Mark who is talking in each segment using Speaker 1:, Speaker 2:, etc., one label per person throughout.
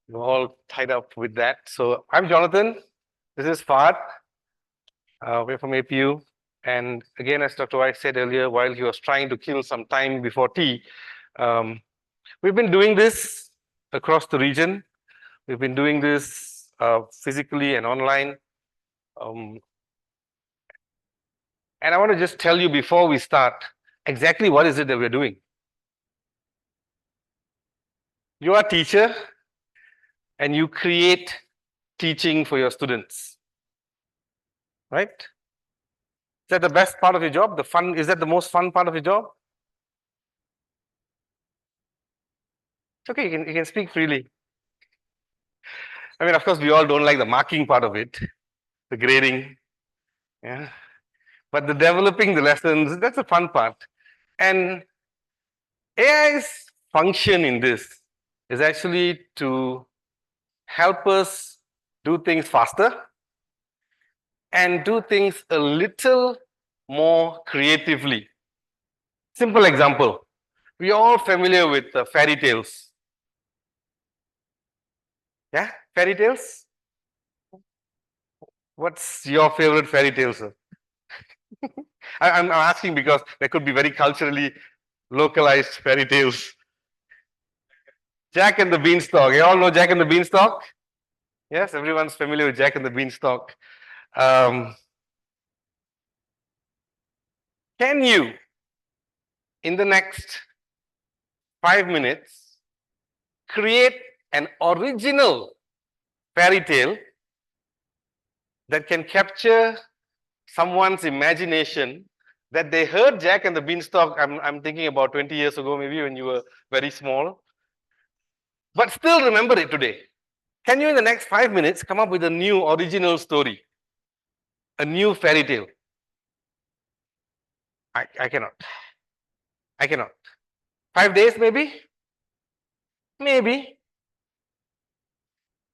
Speaker 1: We're all tied up with that. So I'm Jonathan. This is Fahad. We're from APU. And again, as Dr. White said earlier, while he was trying to kill some time before tea, um, we've been doing this across the region. We've been doing this physically and online. Um, and I want to just tell you before we start exactly what is it that we're doing. You are a teacher and you create teaching for your students, right? Is that the best part of your job? Is that the most fun part of your job? It's okay, you can speak freely. I mean, of course, we all don't like the marking part of it, the grading. Yeah. But the developing the lessons, that's the fun part. And AI's function in this is actually to help us do things faster and do things a little more creatively. Simple example. We are all familiar with fairy tales. Yeah, fairy tales? What's your favorite fairy tale, sir? I'm asking because there could be very culturally localized fairy tales. Jack and the Beanstalk. You all know Jack and the Beanstalk? Yes, everyone's familiar with Jack and the Beanstalk. Can you, in the next 5 minutes, create an original fairy tale that can capture someone's imagination that they heard Jack and the Beanstalk, I'm thinking about 20 years ago, maybe when you were very small, but still remember it today? Can you, in the next 5 minutes, come up with a new original story, a new fairy tale? I cannot. I cannot. 5 days, maybe? Maybe.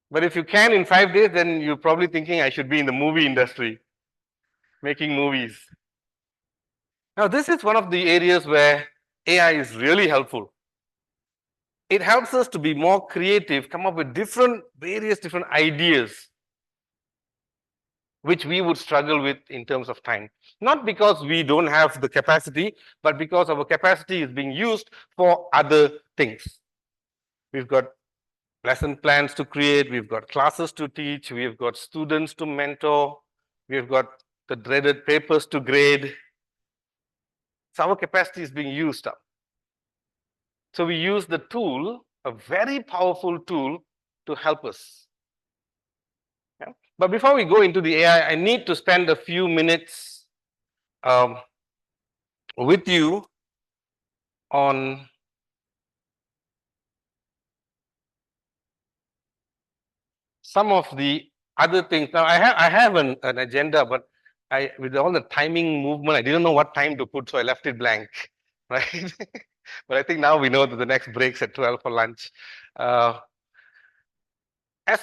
Speaker 1: But if you can in 5 days, then you're probably thinking I should be in the movie industry, making movies. Now, this is one of the areas where AI is really helpful. It helps us to be more creative, come up with various different ideas, which we would struggle with in terms of time. Not because we don't have the capacity, but because our capacity is being used for other things. We've got lesson plans to create, we've got classes to teach, we've got students to mentor, we've got the dreaded papers to grade. So our capacity is being used up. So we use the tool, a very powerful tool, to help us. Yeah? But before we go into the AI, I need to spend a few minutes with you on some of the other things. Now, I have an agenda, but with all the timing movement, I didn't know what time to put, so I left it blank, right? But I think now we know that the next break's at 12 for lunch. As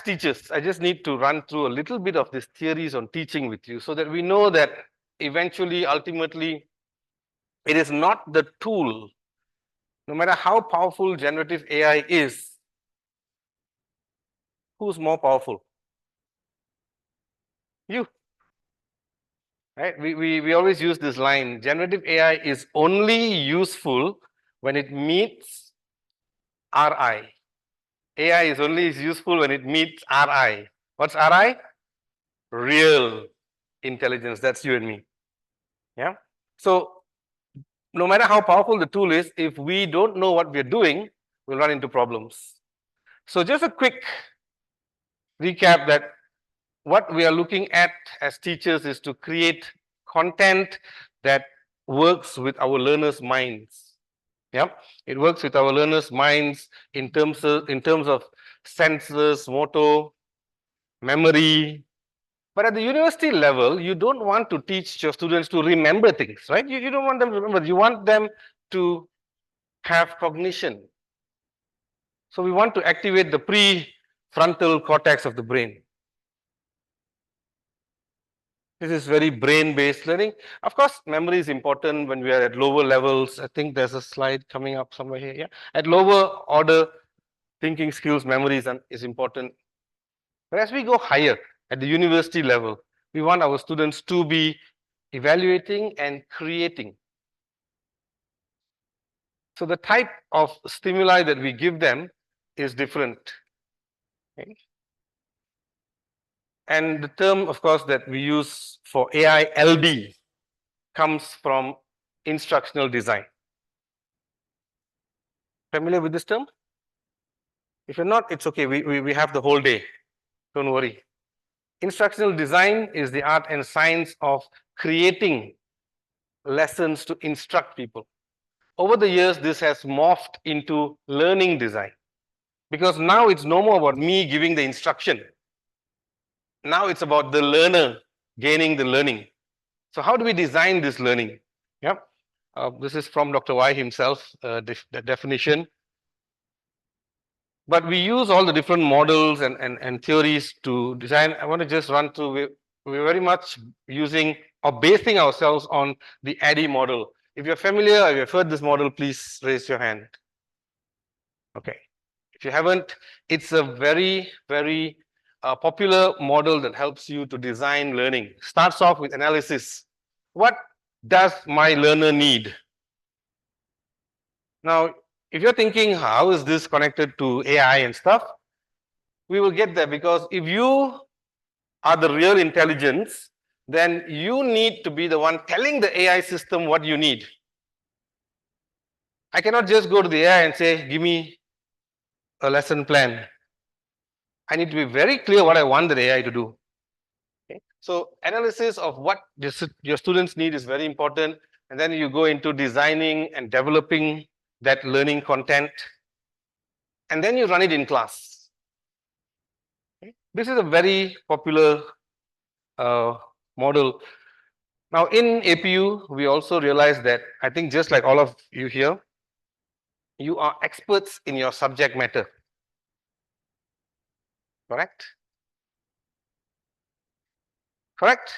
Speaker 1: teachers, I just need to run through a little bit of these theories on teaching with you so that we know that eventually, ultimately, it is not the tool. No matter how powerful generative AI is, who's more powerful? You. Right? We always use this line, generative AI is only useful when it meets RI. AI is only useful when it meets RI. What's RI? Real intelligence. That's you and me. Yeah. So no matter how powerful the tool is, if we don't know what we're doing, we'll run into problems. So just a quick recap that what we are looking at as teachers is to create content that works with our learners' minds. Yeah, it works with our learners' minds in terms of senses, motor, memory. But at the university level, you don't want to teach your students to remember things, right? You don't want them to remember. You want them to have cognition. So we want to activate the prefrontal cortex of the brain. This is very brain-based learning. Of course, memory is important when we are at lower levels. I think there's a slide coming up somewhere here. Yeah, at lower order thinking skills, memories is important. But as we go higher at the university level, we want our students to be evaluating and creating. So the type of stimuli that we give them is different. Okay? And the term, of course, that we use for AILD comes from instructional design. Familiar with this term? If you're not, it's okay. We have the whole day. Don't worry. Instructional design is the art and science of creating lessons to instruct people. Over the years, this has morphed into learning design because now it's no more about me giving the instruction. Now it's about the learner gaining the learning. So how do we design this learning? Yep. This is from Dr. Y himself, the definition. But we use all the different models and theories to design. I want to just run through. We're very much using or basing ourselves on the AIDE model. If you're familiar, if you've heard this model, please raise your hand. Okay. If you haven't, it's a very, very popular model that helps you to design learning. Starts off with analysis. What does my learner need? Now, if you're thinking, how is this connected to AI and stuff? We will get there because if you are the real intelligence, then you need to be the one telling the AI system what you need. I cannot just go to the AI and say, give me a lesson plan. I need to be very clear what I want the AI to do. Okay? So analysis of what your students need is very important. And then you go into designing and developing that learning content. And then you run it in class. Okay? This is a very popular model. Now in APU, we also realize that I think just like all of you here, you are experts in your subject matter. Correct? Correct?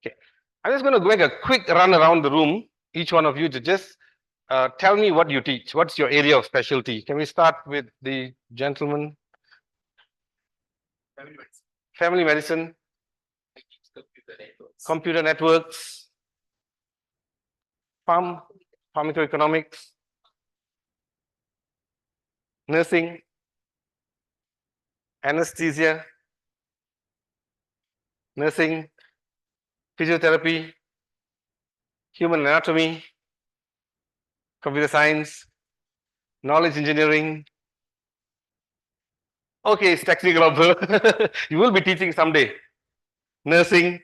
Speaker 1: Okay. I'm just going to make a quick run around the room, each one of you to just tell me what you teach. What's your area of specialty? Can we start with the gentleman? Family medicine. Family medicine. Computer networks. Pharmacoeconomics. Nursing. Anesthesia. Nursing. Physiotherapy. Human anatomy. Computer science. Knowledge engineering. Okay, it's technical also. You will be teaching someday. Nursing.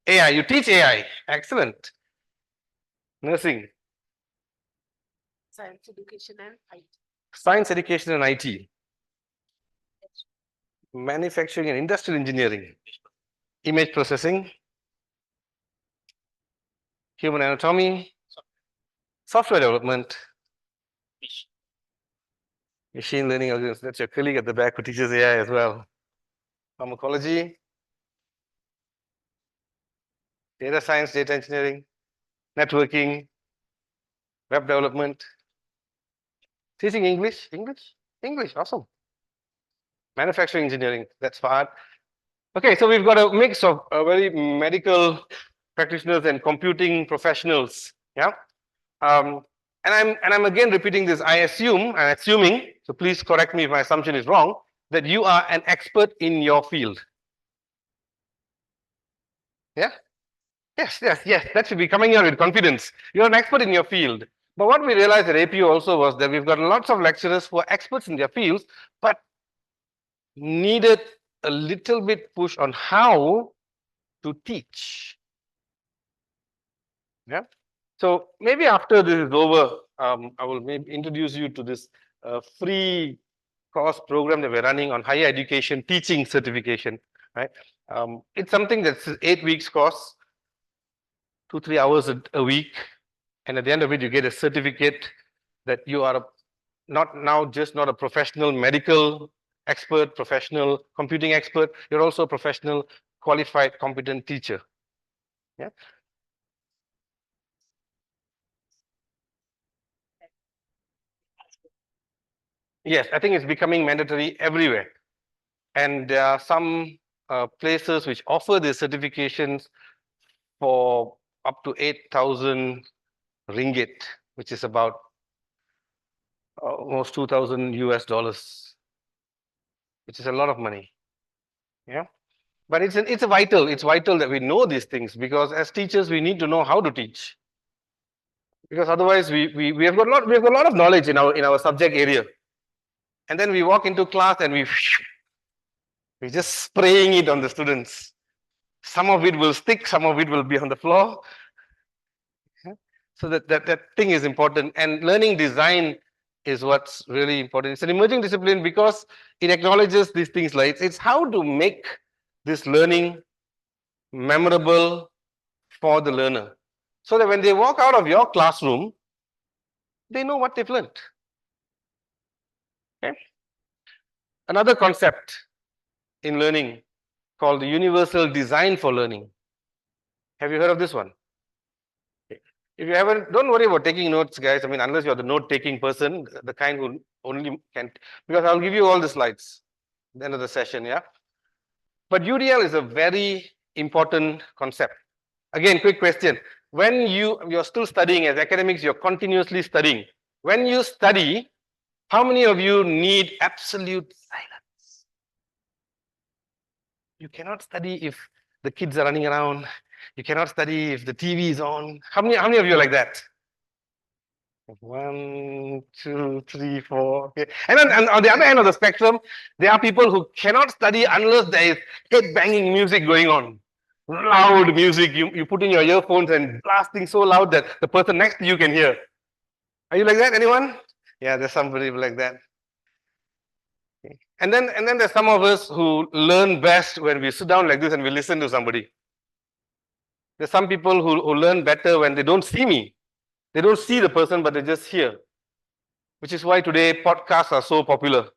Speaker 1: AI. You teach AI. Excellent. Nursing.
Speaker 2: Science education and IT.
Speaker 1: Science education and IT. Manufacturing and industrial engineering. Image processing. Human anatomy. Software development. Machine learning algorithms. That's your colleague at the back who teaches AI as well. Pharmacology. Data science, data engineering. Networking. Web development. Teaching English. English. Awesome. Manufacturing engineering. That's far. Okay, so we've got a mix of very medical practitioners and computing professionals. Yeah. And I'm again repeating this. I'm assuming, so please correct me if my assumption is wrong, that you are an expert in your field. Yeah? Yes. That should be coming here with confidence. You're an expert in your field. But what we realized at APU also was that we've got lots of lecturers who are experts in their fields, but needed a little bit push on how to teach. Yeah. So maybe after this is over, I will maybe introduce you to this free course program that we're running on higher education teaching certification. Right? It's something that's 8 weeks course, 2-3 hours a week, and at the end of it, you get a certificate that you are not a professional medical expert, professional computing expert. You're also a professional, qualified, competent teacher. Yeah. Yes, I think it's becoming mandatory everywhere. And there are some places which offer these certifications for up to 8,000 ringgit, which is about almost 2,000 US dollars, which is a lot of money. Yeah. But it's vital that we know these things, because as teachers, we need to know how to teach. Because otherwise we have got a lot of knowledge in our subject area. And then we walk into class and we're just spraying it on the students. Some of it will stick, some of it will be on the floor. So that thing is important. And learning design is what's really important. It's an emerging discipline because it acknowledges these things, like it's how to make this learning memorable for the learner, so that when they walk out of your classroom, they know what they've learned. Okay? Another concept in learning called the universal design for learning. Have you heard of this one? If you haven't, don't worry about taking notes, guys. I mean, unless you're the note-taking person, the kind who only can, because I'll give you all the slides at the end of the session, yeah? But UDL is a very important concept. Again, quick question. When you're still studying as academics, you're continuously studying. When you study, how many of you need absolute silence? You cannot study if the kids are running around. You cannot study if the TV is on. How many of you are like that? 1, 2, 3, 4. Okay. And then and on the other end of the spectrum, there are people who cannot study unless there is head banging music going on. Loud music. You put in your earphones and blasting so loud that the person next to you can hear. Are you like that? Anyone? Yeah, there's somebody like that. Okay. And then there's some of us who learn best when we sit down like this and we listen to somebody. There's some people who learn better when they don't see me. They don't see the person, but they just hear. Which is why today podcasts are so popular.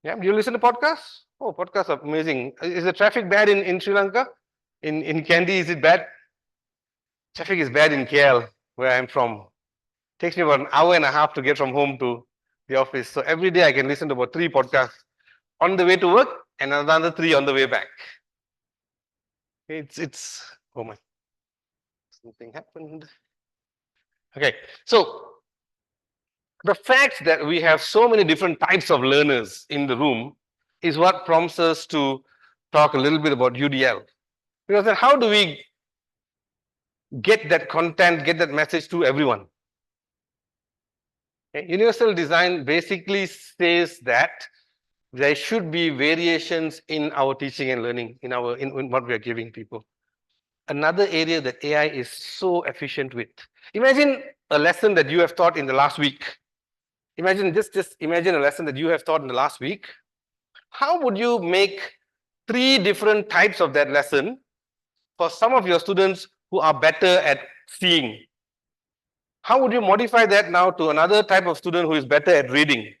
Speaker 1: Yeah, do you listen to podcasts? Oh, podcasts are amazing. Is the traffic bad in Sri Lanka? In Kandy, is it bad? Traffic is bad in KL, where I'm from. Takes me about an hour and a half to get from home to the office. So every day I can listen to about 3 podcasts on the way to work and another 3 on the way back. It's oh my, something happened. Okay, so the fact that we have so many different types of learners in the room is what prompts us to talk a little bit about UDL. Because then how do we get that content, get that message to everyone? Okay. Universal design basically says that there should be variations in our teaching and learning, in what we are giving people. Another area that AI is so efficient with. Imagine a lesson that you have taught in the last week. Imagine just imagine a lesson that you have taught in the last week. How would you make 3 different types of that lesson for some of your students who are better at seeing? How would you modify that now to another type of student who is better at reading?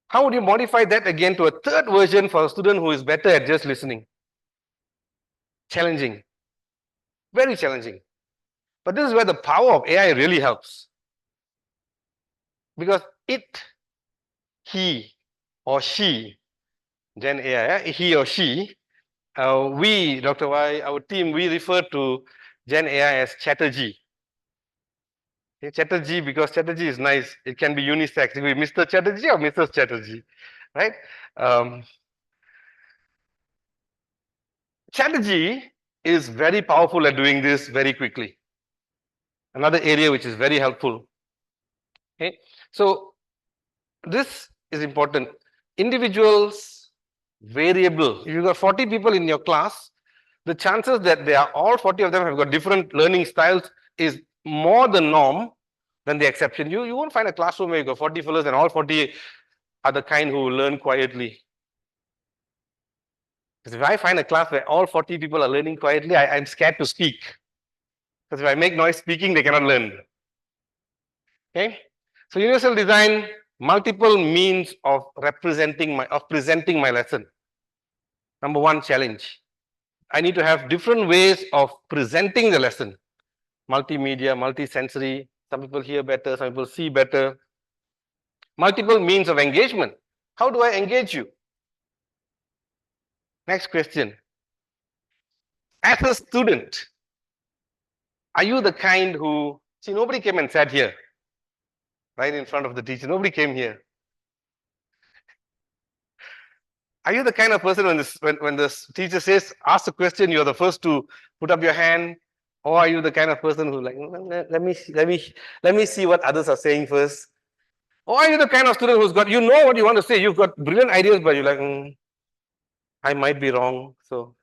Speaker 1: How would you modify that again to a third version for a student who is better at just listening? Challenging. Very challenging. But this is where the power of AI really helps. Because he or she, Gen AI, he or she, we, Dr. Y, our team, we refer to Gen AI as Chatterjee. Okay, Chatterjee, because Chatterjee is nice. It can be unisex. It can be Mr. Chatterjee or Mrs. Chatterjee, right? Chatterjee is very powerful at doing this very quickly. Another area which is very helpful. Okay, so this is important. Individuals, variable. If you've got 40 people in your class, the chances that they are all 40 of them have got different learning styles is more the norm than the exception. You won't find a classroom where you've got 40 fellows and all 40 are the kind who learn quietly. Because if I find a class where all 40 people are learning quietly, I'm scared to speak. Because if I make noise speaking, they cannot learn. Okay? So universal design, multiple means of presenting my lesson. Number 1, challenge. I need to have different ways of presenting the lesson. Multimedia, multisensory. Some people hear better, some people see better. multiple means of engagement. How do I engage you? Next question. As a student, are you the kind who, see, nobody came and sat here, right in front of the teacher. Nobody came here. Are you the kind of person when the teacher says, ask a question, you're the first to put up your hand? Or are you the kind of person who like, let me see what others are saying first? Or are you the kind of student who's got, you know what you want to say, you've got brilliant ideas, but you're like, I might be wrong. So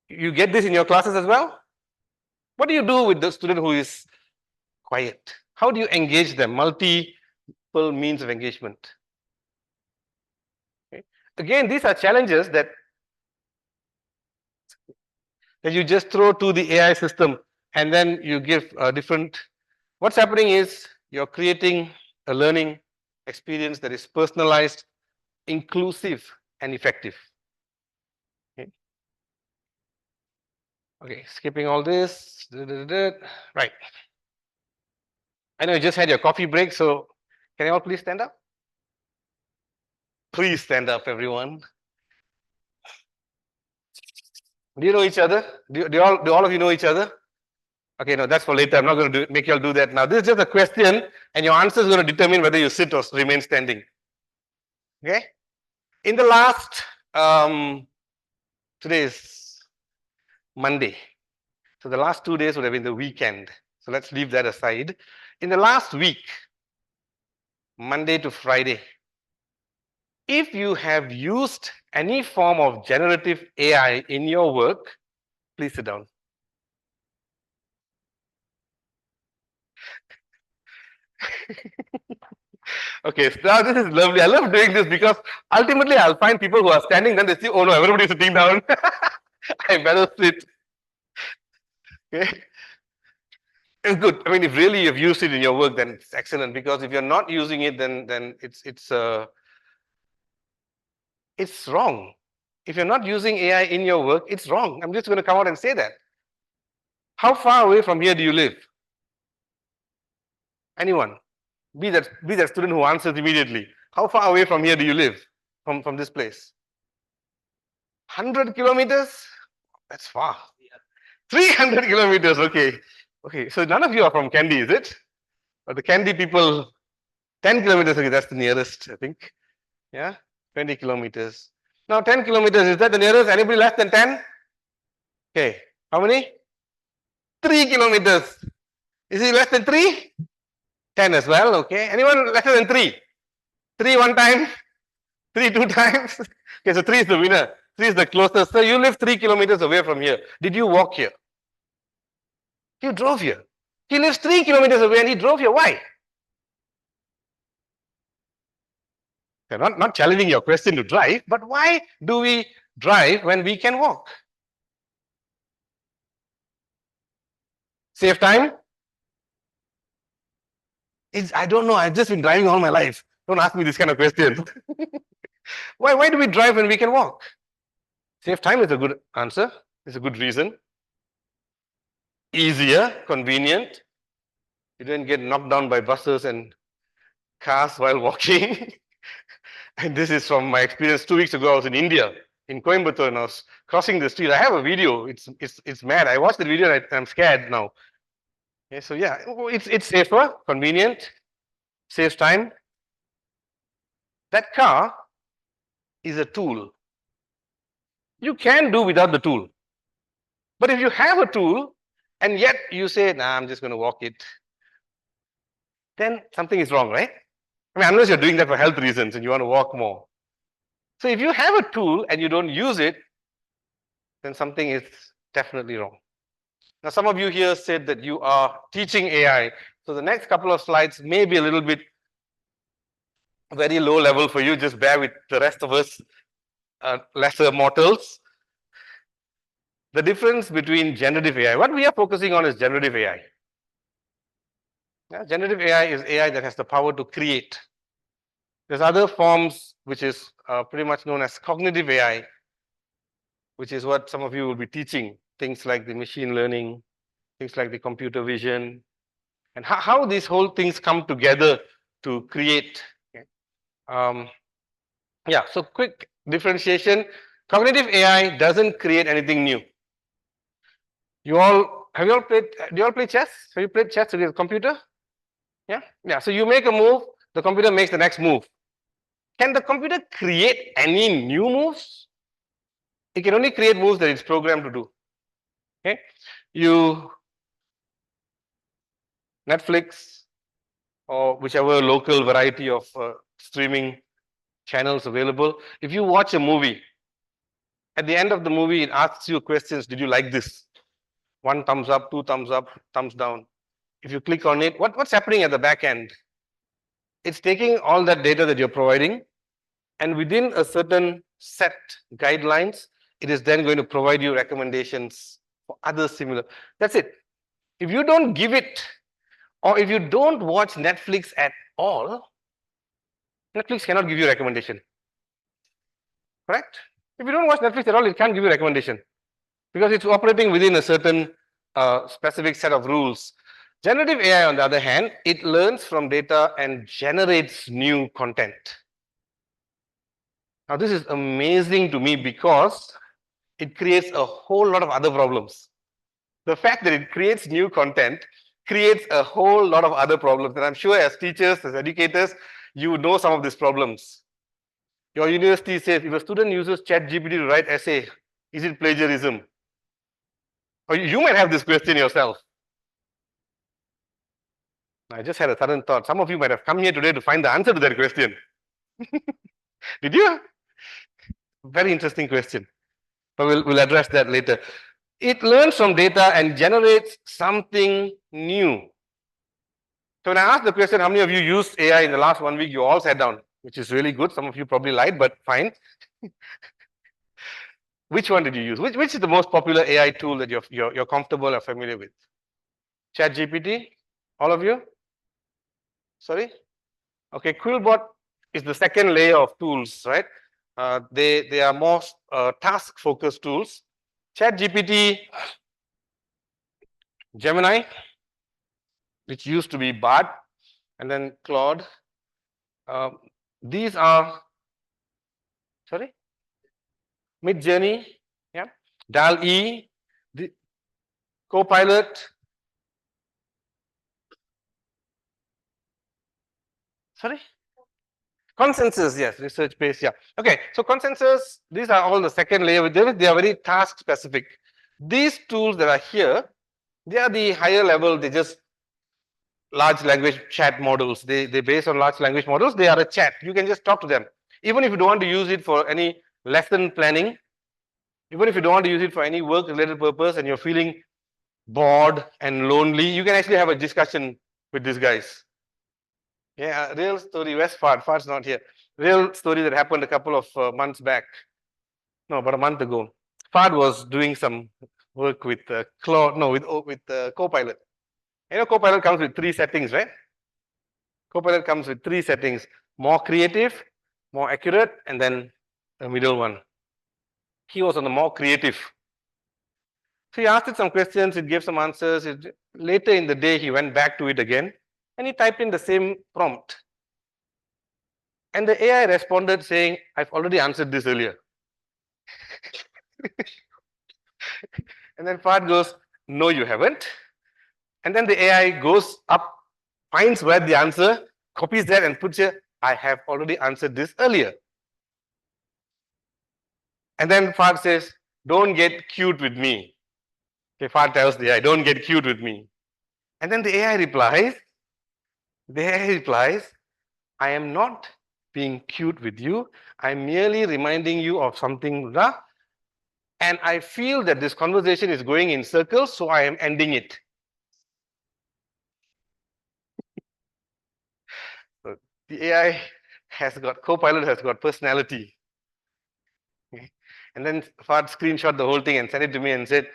Speaker 1: you get this in your classes as well? What do you do with the student who is quiet? How do you engage them? Multiple means of engagement. Okay. Again, these are challenges that you just throw to the AI system and then you give different. What's happening is you're creating a learning experience that is personalized, inclusive, and effective. Okay, okay, skipping all this. Right. I know you just had your coffee break, so can you all please stand up? Please stand up, everyone. Do you know each other? Do all of you know each other? Okay, no, that's for later. I'm not going to make you all do that now. This is just a question, and your answer is going to determine whether you sit or remain standing. Okay? In the last, today is Monday. So the last 2 days would have been the weekend. So let's leave that aside. In the last week, Monday to Friday, if you have used any form of generative AI in your work, please sit down. Okay, so now this is lovely. I love doing this because ultimately I'll find people who are standing, then they see, oh no, everybody's sitting down. I better sit. Okay. It's good. I mean, if really you've used it in your work, then it's excellent. Because if you're not using it, then it's wrong. If you're not using AI in your work, it's wrong. I'm just going to come out and say that. How far away from here do you live? Anyone? Be that student who answers immediately. How far away from here do you live? From this place? 100 kilometers? That's far. 300 kilometers, okay. Okay, so none of you are from Kandy, is it? Or the Kandy people, 10 kilometers, okay, that's the nearest, I think. Yeah, 20 kilometers. Now 10 kilometers, is that the nearest? Anybody less than 10? Okay, how many? 3 kilometers. Is it less than 3? 10 as well, okay. Anyone lesser than 3? 3 one time? 3 two times? Okay, so 3 is the winner. 3 is the closest. So you live 3 kilometers away from here. Did you walk here? You drove here. He lives 3 kilometers away and he drove here. Why? Okay, not challenging your question to drive, but why do we drive when we can walk? Save time? I don't know. I've just been driving all my life. Don't ask me this kind of question. Why do we drive when we can walk? Save time is a good answer. It's a good reason. Easier, convenient. You don't get knocked down by buses and cars while walking. And this is from my experience 2 weeks ago. I was in India, in Coimbatore, and I was crossing the street. I have a video. It's mad. I watched the video and I'm scared now. Okay, so yeah, it's safer, convenient, saves time. That car is a tool. You can do without the tool. But if you have a tool and yet you say, nah, I'm just going to walk it, then something is wrong, right? I mean, unless you're doing that for health reasons and you want to walk more. So if you have a tool and you don't use it, then something is definitely wrong. Now, some of you here said that you are teaching AI. So the next couple of slides may be a little bit very low level for you. Just bear with the rest of us, lesser mortals. The difference between generative AI, what we are focusing on is generative AI. Yeah, generative AI is AI that has the power to create. There's other forms which is pretty much known as cognitive AI, which is what some of you will be teaching, things like the machine learning, things like the computer vision, and how these whole things come together to create Yeah, so quick differentiation. Cognitive AI doesn't create anything new. Have you all played, do you all play chess? Have you played chess with your computer? Yeah, yeah. So you make a move, the computer makes the next move. Can the computer create any new moves? It can only create moves that it's programmed to do. Okay, you Netflix or whichever local variety of streaming channels available. If you watch a movie, at the end of the movie, it asks you questions. Did you like this? One thumbs up, two thumbs up, thumbs down. If you click on it, what's happening at the back end? It's taking all that data that you're providing, and within a certain set guidelines, it is then going to provide you recommendations for other similar. That's it. If you don't give it, or if you don't watch Netflix at all, Netflix cannot give you recommendation. Correct? If you don't watch Netflix at all, it can't give you recommendation because it's operating within a certain specific set of rules. Generative AI, on the other hand, it learns from data and generates new content. Now, this is amazing to me because it creates a whole lot of other problems. The fact that it creates new content creates a whole lot of other problems. And I'm sure as teachers, as educators, you would know some of these problems. Your university says if a student uses ChatGPT to write essay, is it plagiarism? Or you might have this question yourself. I just had a sudden thought. Some of you might have come here today to find the answer to that question. Did you? Very interesting question. But we'll address that later. It learns from data and generates something new. So when I asked the question, how many of you used AI in the last 1 week, you all sat down, which is really good. Some of you probably lied, but fine. Which one did you use? Which is the most popular AI tool that you're comfortable or familiar with? ChatGPT? All of you? Sorry? Okay, Quillbot is the second layer of tools, right? They are more task-focused tools. ChatGPT, Gemini, which used to be Bard, and then Claude. These are, sorry? Midjourney, yeah. DAL-E, the Copilot. Sorry? Consensus, yes, research based, yeah. Okay, so consensus, these are all the second layer. They are very task specific. These tools that are here, they are the higher level, they just large language chat models. They based on large language models, they are a chat. You can just talk to them. Even if you don't want to use it for any lesson planning, even if you don't want to use it for any work related purpose and you're feeling bored and lonely, you can actually have a discussion with these guys. Yeah, real story. Where's Fard? Fard's not here. Real story that happened a couple of months back. No, about a month ago. Fard was doing some work with Claude. No, with Copilot. You know, Copilot comes with 3 settings, right? Copilot comes with 3 settings: more creative, more accurate, and then a middle one. He was on the more creative. So he asked it some questions. It gave some answers. Later in the day, he went back to it again, and he typed in the same prompt. And the AI responded saying, I've already answered this earlier. And then Fard goes, no, you haven't. And then the AI goes up, finds where the answer, copies that and puts here, I have already answered this earlier. And then Fard says, don't get cute with me. Okay, Fard tells the AI, don't get cute with me. And then the AI replies, I am not being cute with you. I'm merely reminding you of something, and I feel that this conversation is going in circles, so I am ending it. So the AI Copilot has got personality. Okay. And then Fard screenshot the whole thing and sent it to me and said,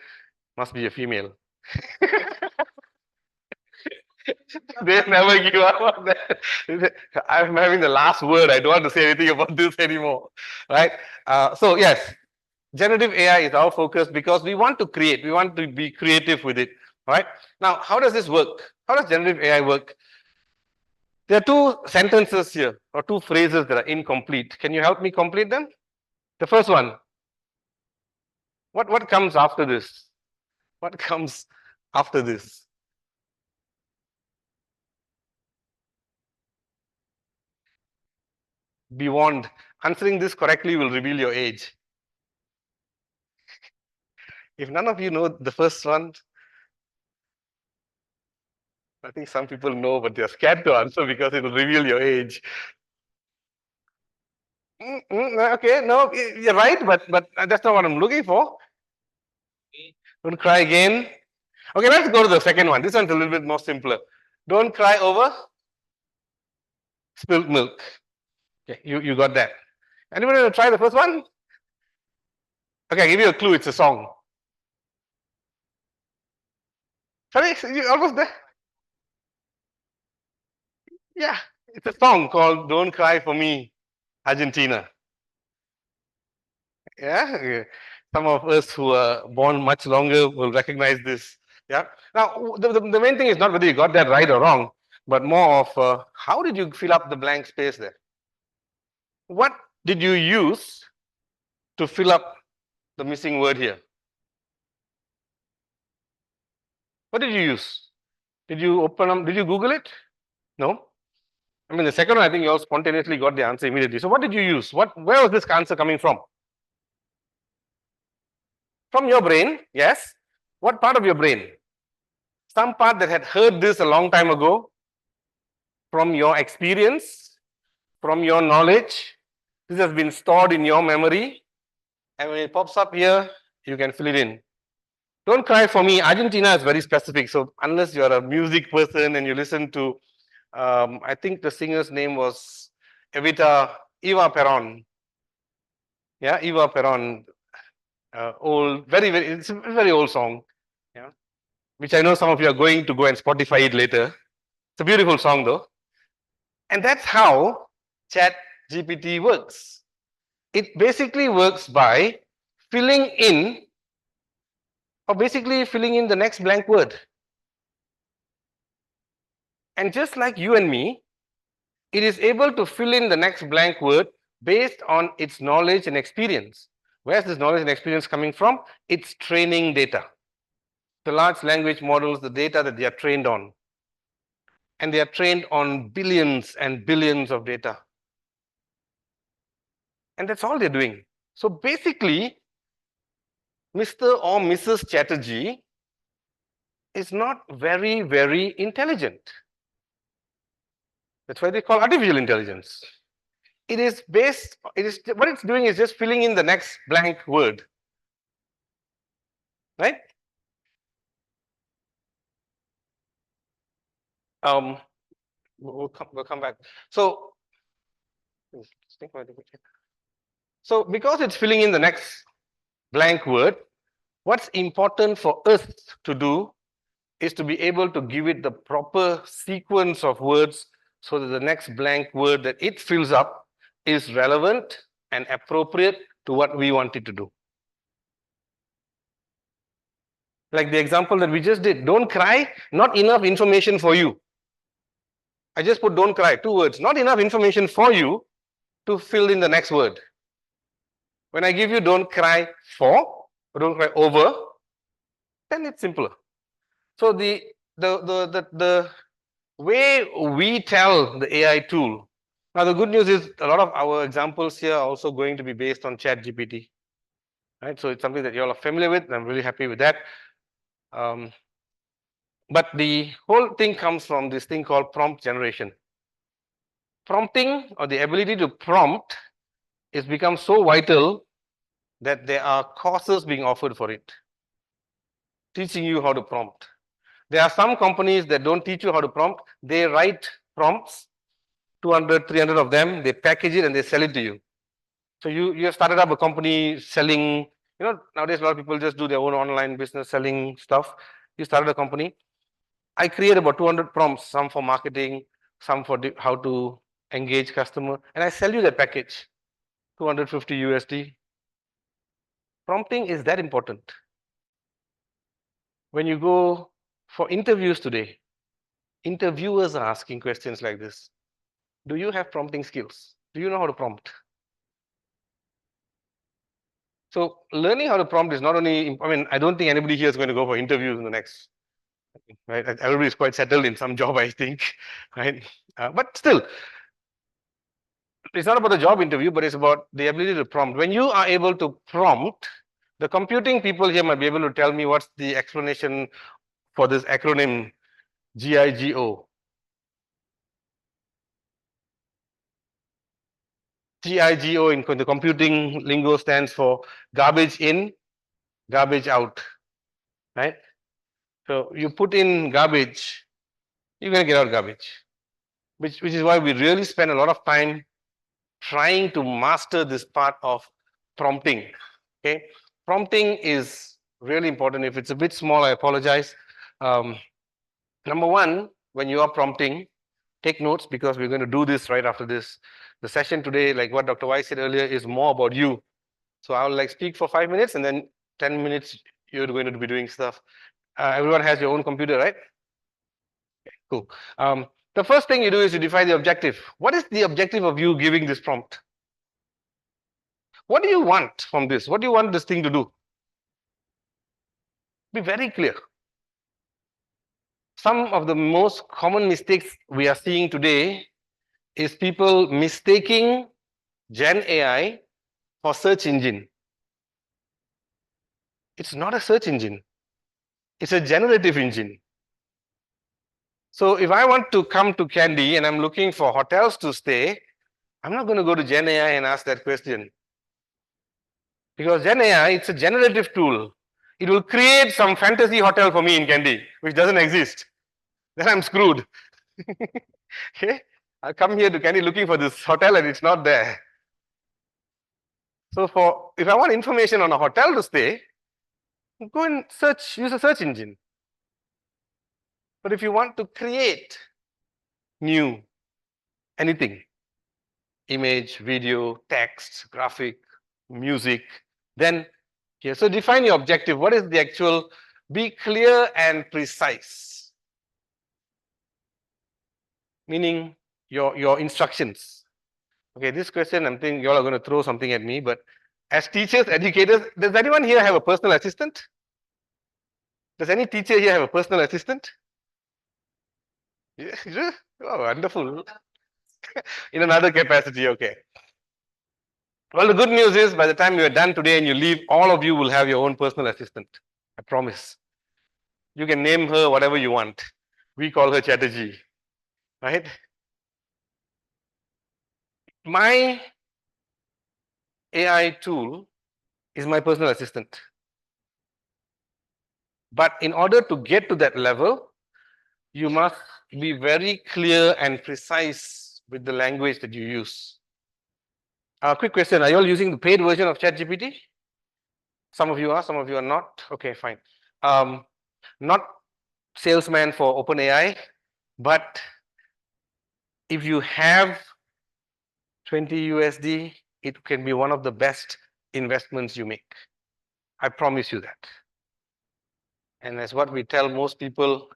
Speaker 1: must be a female. They never give up on that. I'm having the last word. I don't want to say anything about this anymore. Right? So yes, generative AI is our focus because we want to create. We want to be creative with it. Right? Now, how does this work? How does generative AI work? There are two sentences here or two phrases that are incomplete. Can you help me complete them? The first one. What comes after this? What comes after this? Be warned. Answering this correctly will reveal your age. If none of you know the first one, I think some people know, but they're scared to answer because it will reveal your age. Okay, no, you're right, but that's not what I'm looking for. Don't cry again. Okay, let's go to the second one. This one's a little bit more simpler. Don't cry over spilled milk. Okay, you got that. Anybody want to try the first one? Okay, I'll give you a clue. It's a song. Sorry, you almost there. Yeah, it's a song called "Don't Cry for Me, Argentina." Yeah, some of us who are born much longer will recognize this. Yeah. Now, the main thing is not whether you got that right or wrong, but more of how did you fill up the blank space there? What did you use to fill up the missing word here? What did you use? Did you open up? Did you Google it? No. I mean, the second one, I think you all spontaneously got the answer immediately. So, what did you use? Where was this answer coming from? From your brain, yes. What part of your brain? Some part that had heard this a long time ago, from your experience, from your knowledge. This has been stored in your memory. And when it pops up here, you can fill it in. Don't cry for me. Argentina is very specific. So, unless you're a music person and you listen to, I think the singer's name was Eva Peron. Yeah, Eva Peron. Old, it's a very old song. Yeah, which I know some of you are going to go and Spotify it later. It's a beautiful song though. And that's how Chat GPT works. It basically works by filling in, or basically filling in the next blank word. And just like you and me, it is able to fill in the next blank word based on its knowledge and experience. Where's this knowledge and experience coming from? It's training data. The large language models, the data that they are trained on. And they are trained on billions and billions of data. And that's all they're doing. So basically, Mr. or Mrs. Chatterjee is not very, very intelligent. That's why they call artificial intelligence. What it's doing is just filling in the next blank word. Right? We'll come back. So because it's filling in the next blank word, what's important for us to do is to be able to give it the proper sequence of words so that the next blank word that it fills up is relevant and appropriate to what we want it to do. Like the example that we just did, don't cry, not enough information for you. I just put don't cry, 2 words, not enough information for you to fill in the next word. When I give you don't cry for, or don't cry over, then it's simpler. So the way we tell the AI tool, now the good news is a lot of our examples here are also going to be based on ChatGPT. Right? So it's something that you all are familiar with, and I'm really happy with that. But the whole thing comes from this thing called prompt generation. Prompting, or the ability to prompt, is become so vital that there are courses being offered for it, teaching you how to prompt. There are some companies that don't teach you how to prompt. They write prompts, 200, 300 of them, they package it and they sell it to you. So you have started up a company selling, nowadays a lot of people just do their own online business selling stuff. You started a company. I create about 200 prompts, some for marketing, some for how to engage customer, and I sell you that package, 250 USD. Prompting is that important. When you go for interviews today, interviewers are asking questions like this. Do you have prompting skills? Do you know how to prompt? So learning how to prompt is not only, I mean, I don't think anybody here is going to go for interviews in the next, right? Everybody is quite settled in some job, I think, right? But still, it's not about the job interview, but it's about the ability to prompt. When you are able to prompt, the computing people here might be able to tell me what's the explanation for this acronym GIGO. GIGO in the computing lingo stands for garbage in, garbage out, right? So you put in garbage, you're going to get out garbage, which is why we really spend a lot of time trying to master this part of prompting. Okay, prompting is really important. If it's a bit small, I apologize. Number one, when you are prompting, take notes because we're going to do this right after this. The session today, like what Dr. Wise said earlier, is more about you. So I'll like speak for 5 minutes and then 10 minutes you're going to be doing stuff. Everyone has your own computer, right? Cool. The first thing you do is you define the objective. What is the objective of you giving this prompt? What do you want from this? What do you want this thing to do? Be very clear. Some of the most common mistakes we are seeing today is people mistaking Gen AI for search engine. It's not a search engine. It's a generative engine. So if I want to come to Kandy and I'm looking for hotels to stay, I'm not going to go to Gen AI and ask that question. Because Gen AI, it's a generative tool. It will create some fantasy hotel for me in Kandy, which doesn't exist. Then I'm screwed. Okay? I come here to Kandy looking for this hotel and it's not there. So if I want information on a hotel to stay, go and search, use a search engine. But if you want to create new anything, image, video, text, graphic, music, then here. So define your objective. What is the actual? Be clear and precise. Meaning your instructions. Okay, this question, I'm thinking you all are going to throw something at me, but as teachers, educators, does anyone here have a personal assistant? Does any teacher here have a personal assistant? Yeah. Oh, wonderful. In another capacity, okay. Well, the good news is by the time you are done today and you leave, all of you will have your own personal assistant. I promise. You can name her whatever you want. We call her Chatterjee, right? My AI tool is my personal assistant. But in order to get to that level, you must be very clear and precise with the language that you use. Quick question, are you all using the paid version of ChatGPT? Some of you are, some of you are not. Okay, fine. Not salesman for OpenAI, but if you have 20 USD, it can be one of the best investments you make. I promise you that. And that's what we tell most people.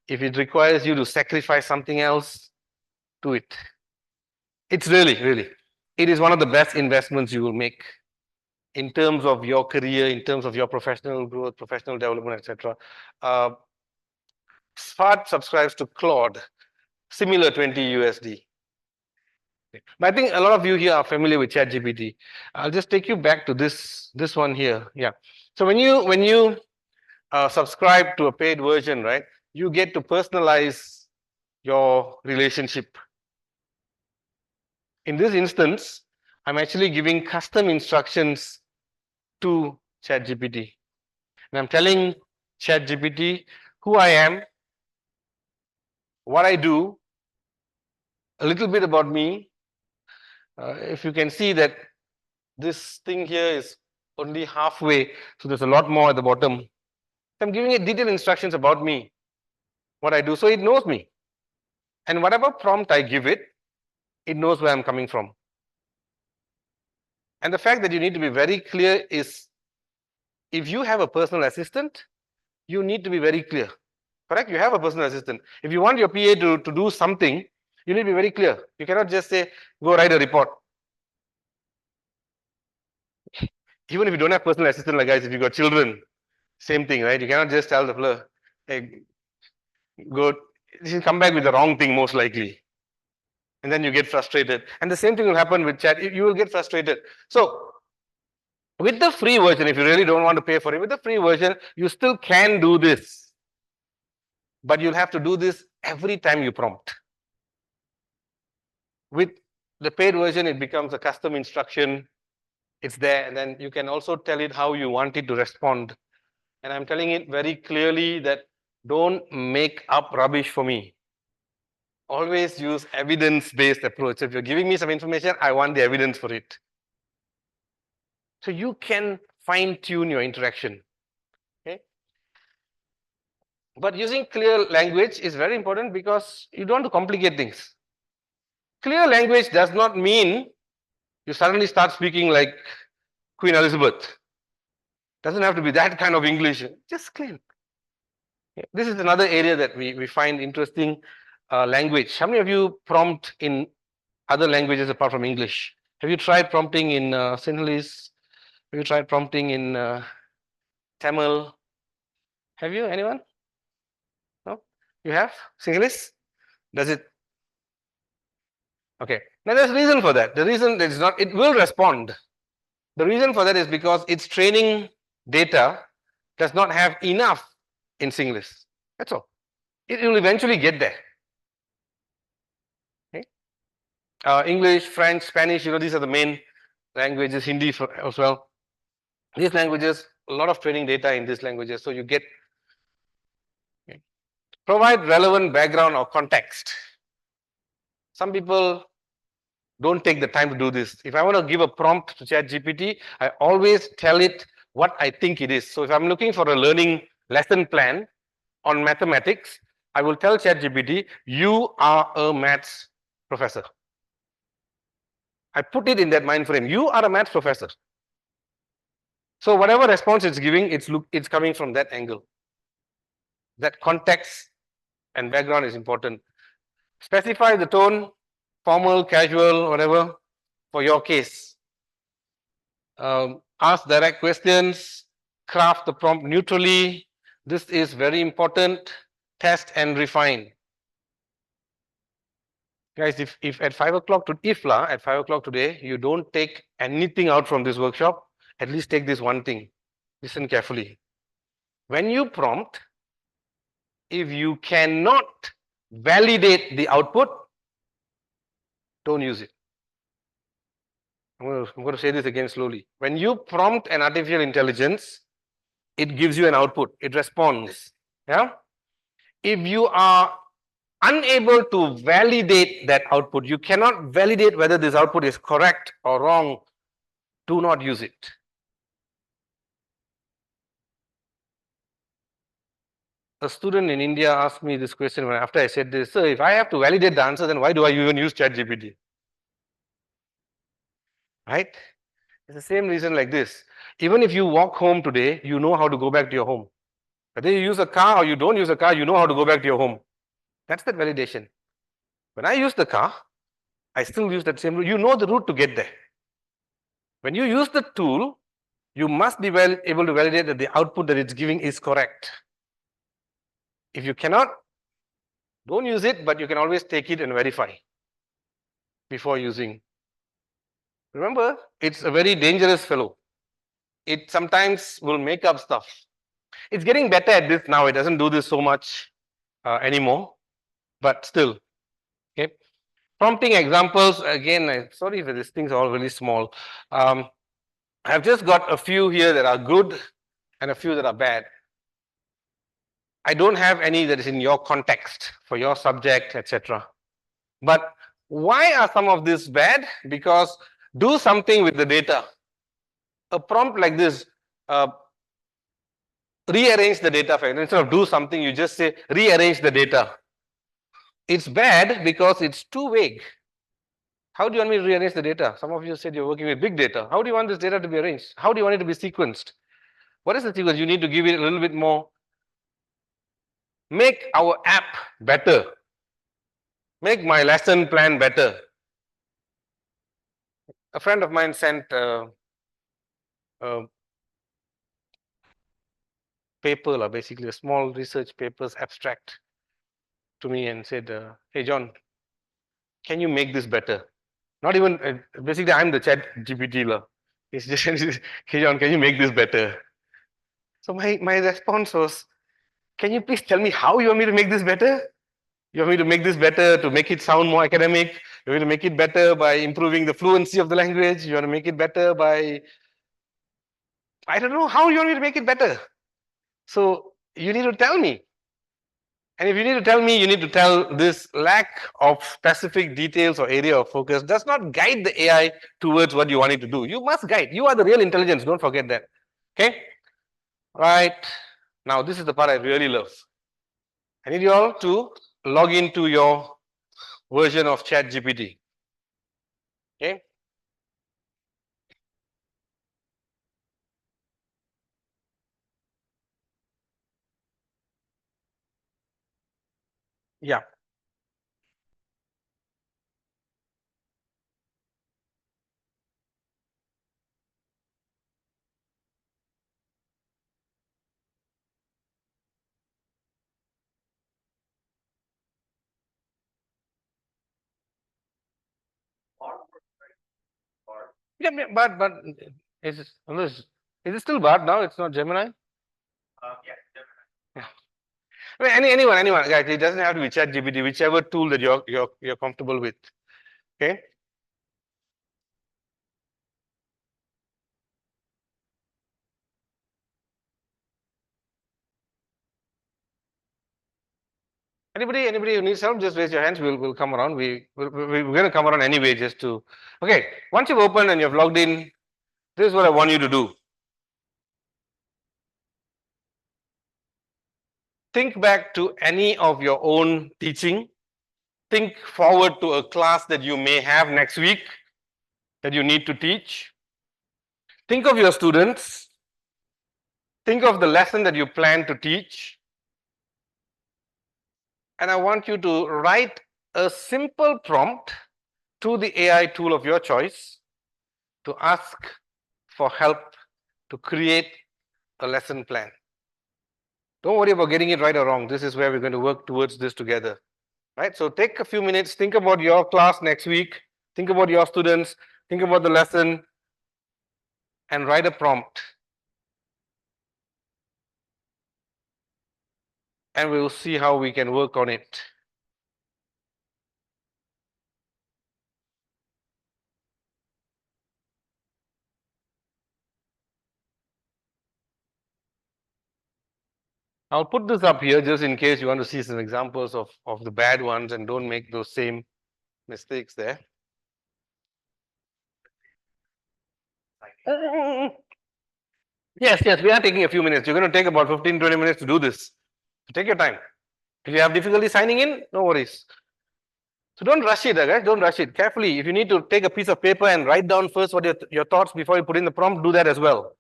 Speaker 1: If it requires you to sacrifice something else, do it. It's really, it is one of the best investments you will make in terms of your career, in terms of your professional growth, professional development, etc. Smart subscribes to Claude, similar 20 USD. But I think a lot of you here are familiar with ChatGPT. I'll just take you back to this one here. Yeah. So when you subscribe to a paid version, right, you get to personalize your relationship. In this instance, I'm actually giving custom instructions to ChatGPT. And I'm telling ChatGPT who I am, what I do, a little bit about me. If you can see that this thing here is only halfway, so there's a lot more at the bottom. I'm giving it detailed instructions about me, what I do, so it knows me. And whatever prompt I give it, it knows where I'm coming from. And the fact that you need to be very clear is, if you have a personal assistant, you need to be very clear. Correct? You have a personal assistant. If you want your PA to do something, You need to be very clear. You cannot just say, go write a report. Even if you don't have personal assistant, like guys, if you got children, same thing, right? You cannot just tell the fellow, hey, go, you come back with the wrong thing most likely. And then you get frustrated. And the same thing will happen with chat. You will get frustrated. So with the free version, if you really don't want to pay for it, with the free version, you still can do this. But you'll have to do this every time you prompt. With the paid version, it becomes a custom instruction. It's there, and then you can also tell it how you want it to respond. And I'm telling it very clearly that don't make up rubbish for me. Always use evidence-based approach. If you're giving me some information, I want the evidence for it. So you can fine-tune your interaction. Okay? But using clear language is very important because you don't want to complicate things. Clear language does not mean you suddenly start speaking like Queen Elizabeth. Doesn't have to be that kind of English, just clean. This is another area that we find interesting, language. How many of you prompt in other languages apart from English? Have you tried prompting in Sinhalese? Have you tried prompting in Tamil? Have you, anyone? No? You have? Sinhalese? Does it? Okay. Now there's a reason for that. The reason that it's not, it will respond. The reason for that is because its training data does not have enough in Sinhalese. That's all. It will eventually get there. Okay? English, French, Spanish, these are the main languages, Hindi as well. These languages, a lot of training data in these languages. So you get, okay. Provide relevant background or context. Some people don't take the time to do this. If I want to give a prompt to ChatGPT, I always tell it what I think it is. So if I'm looking for a learning lesson plan on mathematics, I will tell ChatGPT, you are a maths professor. I put it in that mind frame. You are a maths professor. So whatever response it's giving, it's coming from that angle. That context and background is important. Specify the tone, formal, casual, whatever, for your case. Ask direct questions, craft the prompt neutrally. This is very important. Test and refine. Guys, if at 5 o'clock at 5 o'clock today, you don't take anything out from this workshop, at least take this one thing. Listen carefully. When you prompt, if you cannot validate the output, don't use it. I'm going to say this again slowly. When you prompt an artificial intelligence, it gives you an output. It responds. Yeah. If you are unable to validate that output, you cannot validate whether this output is correct or wrong, do not use it. A student in India asked me this question after I said this, so if I have to validate the answer, then why do I even use ChatGPT? Right? It's the same reason like this. Even if you walk home today, you know how to go back to your home. Whether you use a car or you don't use a car, you know how to go back to your home. That's that validation. When I use the car, I still use that same route. You know the route to get there. When you use the tool, you must be able to validate that the output that it's giving is correct. If you cannot, don't use it, but you can always take it and verify before using. Remember, it's a very dangerous fellow. It sometimes will make up stuff. It's getting better at this now. It doesn't do this so much anymore, but still. Okay. Prompting examples, again, sorry if these things are all really small. I've just got a few here that are good and a few that are bad. I don't have any that is in your context, for your subject, etc. But why are some of these bad? Because do something with the data. A prompt like this, rearrange the data frame. Instead of do something, you just say rearrange the data. It's bad because it's too vague. How do you want me to rearrange the data? Some of you said you're working with big data. How do you want this data to be arranged? How do you want it to be sequenced? What is the sequence? You need to give it a little bit more. Make our app better. Make my lesson plan better. A friend of mine sent a paper, basically a small research paper's abstract to me and said, hey John, can you make this better? Not even, basically I'm the chat GPT. It's just, hey John, can you make this better? So my response was, can you please tell me how you want me to make this better? You want me to make this better to make it sound more academic? You want me to make it better by improving the fluency of the language? You want to make it better by, I don't know, how you want me to make it better? So you need to tell me. And if you need to tell me, you need to tell this lack of specific details or area of focus does not guide the AI towards what you want it to do. You must guide. You are the real intelligence. Don't forget that. Okay? Right. Now, this is the part I really love. I need you all to log into your version of ChatGPT. Okay? Yeah. Yeah, but is it, is it still Bard now? It's not Gemini? Yeah. I mean, anyone, guys. It doesn't have to be ChatGPT, whichever tool that you're comfortable with. Okay. Anybody who needs help, just raise your hands. We'll come around. We're going to come around anyway, just to. Okay. Once you've opened and you've logged in, this is what I want you to do. Think back to any of your own teaching. Think forward to a class that you may have next week that you need to teach. Think of your students. Think of the lesson that you plan to teach. And I want you to write a simple prompt to the AI tool of your choice to ask for help to create a lesson plan. Don't worry about getting it right or wrong. This is where we're going to work towards this together. Right? So take a few minutes, think about your class next week, think about your students, think about the lesson, and write a prompt. And we'll see how we can work on it. I'll put this up here just in case you want to see some examples of the bad ones and don't make those same mistakes there. Yes, we are taking a few minutes. You're going to take about 15-20 minutes to do this. So take your time. If you have difficulty signing in, no worries. So don't rush it, guys. Don't rush it. Carefully. If you need to take a piece of paper and write down first what your thoughts before you put in the prompt, do that as well.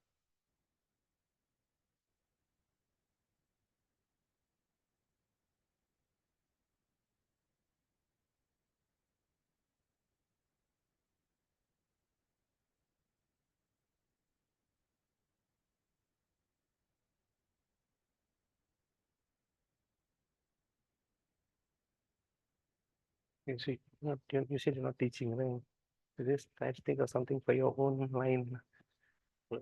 Speaker 1: You see, you said you're not teaching, right? You just try to think of something for your own line. Are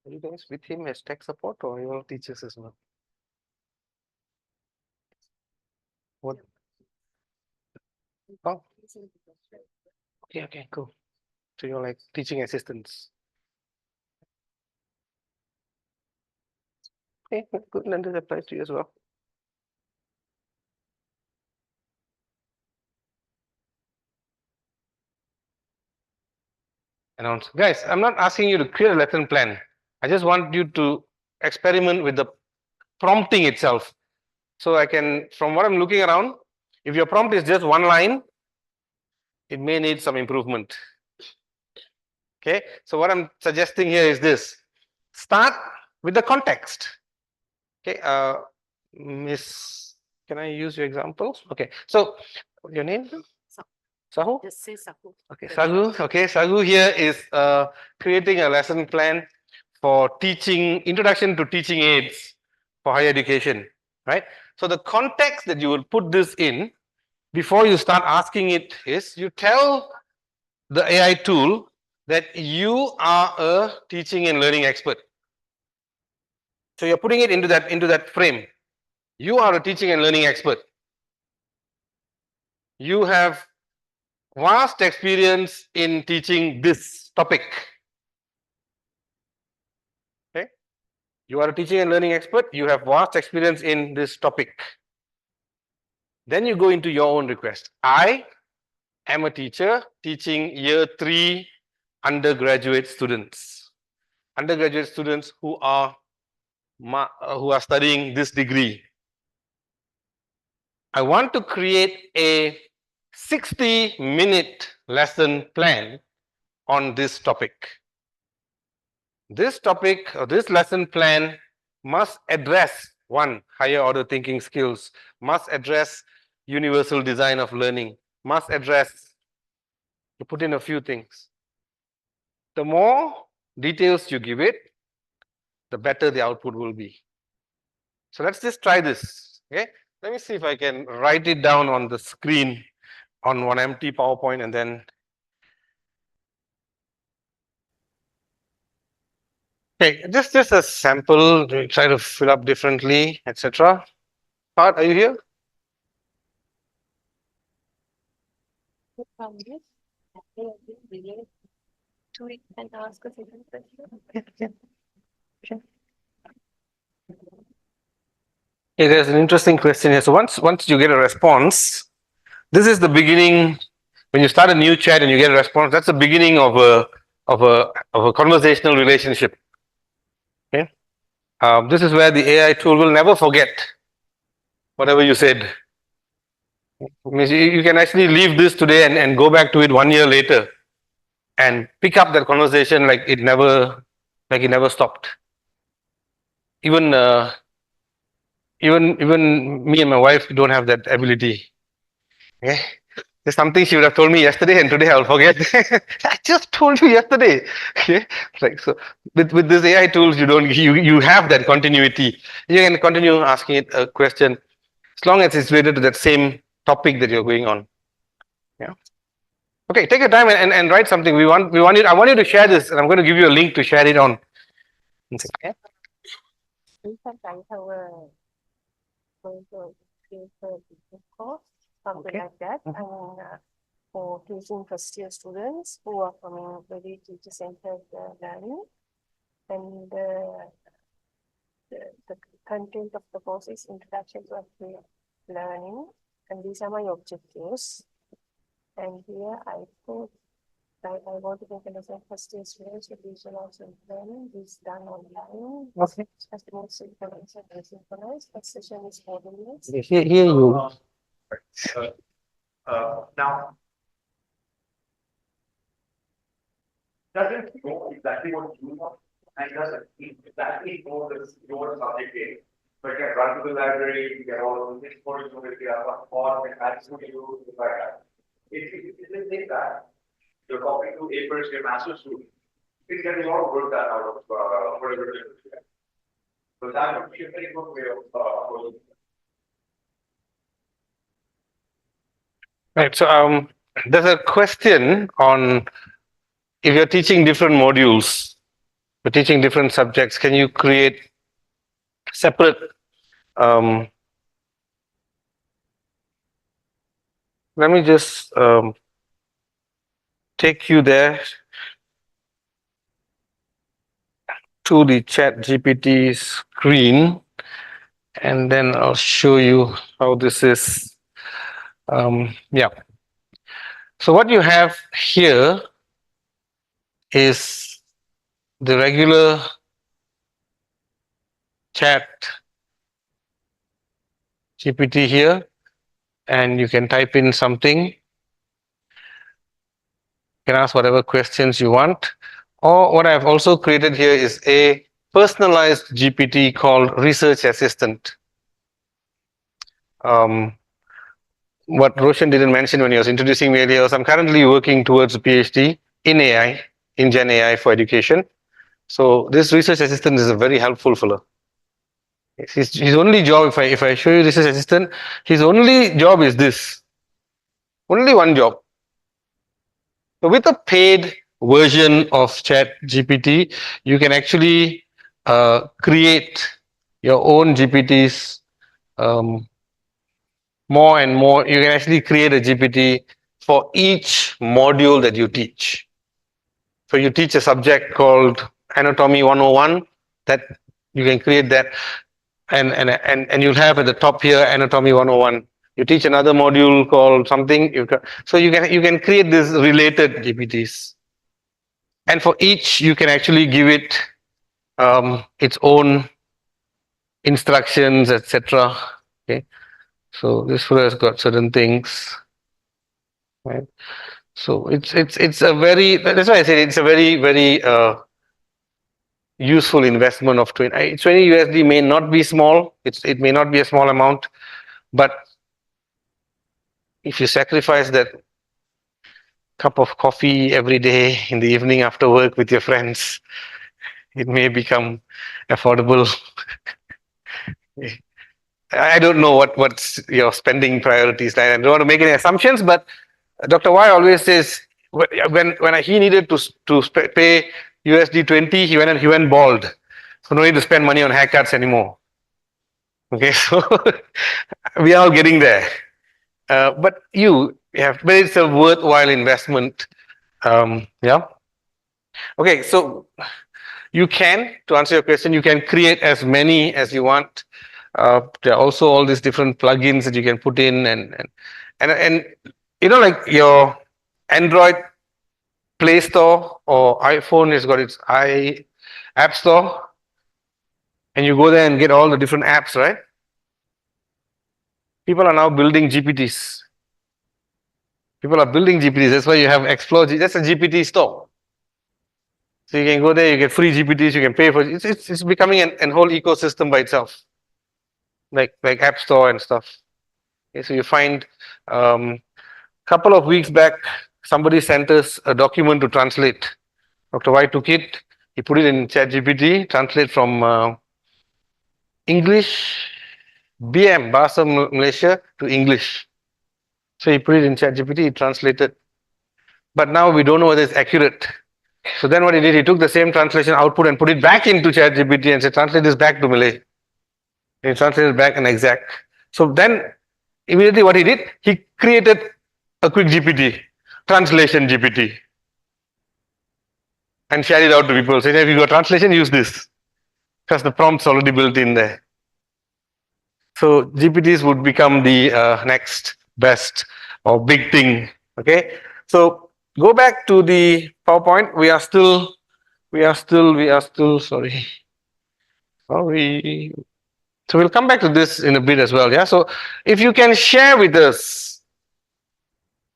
Speaker 1: you guys with him as tech support or your teachers as well? What? Oh, okay, cool. So you're like teaching assistants. Okay, good. Then this applies to you as well. Announce. Guys, I'm not asking you to create a lesson plan. I just want you to experiment with the prompting itself. So I can, from what I'm looking around, if your prompt is just one line, it may need some improvement. Okay, so what I'm suggesting here is this. Start with the context. Okay, Miss Can I use your examples? Okay. So your name? Sahu?
Speaker 2: Just say Sahu.
Speaker 1: Okay, Sagu. Okay, Sagu here is creating a lesson plan for teaching, introduction to teaching aids for higher education, right? So the context that you will put this in before you start asking it is you tell the AI tool that you are a teaching and learning expert. So you're putting it into that frame. You are a teaching and learning expert. You have vast experience in teaching this topic. Okay. You are a teaching and learning expert. You have vast experience in this topic. Then you go into your own request. I am a teacher teaching year 3 undergraduate students. Undergraduate students who are studying this degree. I want to create a 60-minute lesson plan on this topic. This topic or this lesson plan must address one, higher order thinking skills, must address universal design of learning, must address, you put in a few things. The more details you give it, the better the output will be. So let's just try this. Okay, let me see if I can write it down on the screen on one empty PowerPoint and then. Okay, just a sample. Try to fill up differently, etc. Part, are you here?
Speaker 2: To it and ask a second question.
Speaker 1: Okay, there's an interesting question here. So once you get a response, this is the beginning. When you start a new chat and you get a response, that's the beginning of a conversational relationship. Okay, this is where the AI tool will never forget whatever you said. Means you can actually leave this today and go back to it 1 year later and pick up that conversation like it never stopped. Even me and my wife don't have that ability. Okay, there's something she would have told me yesterday, and today I'll forget. I just told you yesterday. Okay, like so. With these AI tools, you have that continuity. You can continue asking it a question as long as it's related to that same topic that you're going on. Yeah. Okay, take your time and write something. I want you to share this, and I'm going to give you a link to share it on. Okay.
Speaker 2: We can write our course, something like that. And for teaching first year students who are coming very teacher centered learning, and the content of the course is introduction to active learning, and these are my objectives. And here I put I want to make a lesson first year students with visualize and learning. This done online.
Speaker 1: Okay.
Speaker 2: As the most synchronized and asynchronized. The session is 40 minutes.
Speaker 1: Here you.
Speaker 3: Now, doesn't know exactly what you want and doesn't exactly know this your subject area. But you can run to the library, you get all of this for you, if you have a form and add to you, things like that. If you think that you're copying to a first year master's student, you can get a lot of work done out of whatever it is. So that would be a very good way of going.
Speaker 1: Right. So there's a question on if you're teaching different modules, you're teaching different subjects, can you create separate let me just take you there to the chat GPT screen, and then I'll show you how this is. Yeah. So what you have here is the regular chat GPT here, and you can type in something. You can ask whatever questions you want. Or what I've also created here is a personalized GPT called Research Assistant. what Roshan didn't mention when he was introducing me earlier was I'm currently working towards a PhD in AI, in Gen AI for education. So this research assistant is a very helpful fellow. His only job, if I show you research assistant, his only job is this. Only one job. So with a paid version of Chat GPT, you can actually create your own GPTs more and more. You can actually create a GPT for each module that you teach. So you teach a subject called Anatomy 101, that you can create that, and you'll have at the top here Anatomy 101. You teach another module called something, so you can create these related GPTs. And for each, you can actually give it its own instructions, etc. Okay, so this one has got certain things, right? So it's a very, that's why I said it's a very useful investment of 20 USD may not be small. It may not be a small amount, but if you sacrifice that cup of coffee every day in the evening after work with your friends, it may become affordable. I don't know what's your spending priorities. I don't want to make any assumptions, but Dr. Y always says when he needed to pay USD 20, he went bald, so no need to spend money on haircuts anymore. Okay, so we are all getting there, but but it's a worthwhile investment. Yeah. Okay, so you can, to answer your question, you can create as many as you want. There are also all these different plugins that you can put in, and like your Android Play Store or iPhone has got its App Store, and you go there and get all the different apps, right? People are now building GPTs. People are building GPTs. That's why you have Explore. That's a GPT store. So you can go there, you get free GPTs, you can pay for it. It's becoming an whole ecosystem by itself, like App Store and stuff. Okay, so you find couple of weeks back, somebody sent us a document to translate. Dr. Y took it, he put it in ChatGPT, translate from English, BM, Bahasa Malaysia, to English. So he put it in ChatGPT, he translated. But now we don't know whether it's accurate. So then what he did, he took the same translation output and put it back into ChatGPT and said, translate this back to Malay. And he translated back and exact. So then immediately what he did, he created a quick GPT, translation GPT, and shared it out to people. Say, if you got translation, use this, because the prompt's already built in there. So GPTs would become the next best or big thing. Okay. So go back to the PowerPoint. We are still. Sorry. Sorry. So we'll come back to this in a bit as well. Yeah. So if you can share with us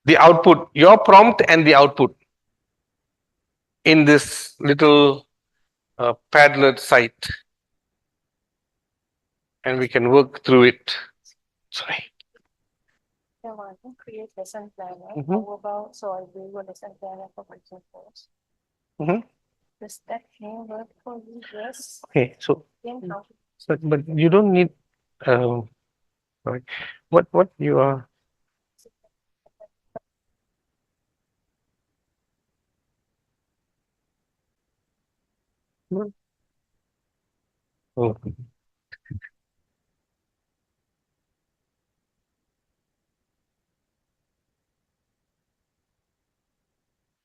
Speaker 1: the output, your prompt and the output in this little Padlet site, and we can work through it. Sorry.
Speaker 2: Yeah, one, create lesson planner.
Speaker 1: Mhm.
Speaker 2: How about, so I do a lesson planner for my course.
Speaker 1: Mhm.
Speaker 2: Does that work for you? Yes.
Speaker 1: Okay. So,
Speaker 2: Then how?
Speaker 1: but you don't need. Sorry. What you are? Oh.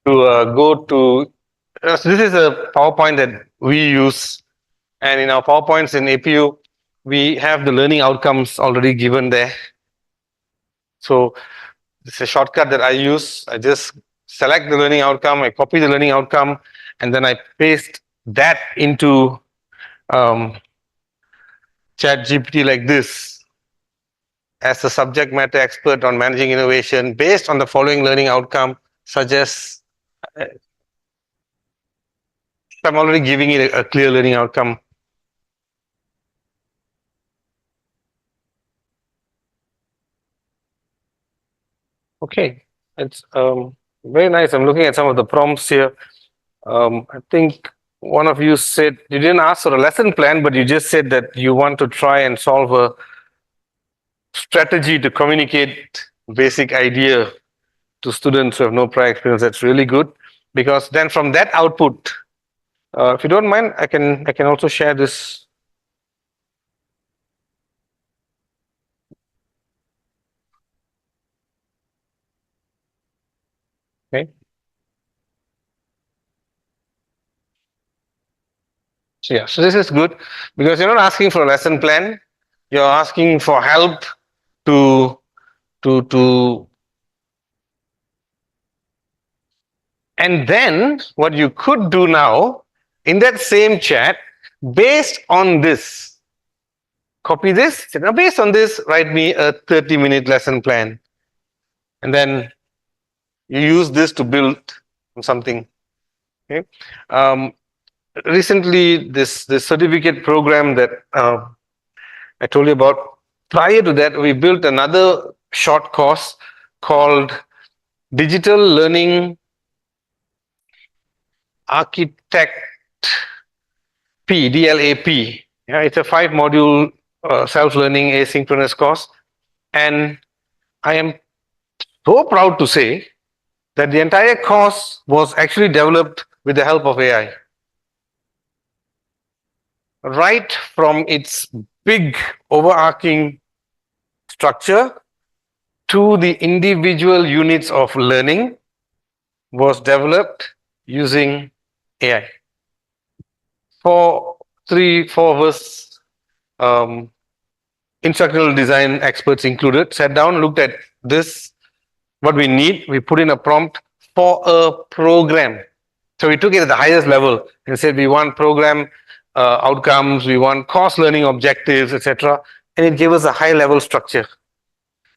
Speaker 1: To go to. So this is a PowerPoint that we use, and in our PowerPoints in APU, we have the learning outcomes already given there. So it's a shortcut that I use. I just select the learning outcome, I copy the learning outcome, and then I paste that into Chat GPT like this. As a subject matter expert on managing innovation, based on the following learning outcome, suggests. I'm already giving it a clear learning outcome. Okay, it's very nice. I'm looking at some of the prompts here. I think one of you said you didn't ask for a lesson plan, but you just said that you want to try and solve a strategy to communicate basic idea to students who have no prior experience. That's really good because then from that output, if you don't mind, I can also share this. Okay. So yeah, so this is good because you're not asking for a lesson plan. You're asking for help to to and then what you could do now in that same chat, based on this, copy this. Now, based on this, write me a 30-minute lesson plan, and then you use this to build something. Okay. Recently, this certificate program that I told you about. Prior to that, we built another short course called Digital Learning Architect DLAP. Yeah, it's a 5-module self-learning asynchronous course, and I am so proud to say that the entire course was actually developed with the help of AI. Right from its big overarching structure to the individual units of learning was developed using AI. For 3-4 of us, instructional design experts included, sat down, looked at this, what we need. We put in a prompt for a program. So we took it at the highest level and said we want program outcomes, we want course learning objectives, etc. And it gave us a high level structure.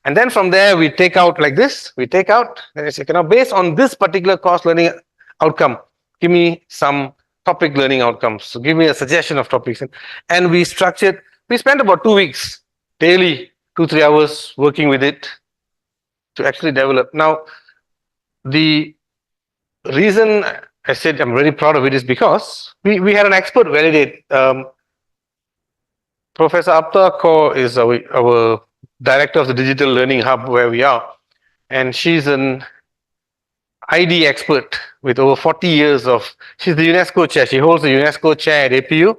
Speaker 1: And then from there we take out like this. We take out and I say, now based on this particular course learning outcome, give me some topic learning outcomes. So give me a suggestion of topics, and we structured. We spent about 2 weeks daily, 2-3 hours working with it to actually develop. Now, the reason I said I'm very proud of it is because we had an expert validate. Professor Apta Kaur is our director of the Digital Learning Hub where we are, and she's an AIDE expert with over 40 years of. She's the UNESCO Chair. She holds the UNESCO Chair at APU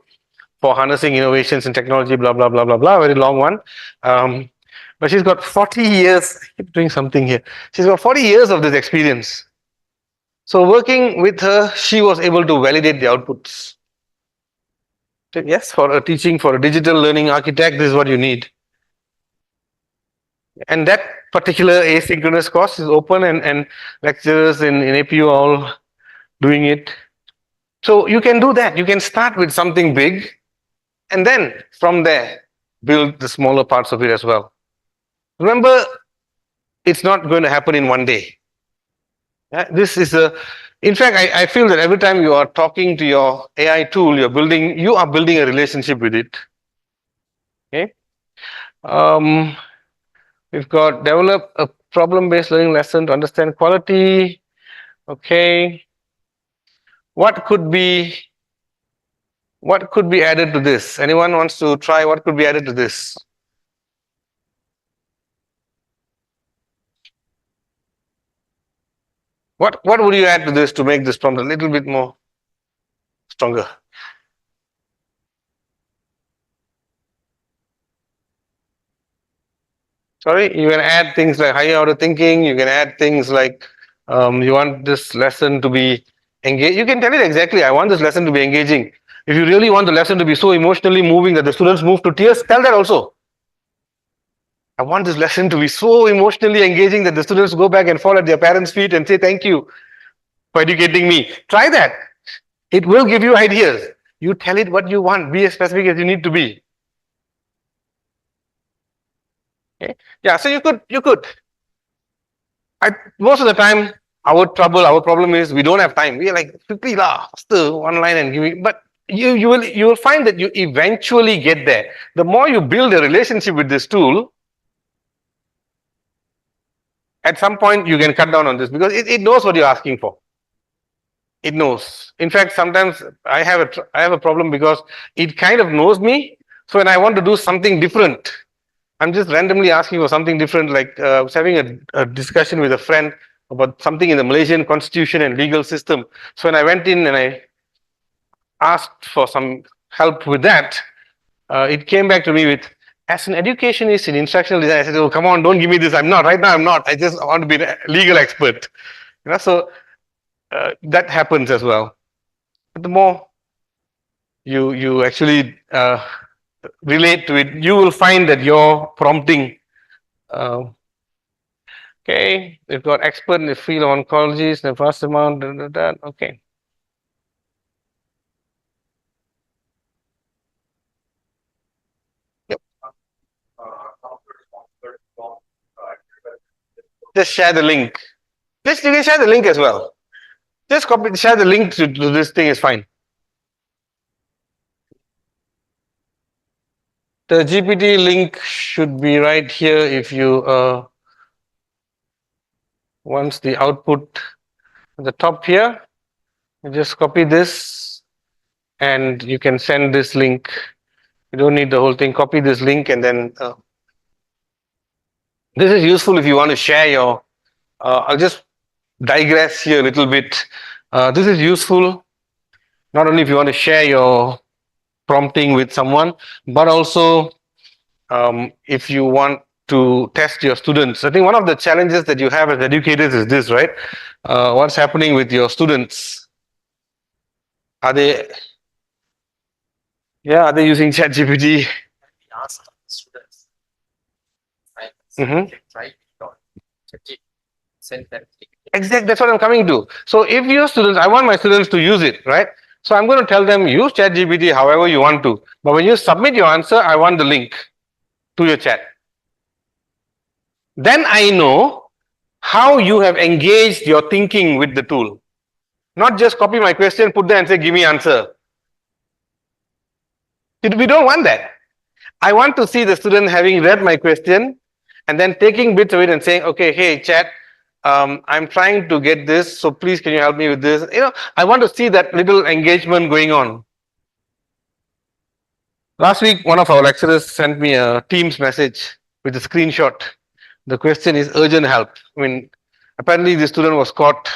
Speaker 1: for harnessing innovations in technology. Blah blah blah blah blah. Very long one. But she's got 40 years. I keep doing something here. She's got 40 years of this experience. So working with her, she was able to validate the outputs. Yes, for a teaching, for a digital learning architect, this is what you need. And that particular asynchronous course is open, and lecturers in APU are all doing it. So you can do that. You can start with something big, and then from there, build the smaller parts of it as well. Remember, it's not going to happen in one day. This is in fact, I feel that every time you are talking to your AI tool, you are building a relationship with it. Okay. We've got develop a problem-based learning lesson to understand quality. Okay. What could be added to this? Anyone wants to try what could be added to this? What would you add to this to make this prompt a little bit more stronger? Sorry, you can add things like higher order thinking. You can add things like you want this lesson to be engaged. You can tell it exactly. I want this lesson to be engaging. If you really want the lesson to be so emotionally moving that the students move to tears, tell that also. I want this lesson to be so emotionally engaging that the students go back and fall at their parents' feet and say thank you for educating me. Try that. It will give you ideas. You tell it what you want. Be as specific as you need to be. Okay. Yeah, so you could. Most of the time, our problem is we don't have time. We are like quickly faster one line and give me. But you will find that you eventually get there. The more you build a relationship with this tool, at some point you can cut down on this because it knows what you're asking for. It knows. In fact, sometimes I have a problem because it kind of knows me. So when I want to do something different, I'm just randomly asking for something different. Like I was having a discussion with a friend about something in the Malaysian constitution and legal system. So when I went in and I asked for some help with that, it came back to me with, as an educationist in instructional design, I said, oh, come on, don't give me this. I'm not. Right now, I'm not. I just want to be a legal expert. So that happens as well. But the more you actually relate to it, you will find that your prompting. Okay, we've got expert in the field of oncology, the vast amount. Okay. Yep. Just share the link. Just you can share the link as well. Just copy, share the link to this thing is fine. The GPT link should be right here if you once the output at the top here, you just copy this and you can send this link. You don't need the whole thing. Copy this link and then this is useful if you want to share your. I'll just digress here a little bit. This is useful not only if you want to share your prompting with someone, but also if you want to test your students. I think one of the challenges that you have as educators is this, right? What's happening with your students? Are they using ChatGPT?
Speaker 4: Ask students. Right?
Speaker 1: Mhm.
Speaker 4: Try it out. Send them.
Speaker 1: Exactly, that's what I'm coming to. So if your students, I want my students to use it, right? So I'm going to tell them use ChatGPT however you want to. But when you submit your answer, I want the link to your chat. Then I know how you have engaged your thinking with the tool. Not just copy my question, put there and say, give me answer. We don't want that. I want to see the student having read my question and then taking bits of it and saying, okay, hey, chat, I'm trying to get this, so please can you help me with this? I want to see that little engagement going on. Last week, one of our lecturers sent me a Teams message with a screenshot. The question is urgent help. I mean, apparently the student was caught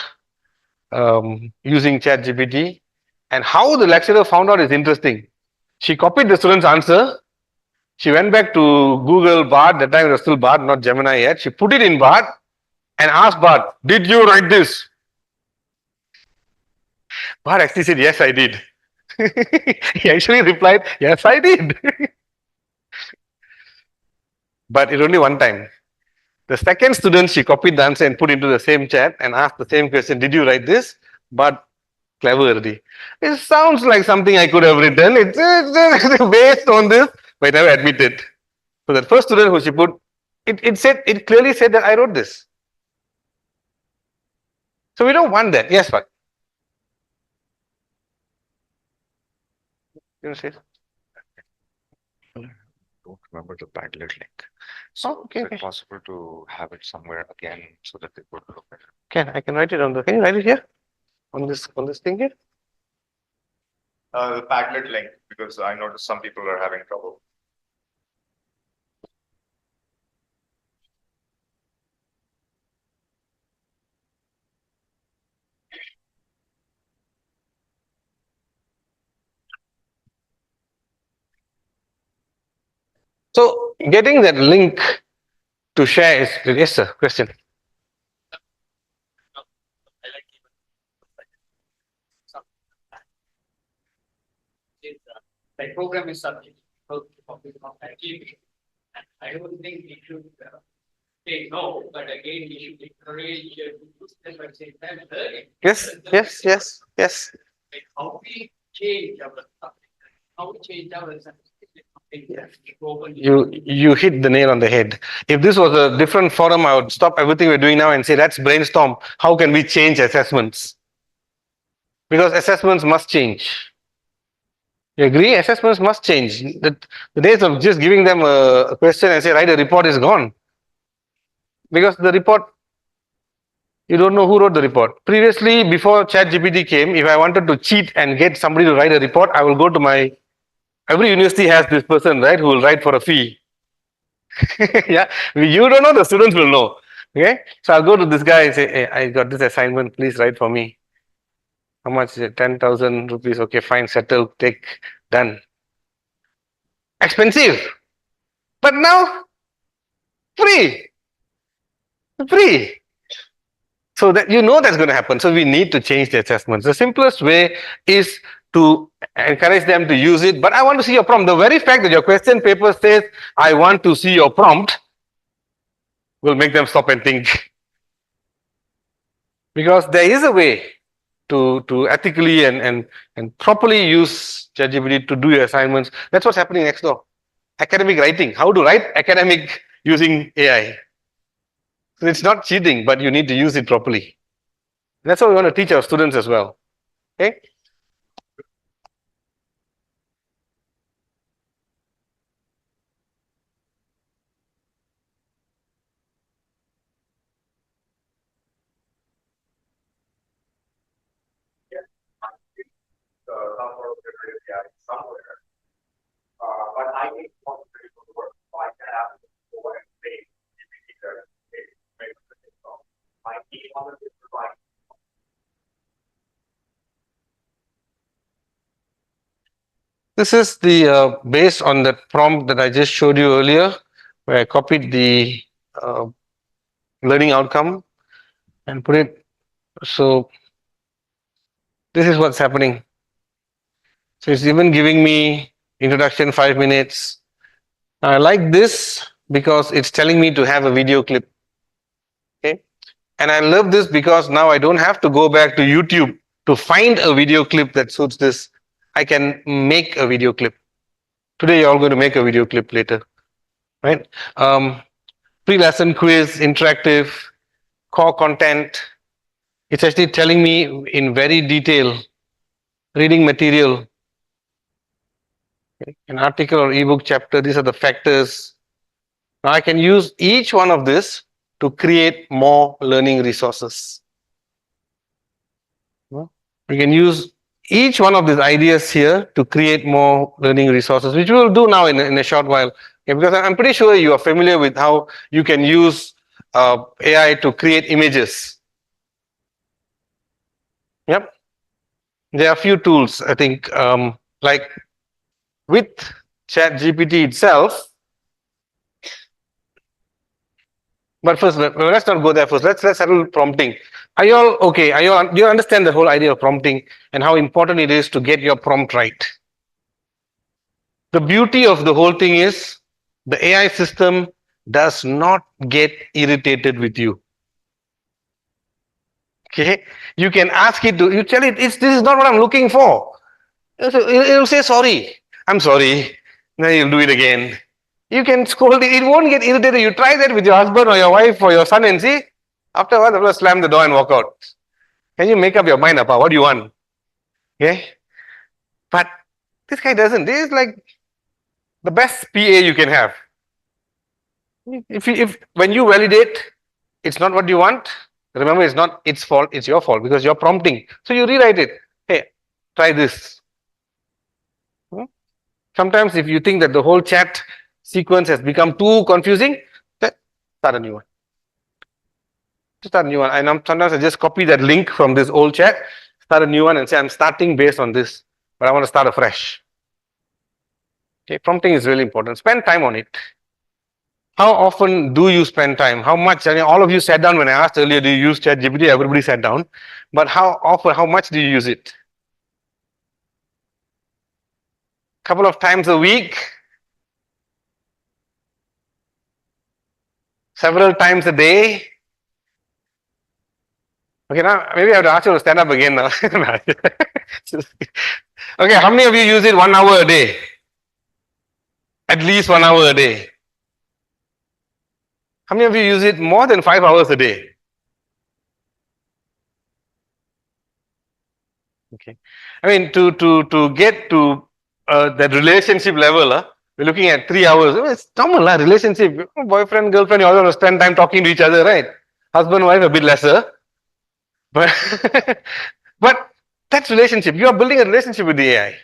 Speaker 1: using ChatGPT, and how the lecturer found out is interesting. She copied the student's answer. She went back to Google Bard. That time it was still Bard, not Gemini yet. She put it in Bard and asked Bard, did you write this? Bard actually said, yes, I did. He actually replied, yes, I did. But it's only one time. The second student, she copied the answer and put into the same chat and asked the same question, did you write this? But cleverly. It sounds like something I could have written. It's based on this, but I never admitted. So that first student who she put, it clearly said that I wrote this. So we don't want that. Yes, but you know, say.
Speaker 5: Don't remember the Padlet link.
Speaker 1: Oh, okay,
Speaker 5: Is
Speaker 1: okay.
Speaker 5: it possible to have it somewhere again so that they could look at it?
Speaker 1: I can write it on the. Can you write it here? On this thing here?
Speaker 5: The Padlet link, because I noticed some people are having trouble.
Speaker 1: So getting that link to share is yes, sir. Question.
Speaker 4: I like even the program is subject to activity. And I don't think we should say no, but again, we should encourage them at the same time learning.
Speaker 1: Yes.
Speaker 4: Like how we change our subject, how we change our subject.
Speaker 1: You hit the nail on the head. If this was a different forum, I would stop everything we're doing now and say, let's brainstorm. How can we change assessments? Because assessments must change. You agree? Assessments must change. The days of just giving them a question and say, write a report is gone. Because the report You don't know who wrote the report. Previously, before ChatGPT came, if I wanted to cheat and get somebody to write a report, I will go to my, every university has this person, right, who will write for a fee. Yeah, you don't know, the students will know. Okay, so I'll go to this guy and say, hey, I got this assignment, please write for me. How much is it? 10,000 rupees. Okay, fine, settle, take, done. Expensive. But now, free. Free. So that you know that's going to happen. So we need to change the assessments. The simplest way is to encourage them to use it. But I want to see your prompt. The very fact that your question paper says, I want to see your prompt, will make them stop and think. Because there is a way to ethically and properly use ChatGPT to do your assignments. That's what's happening next door. Academic writing. How to write academic using AI. So it's not cheating, but you need to use it properly. That's what we want to teach our students as well. Okay.
Speaker 3: Some sort of generative AI somewhere. But I need one to work. So I can have to go and say, I need one to provide.
Speaker 1: This is the based on that prompt that I just showed you earlier, where I copied the learning outcome and put it. So this is what's happening. So it's even giving me introduction 5 minutes. I like this because it's telling me to have a video clip. Okay. And I love this because now I don't have to go back to YouTube to find a video clip that suits this. I can make a video clip. Today you're all going to make a video clip later. Right? Pre-lesson quiz, interactive, core content. It's actually telling me in very detail, reading material, an article or ebook chapter, these are the factors. Now I can use each one of this to create more learning resources. We can use each one of these ideas here to create more learning resources, which we will do now in a short while. Okay, because I'm pretty sure you are familiar with how you can use AI to create images. Yep. There are a few tools, I think, like with ChatGPT itself. But first, let's not go there first. Let's settle prompting. Are you all okay? Do you understand the whole idea of prompting and how important it is to get your prompt right? The beauty of the whole thing is the AI system does not get irritated with you. Okay, you can ask it to. You tell it, this is not what I'm looking for. It'll say sorry. I'm sorry. Then you'll do it again. You can scold it. It won't get irritated. You try that with your husband or your wife or your son and see. Afterwards, they'll slam the door and walk out. Can you make up your mind about what you want? Okay. But this guy doesn't. This is like the best PA you can have. If when you validate, it's not what you want. Remember, it's not its fault. It's your fault because you're prompting. So you rewrite it. Hey, try this. Sometimes if you think that the whole chat sequence has become too confusing, start a new one. Just start a new one. And sometimes I just copy that link from this old chat, start a new one and say, I'm starting based on this, but I want to start afresh. Okay, prompting is really important. Spend time on it. How often do you spend time? How much? I mean, all of you sat down when I asked earlier, do you use ChatGPT? Everybody sat down. But how often, how much do you use it? Couple of times a week? Several times a day? Okay, now maybe I have to ask you to stand up again now. Okay, how many of you use it 1 hour a day? At least 1 hour a day. How many of you use it more than 5 hours a day? Okay. I mean, to get to that relationship level, we're looking at 3 hours. It's normal, relationship. Boyfriend, girlfriend, you all want to spend time talking to each other, right? Husband, wife, a bit lesser. But but that's relationship. You are building a relationship with the AI.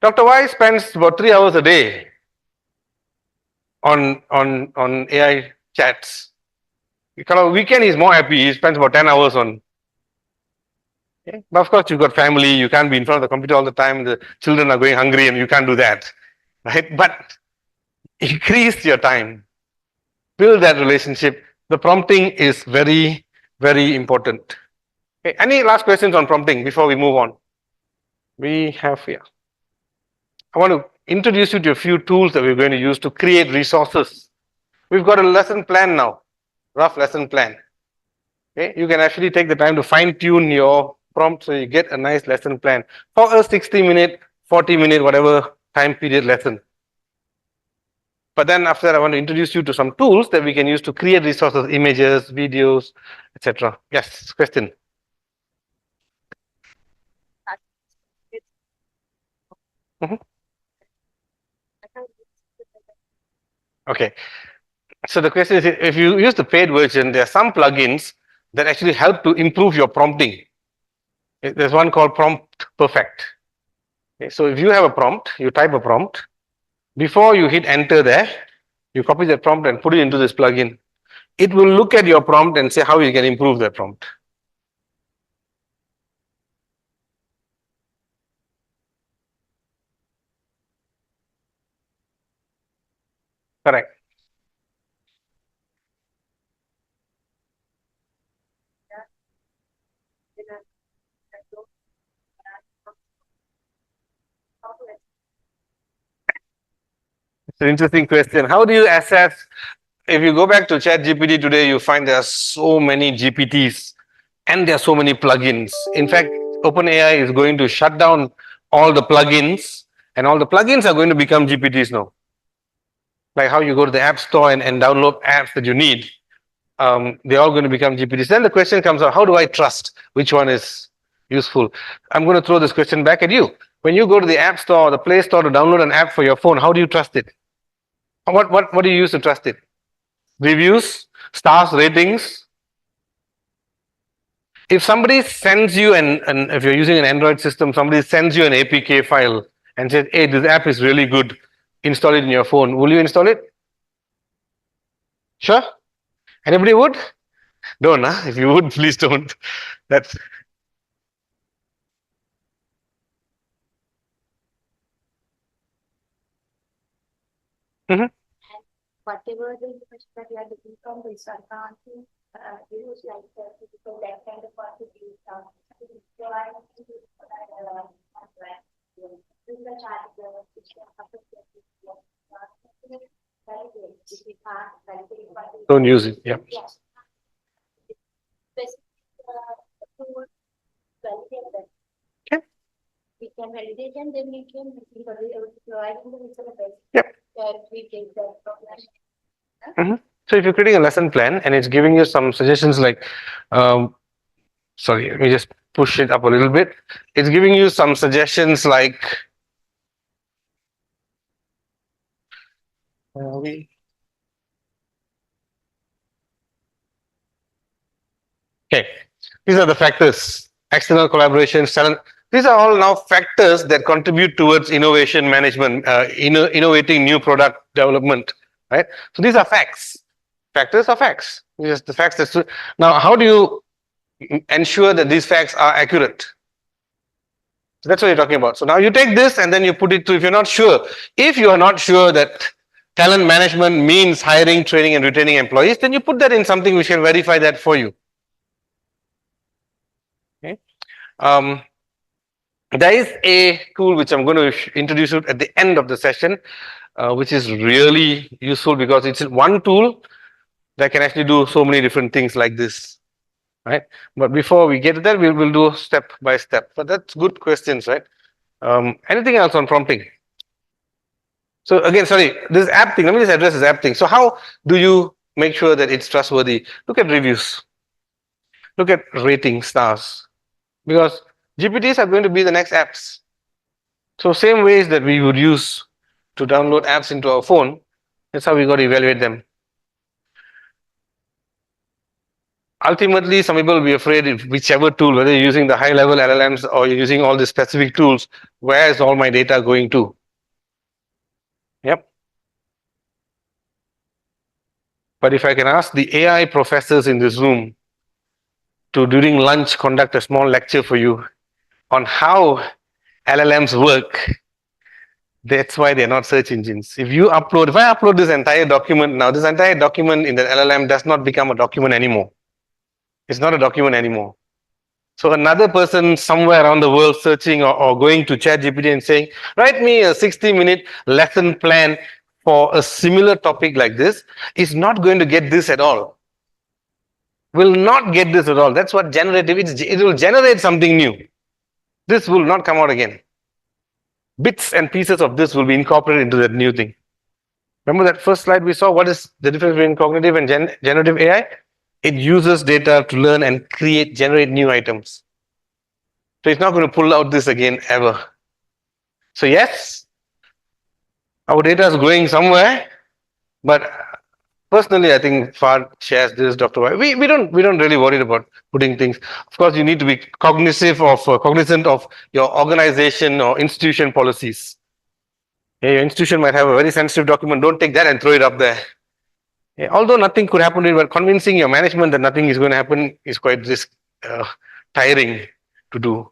Speaker 1: Dr. Y spends about 3 hours a day on AI chats. Kalau weekend he's more happy. He spends about 10 hours on. Okay? But of course, you've got family. You can't be in front of the computer all the time. The children are going hungry, and you can't do that, right? But increase your time. Build that relationship. The prompting is very, very important. Okay. Any last questions on prompting before we move on? We have here. I want to introduce you to a few tools that we're going to use to create resources. We've got a lesson plan now, rough lesson plan. Okay, you can actually take the time to fine tune your prompt so you get a nice lesson plan for a 60-minute, 40-minute, whatever time period lesson. But then after that, I want to introduce you to some tools that we can use to create resources, images, videos, etc. Yes, question. Okay. So the question is, if you use the paid version, there are some plugins that actually help to improve your prompting. There's one called Prompt Perfect. Okay, so if you have a prompt, you type a prompt. Before you hit enter there, you copy that prompt and put it into this plugin. It will look at your prompt and say how you can improve that prompt. Correct. It's an interesting question. How do you assess? If you go back to ChatGPT today, you find there are so many GPTs and there are so many plugins. In fact, OpenAI is going to shut down all the plugins, and all the plugins are going to become GPTs now. Like how you go to the App Store and download apps that you need. They're all going to become GPTs. Then the question comes out, how do I trust which one is useful? I'm going to throw this question back at you. When you go to the App Store or the Play Store to download an app for your phone, how do you trust it? What do you use to trust it? Reviews, stars, ratings. If somebody sends you and if you're using an Android system, somebody sends you an APK file and says, hey, this app is really good, install it in your phone. Will you install it? Sure? Anybody would? Don't, huh? If you would, please don't. That's
Speaker 6: whatever the information that you are looking from this account, use like the physical that kind of part to use
Speaker 1: don't use it. Yeah.
Speaker 6: Yes.
Speaker 1: Okay.
Speaker 6: We can validate and then we can provide the result.
Speaker 1: Yep.
Speaker 6: We take that from
Speaker 1: So if you're creating a lesson plan and it's giving you some suggestions like, sorry, let me just push it up a little bit. It's giving you some suggestions like, okay, these are the factors: external collaboration, talent. These are all now factors that contribute towards innovation management, innovating new product development, right? So these are facts. Factors are facts. Just the facts that. Now, how do you ensure that these facts are accurate? So that's what you're talking about. So now you take this and then you put it to, if you're not sure, that talent management means hiring, training, and retaining employees, then you put that in something which can verify that for you. Okay. There is a tool which I'm going to introduce you at the end of the session, which is really useful because it's one tool that can actually do so many different things like this, right? But before we get to that, we'll do step by step. But that's good questions, right? Anything else on prompting? So again, sorry, this app thing, let me just address this app thing. So how do you make sure that it's trustworthy? Look at reviews. Look at rating stars. Because GPTs are going to be the next apps. So same ways that we would use to download apps into our phone, that's how we got to evaluate them. ultimately, some people will be afraid if whichever tool, whether you're using the high level LLMs or you're using all the specific tools, where is all my data going to? Yep. But if I can ask the AI professors in this room to during lunch conduct a small lecture for you on how LLMs work, that's why they're not search engines. If I upload this entire document now, this entire document in the LLM does not become a document anymore. It's not a document anymore. So another person somewhere around the world searching or going to ChatGPT and saying, write me a 60-minute lesson plan for a similar topic like this is not going to get this at all. Will not get this at all. That's what generative is. It will generate something new. This will not come out again. Bits and pieces of this will be incorporated into that new thing. Remember that first slide we saw? What is the difference between cognitive and generative AI? It uses data to learn and generate new items. So it's not going to pull out this again ever. So yes, our data is going somewhere, but personally, I think Fad shares this, Dr. Y. We don't really worry about putting things. Of course, you need to be cognizant of your organization or institution policies. Your institution might have a very sensitive document. Don't take that and throw it up there. Although nothing could happen to it, but convincing your management that nothing is going to happen is quite tiring to do.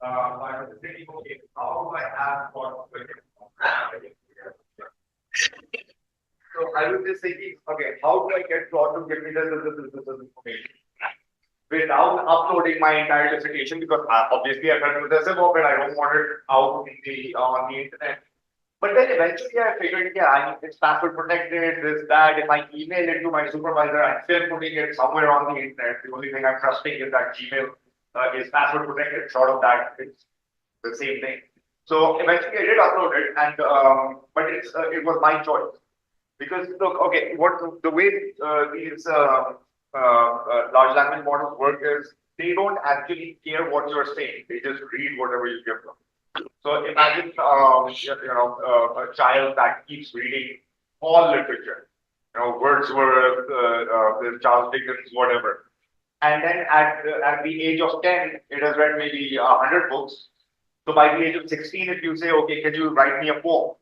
Speaker 3: I was thinking, okay, how do I have for so I was just thinking, okay, how do I get Claude to give me this information without uploading my entire dissertation? Because obviously I felt with this about it, I don't want it out on the internet. But then eventually I figured, yeah, it's password protected, this, that. If I email it to my supervisor, I'm still putting it somewhere on the internet. The only thing I'm trusting is that Gmail is password protected. Short of that, it's the same thing. So eventually I did upload it, and but it was my choice. Because look, okay, the way these large language models work is they don't actually care what you're saying. They just read whatever you give them. So imagine, a child that keeps reading all literature, Wordsworth, Charles Dickens, whatever. And then at the age of 10, it has read maybe 100 books. So by the age of 16, if you say, okay, can you write me a poem?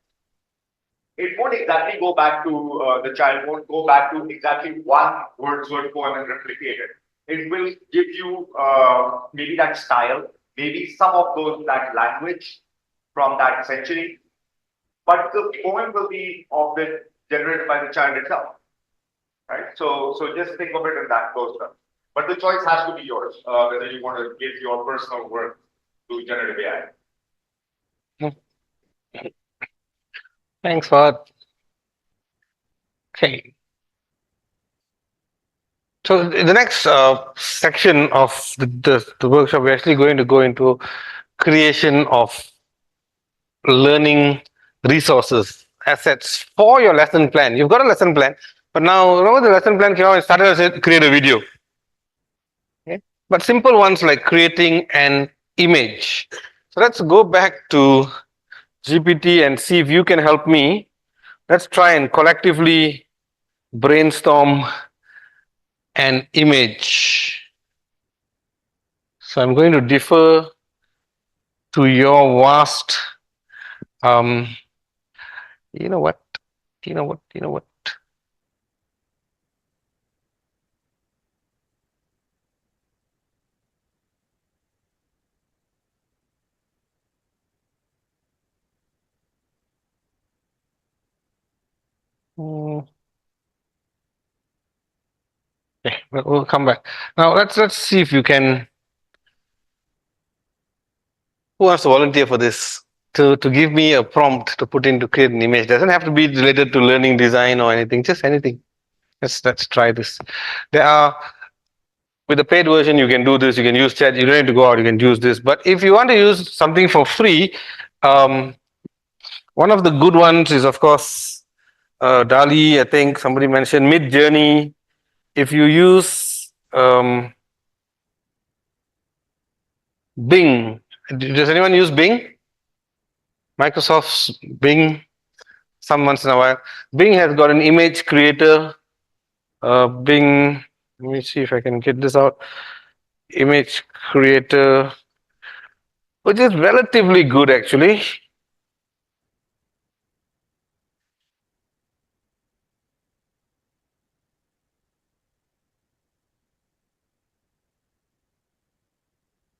Speaker 3: It won't exactly go back to, the child won't go back to exactly one Wordsworth poem and replicate it. It will give you maybe that style, maybe some of that language from that century, but the poem will be generated by the child itself, right? So just think of it in those terms. But the choice has to be yours, whether you want to give your personal work to generative AI.
Speaker 1: Thanks, Fahad. Okay. So the next section of the workshop, we're actually going to go into creation of learning resources, assets for your lesson plan. You've got a lesson plan, but now the lesson plan came out and started to create a video. Okay. But simple ones like creating an image. So let's go back to GPT and see if you can help me. Let's try and collectively brainstorm an image. So I'm going to defer to your vast, you know what? Okay, we'll come back. Now let's see if you can. Who wants to volunteer for this? To give me a prompt to put in to create an image. Doesn't have to be related to learning design or anything, just anything. Let's try this. There are, with the paid version, you can do this, you can use chat, you don't need to go out, you can use this. But if you want to use something for free, one of the good ones is, of course, DALI, I think somebody mentioned Mid Journey. If you use Bing, does anyone use Bing? Microsoft's Bing, some once in a while. Bing has got an image creator. Bing, let me see if I can get this out. Image creator, which is relatively good actually.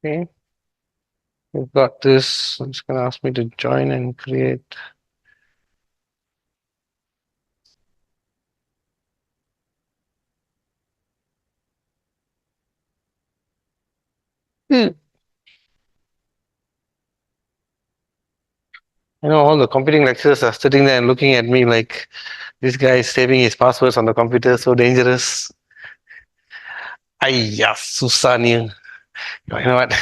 Speaker 1: Okay, we've got this. I'm just going to ask me to join and create. You know, all the computing lecturers are sitting there and looking at me like this guy is saving his passwords on the computer, so dangerous. Ayah, susah ni. You know what?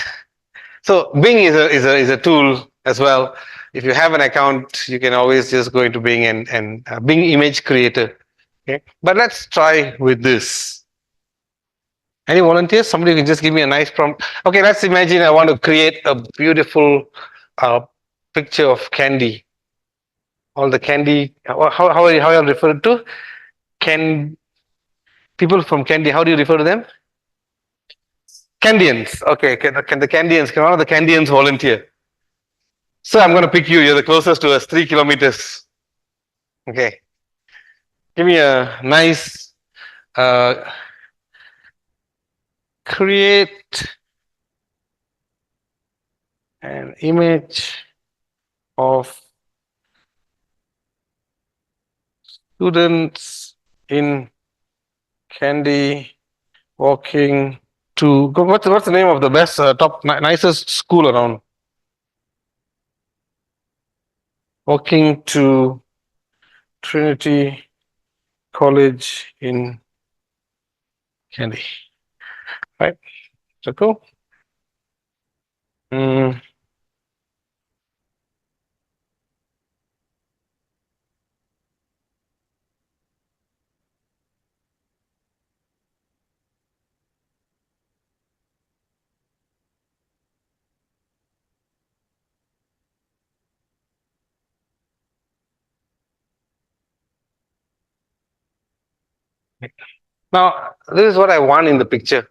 Speaker 1: So Bing is a tool as well. If you have an account, you can always just go into Bing and Bing image creator. Okay, but let's try with this. Any volunteers? Somebody can just give me a nice prompt. Okay, let's imagine I want to create a beautiful picture of Kandy. All the Kandy. How are you referred to? People from Kandy. How do you refer to them? Kandians. Okay, can the Kandians? Can one of the Kandians volunteer? So I'm going to pick you. You're the closest to us, 3 kilometers. Okay. Give me a nice create an image of students in Kandy walking to what's the name of the best nicest school around? Walking to Trinity College in Kandy. Right? So cool. Now, this is what I want in the picture.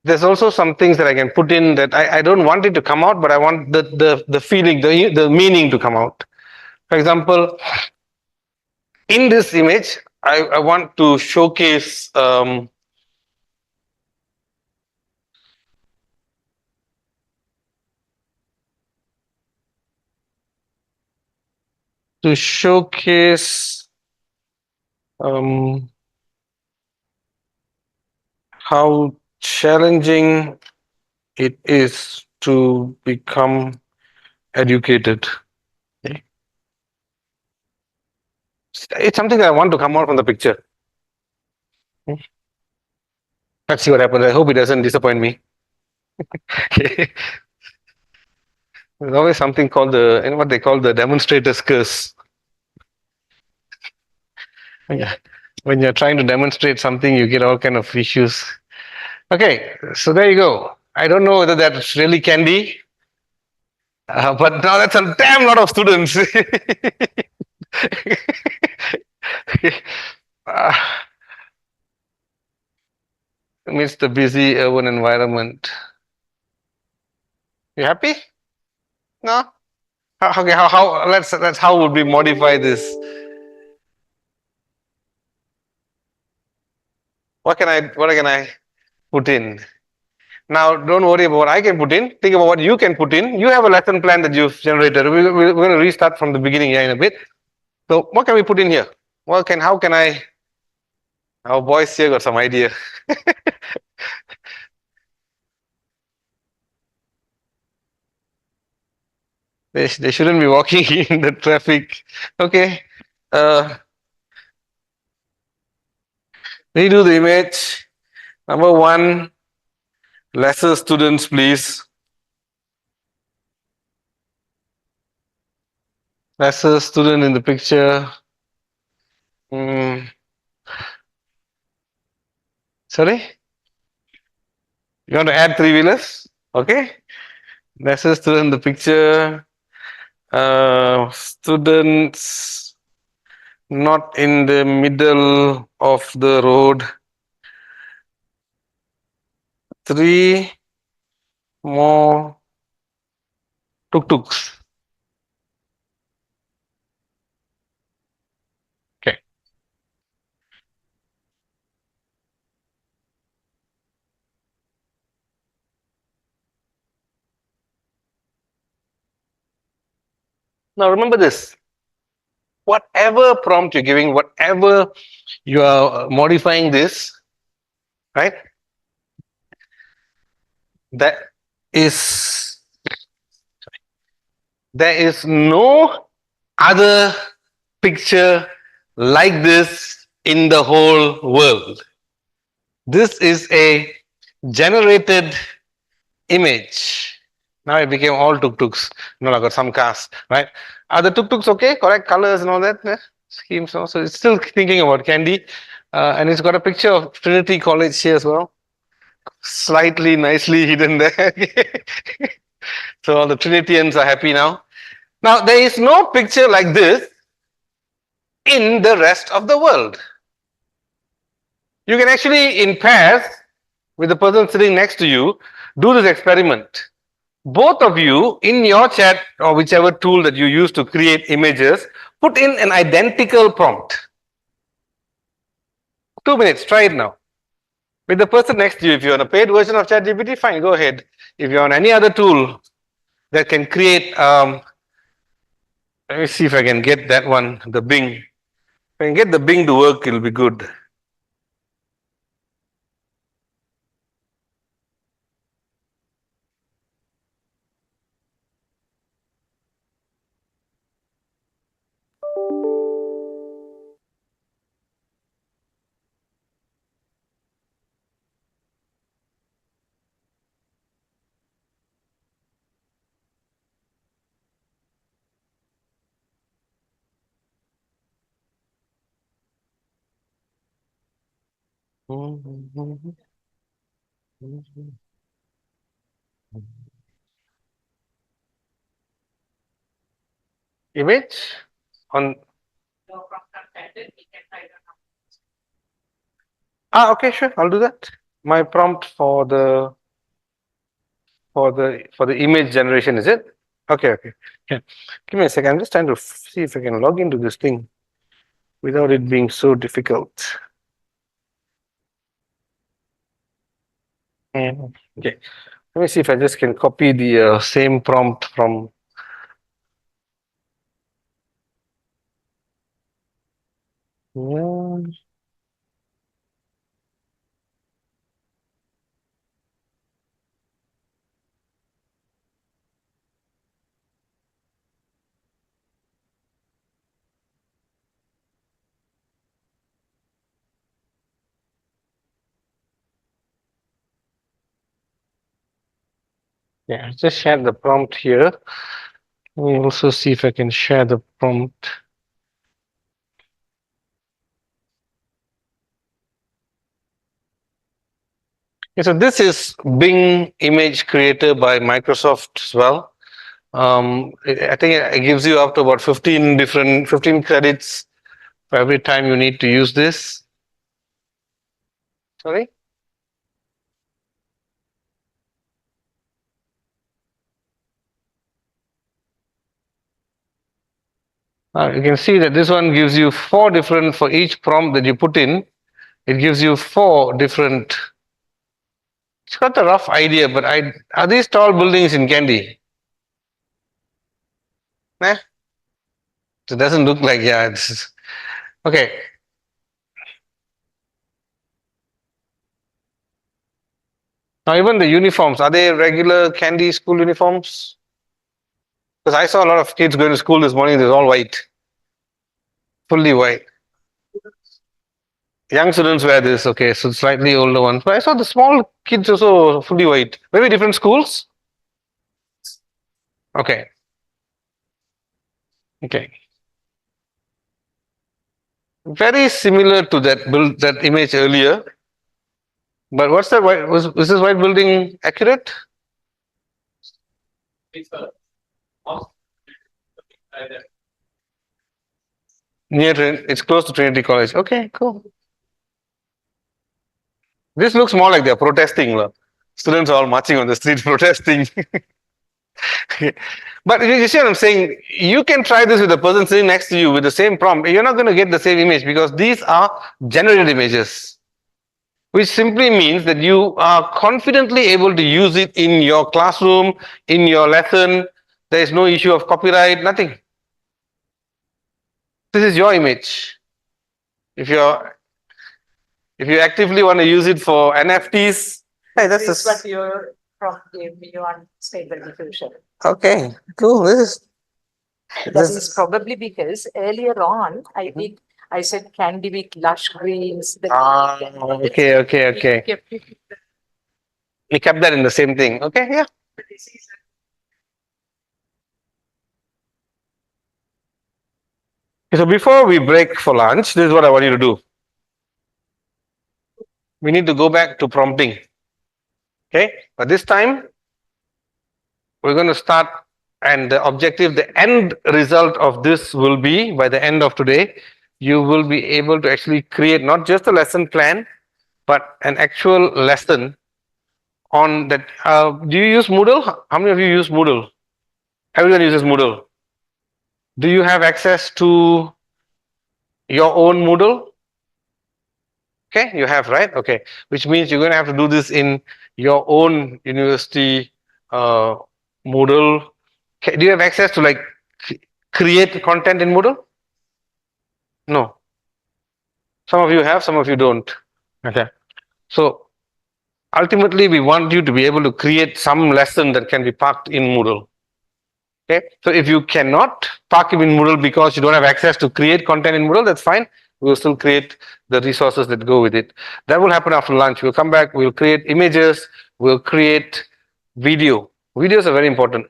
Speaker 1: There's also some things that I can put in that I don't want it to come out, but I want the feeling, the meaning to come out. For example, in this image, I want to showcase how challenging it is to become educated. Okay. It's something that I want to come out from the picture. Okay. Let's see what happens. I hope it doesn't disappoint me. Okay. There's always something called what they call the demonstrator's curse. Yeah. When you're trying to demonstrate something, you get all kind of issues. Okay, so there you go. I don't know whether that's really Kandy, but now that's a damn lot of students. Amidst the busy urban environment. You happy? No? Okay, how would we modify this? What can I put in? Now, don't worry about what I can put in. Think about what you can put in. You have a lesson plan that you've generated. We're going to restart from the beginning here in a bit. So, what can we put in here? How can I? Our boys here got some idea. They shouldn't be walking in the traffic. Okay. Redo the image. Number 1, lesser students, please. That's a student in the picture. Hmm. Sorry? You want to add three-wheelers? Okay. That's a student in the picture. Students not in the middle of the road. Three more tuk-tuks. Okay. Now remember this. Whatever prompt you're giving, whatever you are modifying this, right? That is, there is no other picture like this in the whole world. This is a generated image. Now it became all tuk-tuks. No, I got some cars, right? Are the tuk-tuks okay? Correct colors and all that? Schemes. So it's still thinking about Kandy. And it's got a picture of Trinity College here as well. Slightly nicely hidden there. So all the Trinitians are happy now. Now there is no picture like this in the rest of the world. You can actually, in pairs, with the person sitting next to you, do this experiment. Both of you, in your chat or whichever tool that you use to create images, put in an identical prompt. 2 minutes, try it now. With the person next to you, if you're on a paid version of ChatGPT, fine, go ahead. If you're on any other tool that can create, let me see if I can get that one, the Bing. If I can get the Bing to work, it'll be good. Image on. Okay, sure, I'll do that. My prompt for the image generation, is it? Okay, okay. Yeah. Give me a second. I'm just trying to see if I can log into this thing without it being so difficult. Okay. Let me see if I just can copy the same prompt from. Yeah. Yeah, I just shared the prompt here. Let me also see if I can share the prompt. Okay, so this is Bing Image Creator by Microsoft as well. I think it gives you up to about 15 credits for every time you need to use this. Sorry? You can see that this one gives you 4 different, for each prompt that you put in, it gives you 4 different. It's got a rough idea, but are these tall buildings in Kandy? Nah? It doesn't look like, yeah, it's okay. Now even the uniforms, are they regular Kandy school uniforms? Because I saw a lot of kids going to school this morning, they're all white. Fully white. Young students wear this, okay, so slightly older ones. But I saw the small kids also fully white. Maybe different schools? Okay. Okay. Very similar to that image earlier. But what's that white, was this white building accurate?
Speaker 4: It's a mosque. Either.
Speaker 1: It's close to Trinity College. Okay, cool. This looks more like they're protesting. Students are all marching on the street protesting. But you see what I'm saying? You can try this with the person sitting next to you with the same prompt. You're not going to get the same image because these are generated images, which simply means that you are confidently able to use it in your classroom, in your lesson. There is no issue of copyright, nothing. This is your image. If you actively want to use it for NFTs, hey, that's
Speaker 7: This is what your prompt gave me on stable diffusion.
Speaker 1: okay, cool.
Speaker 7: That is probably because earlier on, I said candy with lush greens.
Speaker 1: Okay.
Speaker 7: Kept it.
Speaker 1: You kept that in the same thing. Okay, yeah. So before we break for lunch, this is what I want you to do. We need to go back to prompting. Okay, but this time we're going to start, and the objective, the end result of this will be by the end of today, you will be able to actually create not just a lesson plan, but an actual lesson on that. Do you use Moodle? How many of you use Moodle? Everyone uses Moodle. Do you have access to your own Moodle? Okay, you have, right? Okay, which means you're going to have to do this in your own university Moodle. Okay, do you have access to like create content in Moodle? No. Some of you have, some of you don't. Okay. So ultimately, we want you to be able to create some lesson that can be parked in Moodle. Okay. So if you cannot park it in Moodle because you don't have access to create content in Moodle, that's fine. We'll still create the resources that go with it. That will happen after lunch. We'll come back, we'll create images, we'll create video. Videos are very important.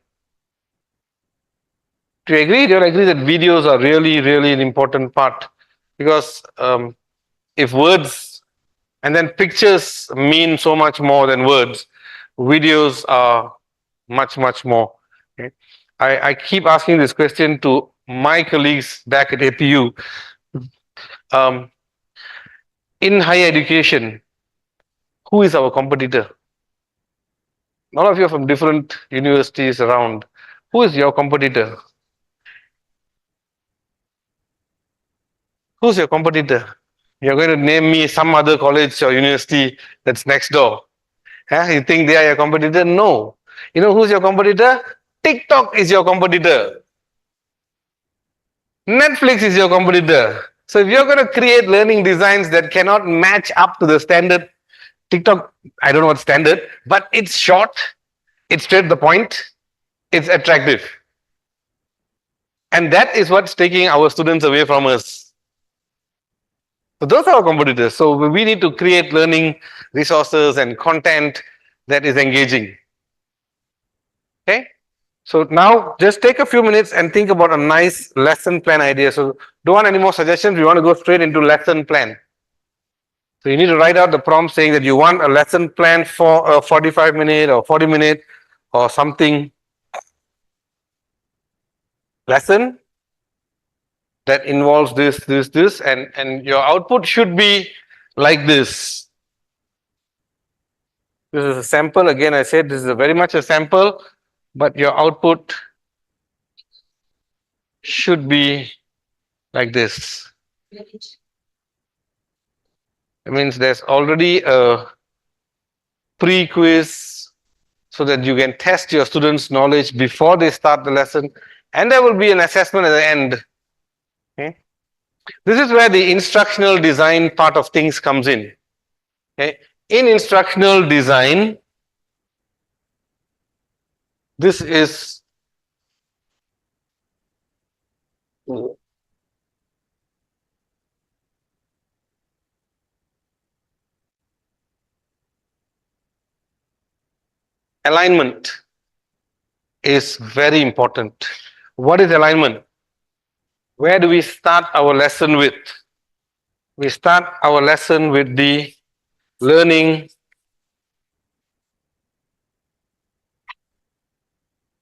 Speaker 1: Do you agree? Do you agree that videos are really, really an important part? Because if words and then pictures mean so much more than words, videos are much, much more. Okay? I keep asking this question to my colleagues back at APU. In higher education, who is our competitor? All of you are from different universities around. Who is your competitor? Who's your competitor? You're going to name me some other college or university that's next door. You think they are your competitor? No. You know who's your competitor? TikTok is your competitor. Netflix is your competitor. So if you're going to create learning designs that cannot match up to the standard TikTok, I don't know what standard, but it's short, it's straight to the point, it's attractive. And that is what's taking our students away from us. So those are our competitors. So we need to create learning resources and content that is engaging. Okay? So now just take a few minutes and think about a nice lesson plan idea. So don't want any more suggestions. We want to go straight into lesson plan. So you need to write out the prompt saying that you want a lesson plan for a 45-minute or 40-minute or something lesson that involves this, and your output should be like this. This is a sample. Again, I said this is very much a sample, but your output should be like this. It means there's already a pre-quiz so that you can test your students' knowledge before they start the lesson, and there will be an assessment at the end. Okay? This is where the instructional design part of things comes in. Okay? In instructional design, this is alignment is very important. What is alignment? Where do we start our lesson with? We start our lesson with the learning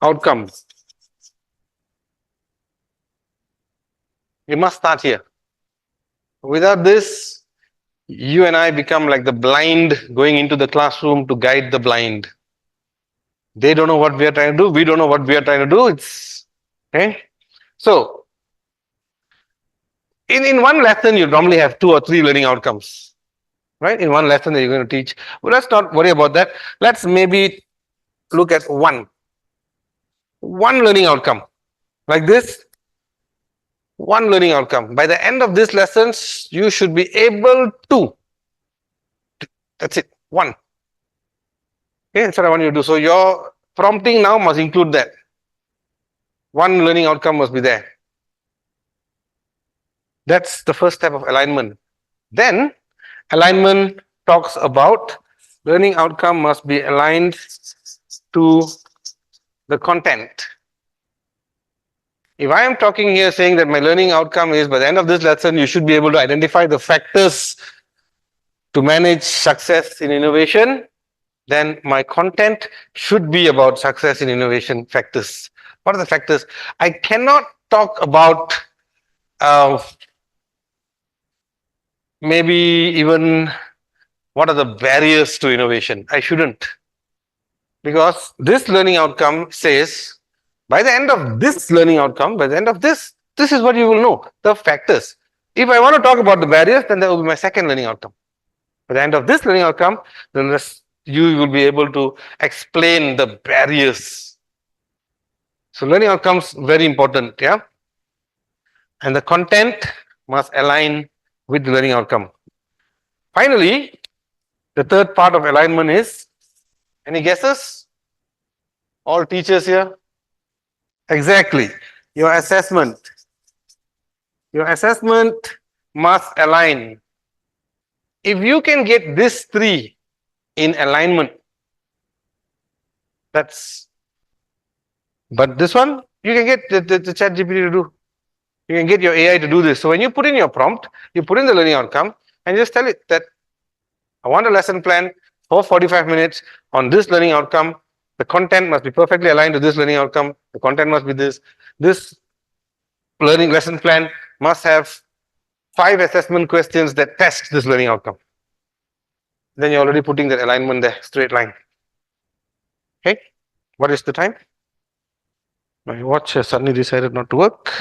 Speaker 1: outcomes. We must start here. Without this, you and I become like the blind going into the classroom to guide the blind. They don't know what we are trying to do. We don't know what we are trying to do. It's okay. So, in one lesson, you normally have 2 or 3 learning outcomes, right? In one lesson that you're going to teach. But let's not worry about that. Let's maybe look at one learning outcome like this. One learning outcome. By the end of this lesson, you should be able to. That's it. One. Okay, that's what I want you to do. So your prompting now must include that. One learning outcome must be there. That's the first step of alignment. Then alignment talks about learning outcome must be aligned to the content. If I am talking here saying that my learning outcome is by the end of this lesson, you should be able to identify the factors to manage success in innovation, then my content should be about success in innovation factors. What are the factors? I cannot talk about maybe even what are the barriers to innovation. I shouldn't. Because this learning outcome says, by the end of this learning outcome, by the end of this is what you will know, the factors. If I want to talk about the barriers, then that will be my second learning outcome. By the end of this learning outcome, then you will be able to explain the barriers. So learning outcomes, very important, yeah? And the content must align with the learning outcome. Finally, the third part of alignment is, any guesses? All teachers here? Exactly. Your assessment. Your assessment must align. If you can get these 3 in alignment, that's. But this one, you can get the chat GPT to do. You can get your AI to do this. So when you put in your prompt, you put in the learning outcome and just tell it that I want a lesson plan for 45 minutes on this learning outcome. The content must be perfectly aligned to this learning outcome. The content must be this. This learning lesson plan must have 5 assessment questions that test this learning outcome. Then you're already putting that alignment there, straight line. Okay, what is the time? My watch has suddenly decided not to work.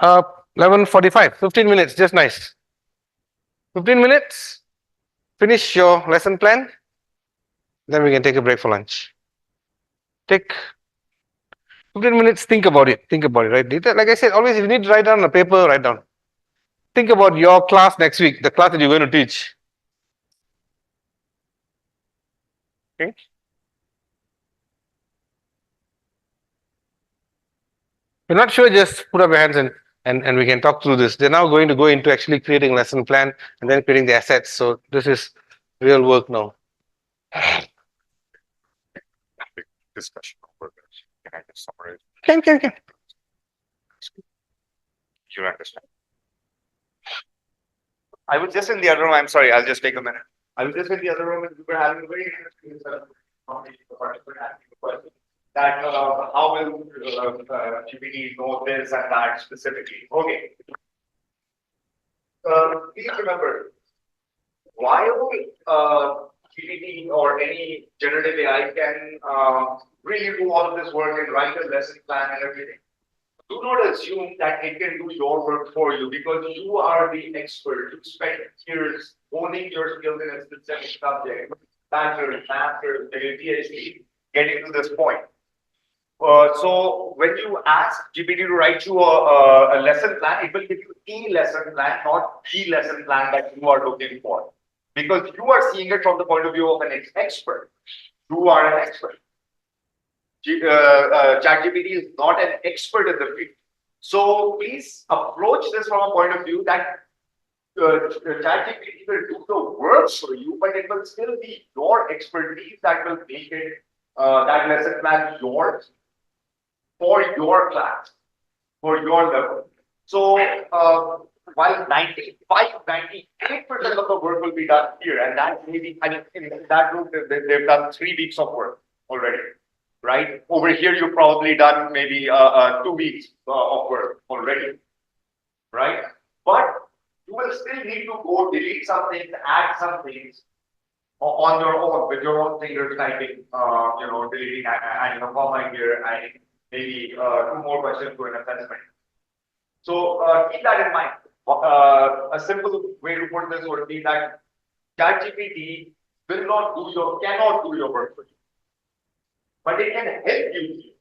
Speaker 1: 11:45, 15 minutes, just nice. 15 minutes, finish your lesson plan, then we can take a break for lunch. Take 15 minutes, think about it, right? Like I said, always if you need to write down on a paper, write down. Think about your class next week, the class that you're going to teach. Okay. If you're not sure, just put up your hands and we can talk through this. They're now going to go into actually creating lesson plan and then creating the assets. So this is real work now.
Speaker 5: Discussion over this. Can I just summarize?
Speaker 1: Can.
Speaker 5: You understand? I was just in the other room. I'm sorry. I'll just take a minute. I was just in the other room and we were having a very interesting conversation. The participant asking the question that how will GPT know this and that specifically? Okay. Please remember, while GPT or any generative AI can really do all of this work and write a lesson plan and everything, do not assume that it can do your work for you because you are the expert. You spent years honing your skills in a specific subject, bachelor's, master's, PhD, getting to this point. So when you ask GPT to write you a lesson plan, it will give you the lesson plan, not the lesson plan that you are looking for. Because you are seeing it from the point of view of an expert. You are an expert. ChatGPT is not an expert in the field. So please approach this from a point of view that ChatGPT will do the work for you, but it will still be your expertise that will make it that lesson plan yours for your class. for your level. So, while 98% of the work will be done here, and that maybe, I mean, in that group, they've done 3 weeks of work already, right? Over here, you've probably done maybe 2 weeks of work already, right? But you will still need to go delete some things, add some things on your own with your own fingers typing, deleting, adding a comma here, adding maybe 2 more questions to an assessment. So keep that in mind. A simple way to put this would be that ChatGPT cannot do your work for you, but it can help you.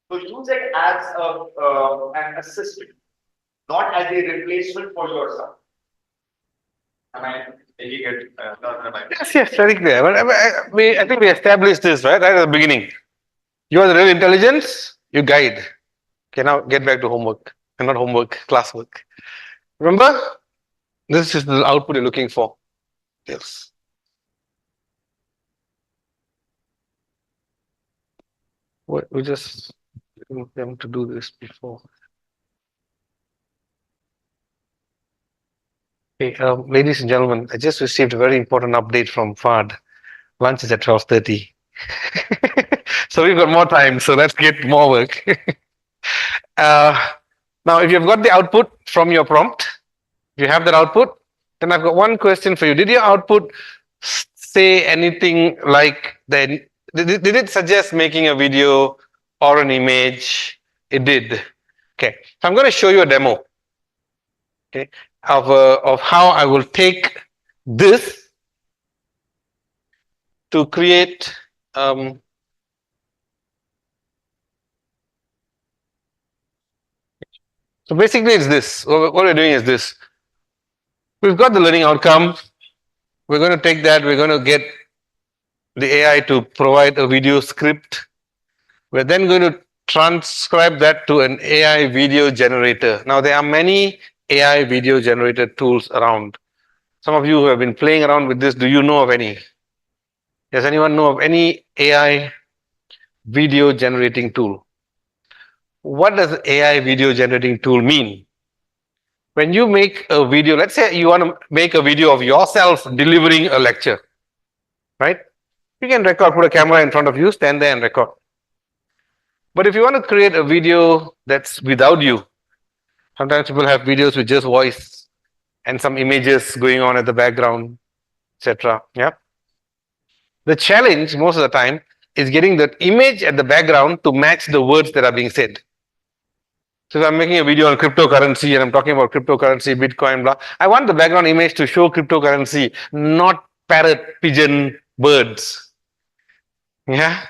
Speaker 5: So use it as an assistant, not as a replacement for yourself. Am I making it?
Speaker 1: Yes, very clear. But I think we established this right at the beginning. You are the real intelligence, you guide. Okay, now get back to homework. And not homework, classwork. Remember? This is the output you're looking for. Yes. We just want them to do this before. Okay, ladies and gentlemen, I just received a very important update from FAD. Lunch is at 12:30. So we've got more time, so let's get more work. Now, if you've got the output from your prompt, if you have that output, then I've got one question for you. Did your output say anything like that? Did it suggest making a video or an image? It did. Okay, so I'm going to show you a demo. Okay, of how I will take this to create. So basically, it's this. What we're doing is this. We've got the learning outcome. We're going to take that. We're going to get the AI to provide a video script. We're then going to transcribe that to an AI video generator. Now, there are many AI video generator tools around. Some of you who have been playing around with this, do you know of any? Does anyone know of any AI video generating tool? What does AI video generating tool mean? When you make a video, let's say you want to make a video of yourself delivering a lecture, right? You can record, put a camera in front of you, stand there and record. But if you want to create a video that's without you, sometimes people have videos with just voice and some images going on at the background, etc. Yeah. The challenge most of the time is getting that image at the background to match the words that are being said. So if I'm making a video on cryptocurrency and I'm talking about cryptocurrency, Bitcoin, blah, I want the background image to show cryptocurrency, not parrot, pigeon, birds. Yeah.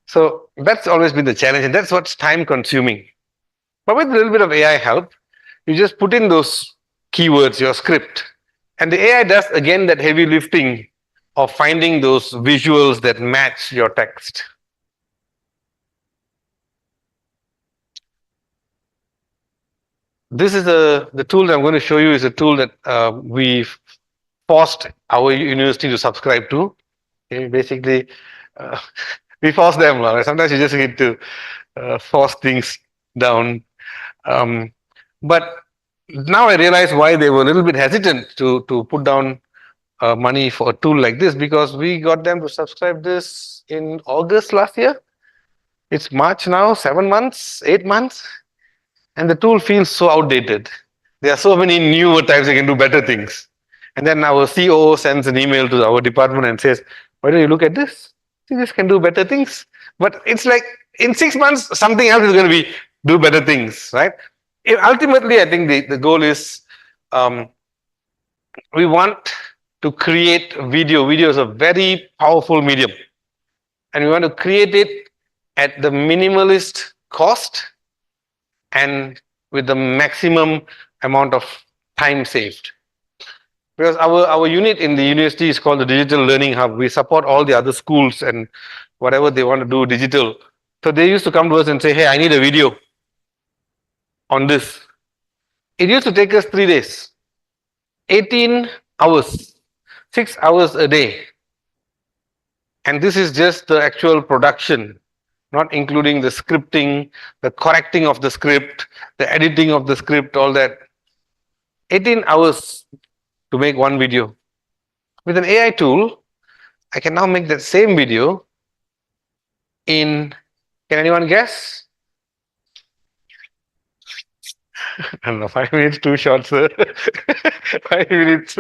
Speaker 1: So that's always been the challenge, and that's what's time consuming. But with a little bit of AI help, you just put in those keywords, your script, and the AI does again that heavy lifting of finding those visuals that match your text. This is the tool that I'm going to show you is a tool that we've forced our university to subscribe to. Okay, basically, we force them. Right? Sometimes you just need to force things down. But now I realize why they were a little bit hesitant to put down money for a tool like this, because we got them to subscribe this in August last year. It's March now, 7 months, 8 months. And the tool feels so outdated. There are so many newer types that can do better things. And then our COO sends an email to our department and says, why don't you look at this? See, this can do better things. But it's like in 6 months, something else is going to do better things, right? Ultimately, I think the goal is we want to create video. Video is a very powerful medium. And we want to create it at the minimalist cost and with the maximum amount of time saved. Because our unit in the university is called the Digital Learning Hub. We support all the other schools and whatever they want to do digital. So they used to come to us and say, hey, I need a video on this. It used to take us 3 days, 18 hours, 6 hours a day. And this is just the actual production. not including the scripting, the correcting of the script, the editing of the script, all that. 18 hours to make one video. With an AI tool, I can now make that same video in, can anyone guess? I don't know, 5 minutes too short, sir. 5 minutes.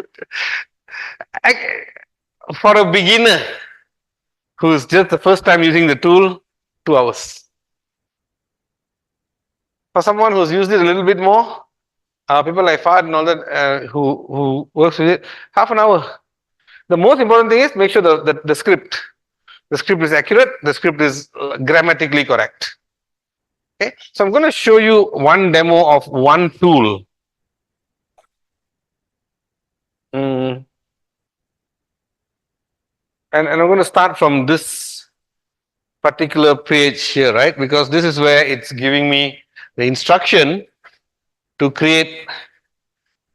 Speaker 1: For a beginner who's just the first time using the tool, 2 hours. For someone who's used it a little bit more, people like Fahd and all that who works with it, half an hour. The most important thing is make sure the script is accurate, the script is grammatically correct. Okay, so I'm going to show you one demo of one tool. And I'm going to start from this particular page here, right? Because this is where it's giving me the instruction to create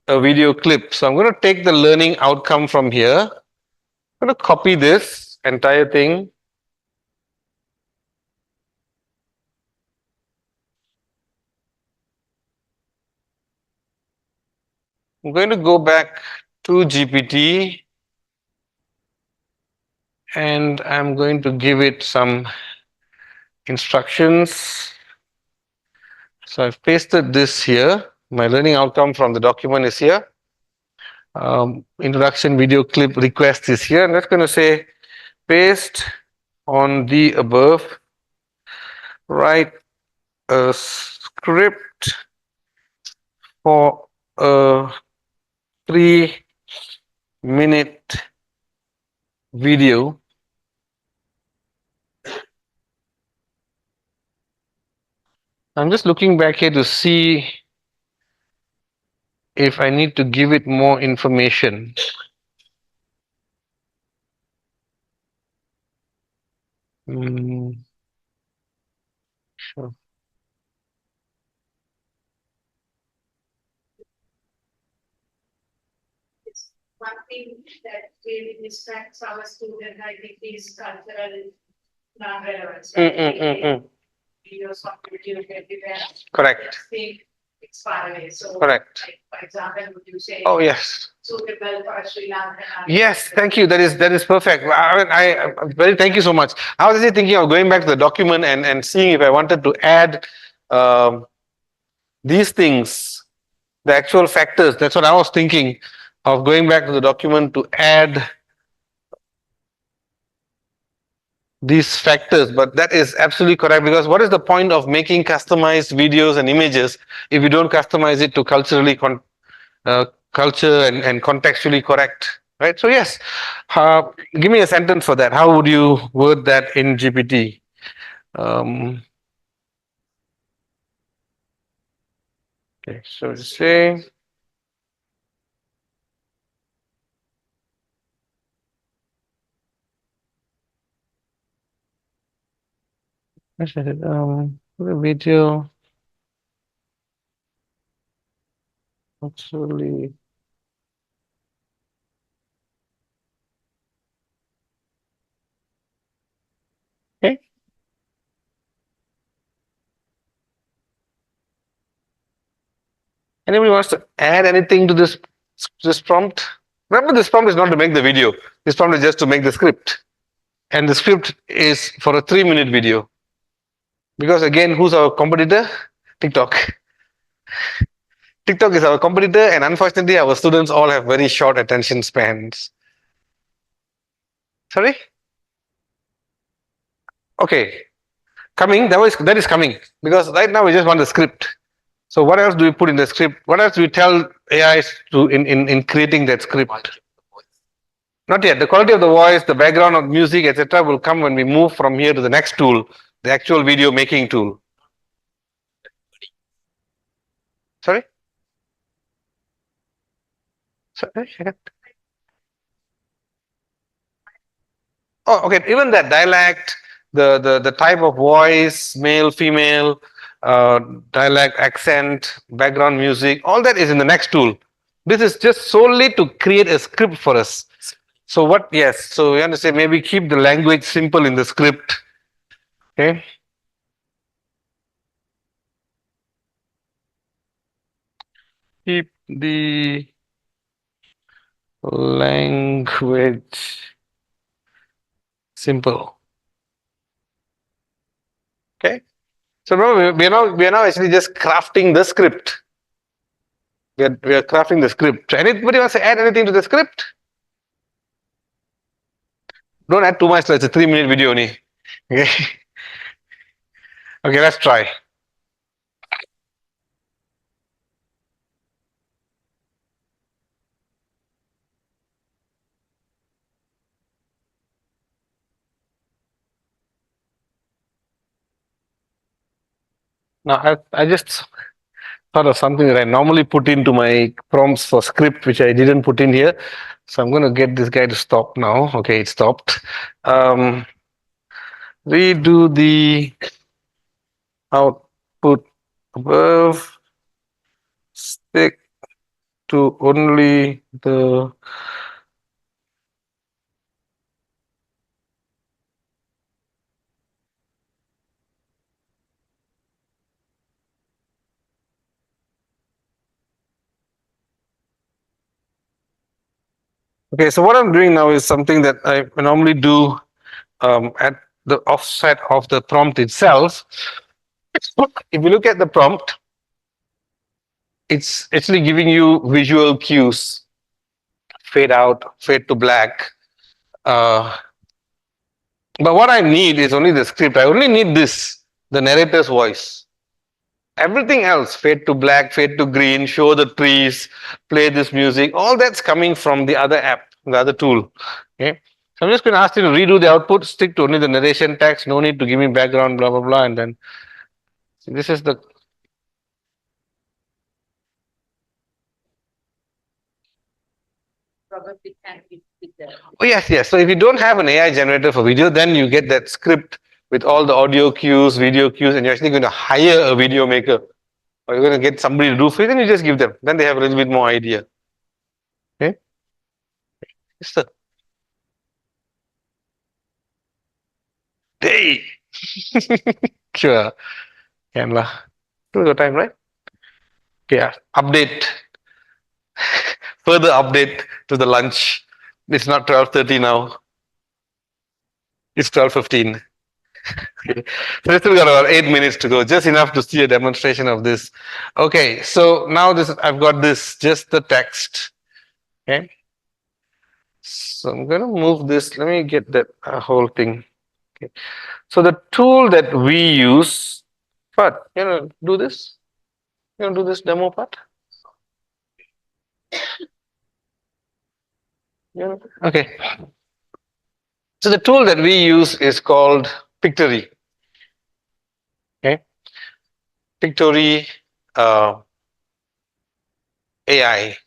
Speaker 1: a video clip. So I'm going to take the learning outcome from here. I'm going to copy this entire thing. I'm going to go back to GPT and I'm going to give it some instructions. So I've pasted this here. My learning outcome from the document is here. Introduction video clip request is here. And that's going to say paste on the above. Write a script for a 3-minute video. I'm just looking back here to see if I need to give it more information. Sure.
Speaker 6: One thing that really distracts our student, I think, is cultural non-relevance. Videos of YouTube everywhere.
Speaker 1: Correct.
Speaker 6: Think it's far away. So,
Speaker 1: Correct.
Speaker 6: like, for example, would you say
Speaker 1: Oh, yes.
Speaker 6: suitable for Sri Lanka?
Speaker 1: Yes, thank you. That is perfect. Thank you so much. I was actually thinking of going back to the document and seeing if I wanted to add these things, the actual factors. That's what I was thinking of, going back to the document to add these factors. But that is absolutely correct, because what is the point of making customized videos and images if you don't customize it to culture and contextually correct, right? So yes, give me a sentence for that. How would you word that in GPT? Okay, so to say, video actually okay. Anybody wants to add anything to this prompt? Remember, this prompt is not to make the video. This prompt is just to make the script. And the script is for a 3-minute video. Because again, who's our competitor? TikTok. TikTok is our competitor, and unfortunately, our students all have very short attention spans. Sorry? Okay. Coming, that is coming. Because right now we just want the script. So what else do we put in the script? What else do we tell AI to in creating that script? Not yet. The quality of the voice, the background of music, etc., will come when we move from here to the next tool, the actual video making tool. Sorry? Oh, okay. Even that dialect, the type of voice, male, female, dialect, accent, background music, all that is in the next tool. This is just solely to create a script for us. So yes, so we want to say maybe keep the language simple in the script. Okay. keep the language simple. Okay. So now we are now actually just crafting the script. We are crafting the script. Anybody wants to add anything to the script? Don't add too much. It's a 3-minute video only. Okay. Okay, let's try. Now I just thought of something that I normally put into my prompts for script, which I didn't put in here. So I'm going to get this guy to stop now. Okay, it stopped. Redo the output above. Stick to only the Okay, so what I'm doing now is something that I normally do at the offset of the prompt itself. If you look at the prompt, it's actually giving you visual cues: fade out, fade to black. But what I need is only the script. I only need this, the narrator's voice. Everything else, fade to black, fade to green, show the trees, play this music, all that's coming from the other app, the other tool. Okay. So I'm just going to ask you to redo the output, stick to only the narration text, no need to give me background, blah, blah, blah. And then this is the
Speaker 7: Probably can be with the.
Speaker 1: Oh, yes, yes. So if you don't have an AI generator for video, then you get that script with all the audio cues, video cues, and you're actually going to hire a video maker. Or you're going to get somebody to do for you, then you just give them. Then they have a little bit more idea. Okay. Yes, sir. Hey. Sure. Can lah. Do your time, right? Okay, yeah. Update. Further update to the lunch. It's not 12:30 now. It's 12:15. Okay. So we still got about 8 minutes to go, just enough to see a demonstration of this. Okay, so now this I've got this, just the text. Okay. So I'm gonna move this. Let me get that whole thing. Okay. So the tool that we use, but do this. Do this demo part. Okay. So the tool that we use is called Pictory. Okay. Pictory AI.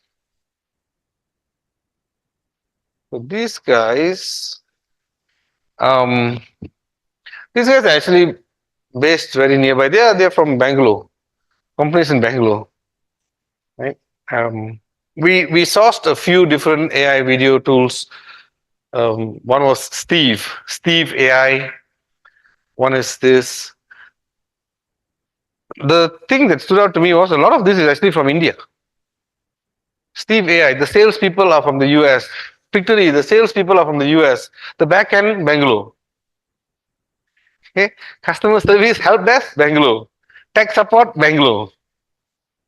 Speaker 1: So these guys are actually based very nearby. They're from Bangalore. Companies in Bangalore. Right. We sourced a few different AI video tools. One was Steve AI. One is this. The thing that stood out to me was a lot of this is actually from India. Steve AI, the salespeople are from the US. Pictory, the salespeople are from the US. The back end, Bangalore. Okay. Customer service, help desk, Bangalore. Tech support, Bangalore.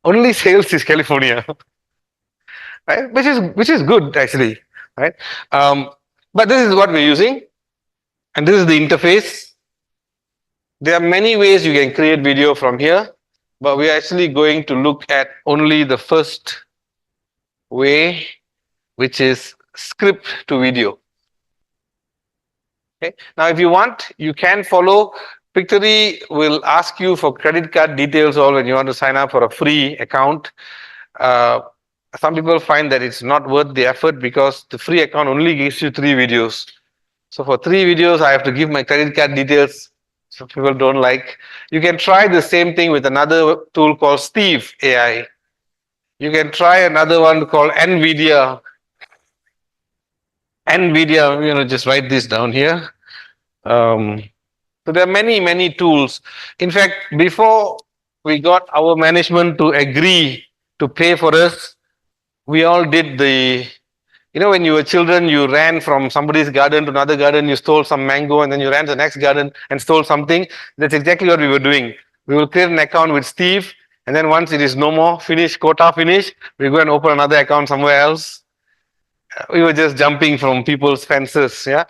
Speaker 1: Only sales is California. Right? Which is good actually. Right? But this is what we're using. And this is the interface. There are many ways you can create video from here, but we're actually going to look at only the first way, which is script to video. Okay. Now, if you want, you can follow. Pictory will ask you for credit card details all when you want to sign up for a free account. Some people find that it's not worth the effort because the free account only gives you 3 videos. So for 3 videos, I have to give my credit card details. So people don't like. You can try the same thing with another tool called Steve AI. You can try another one called NVIDIA. Just write this down here. So there are many tools. In fact, before we got our management to agree to pay for us. We all did when you were children, you ran from somebody's garden to another garden, you stole some mango, and then you ran to the next garden and stole something. That's exactly what we were doing. We will create an account with Steve, and then once it is no more, quota finish, we go and open another account somewhere else. We were just jumping from people's fences, yeah.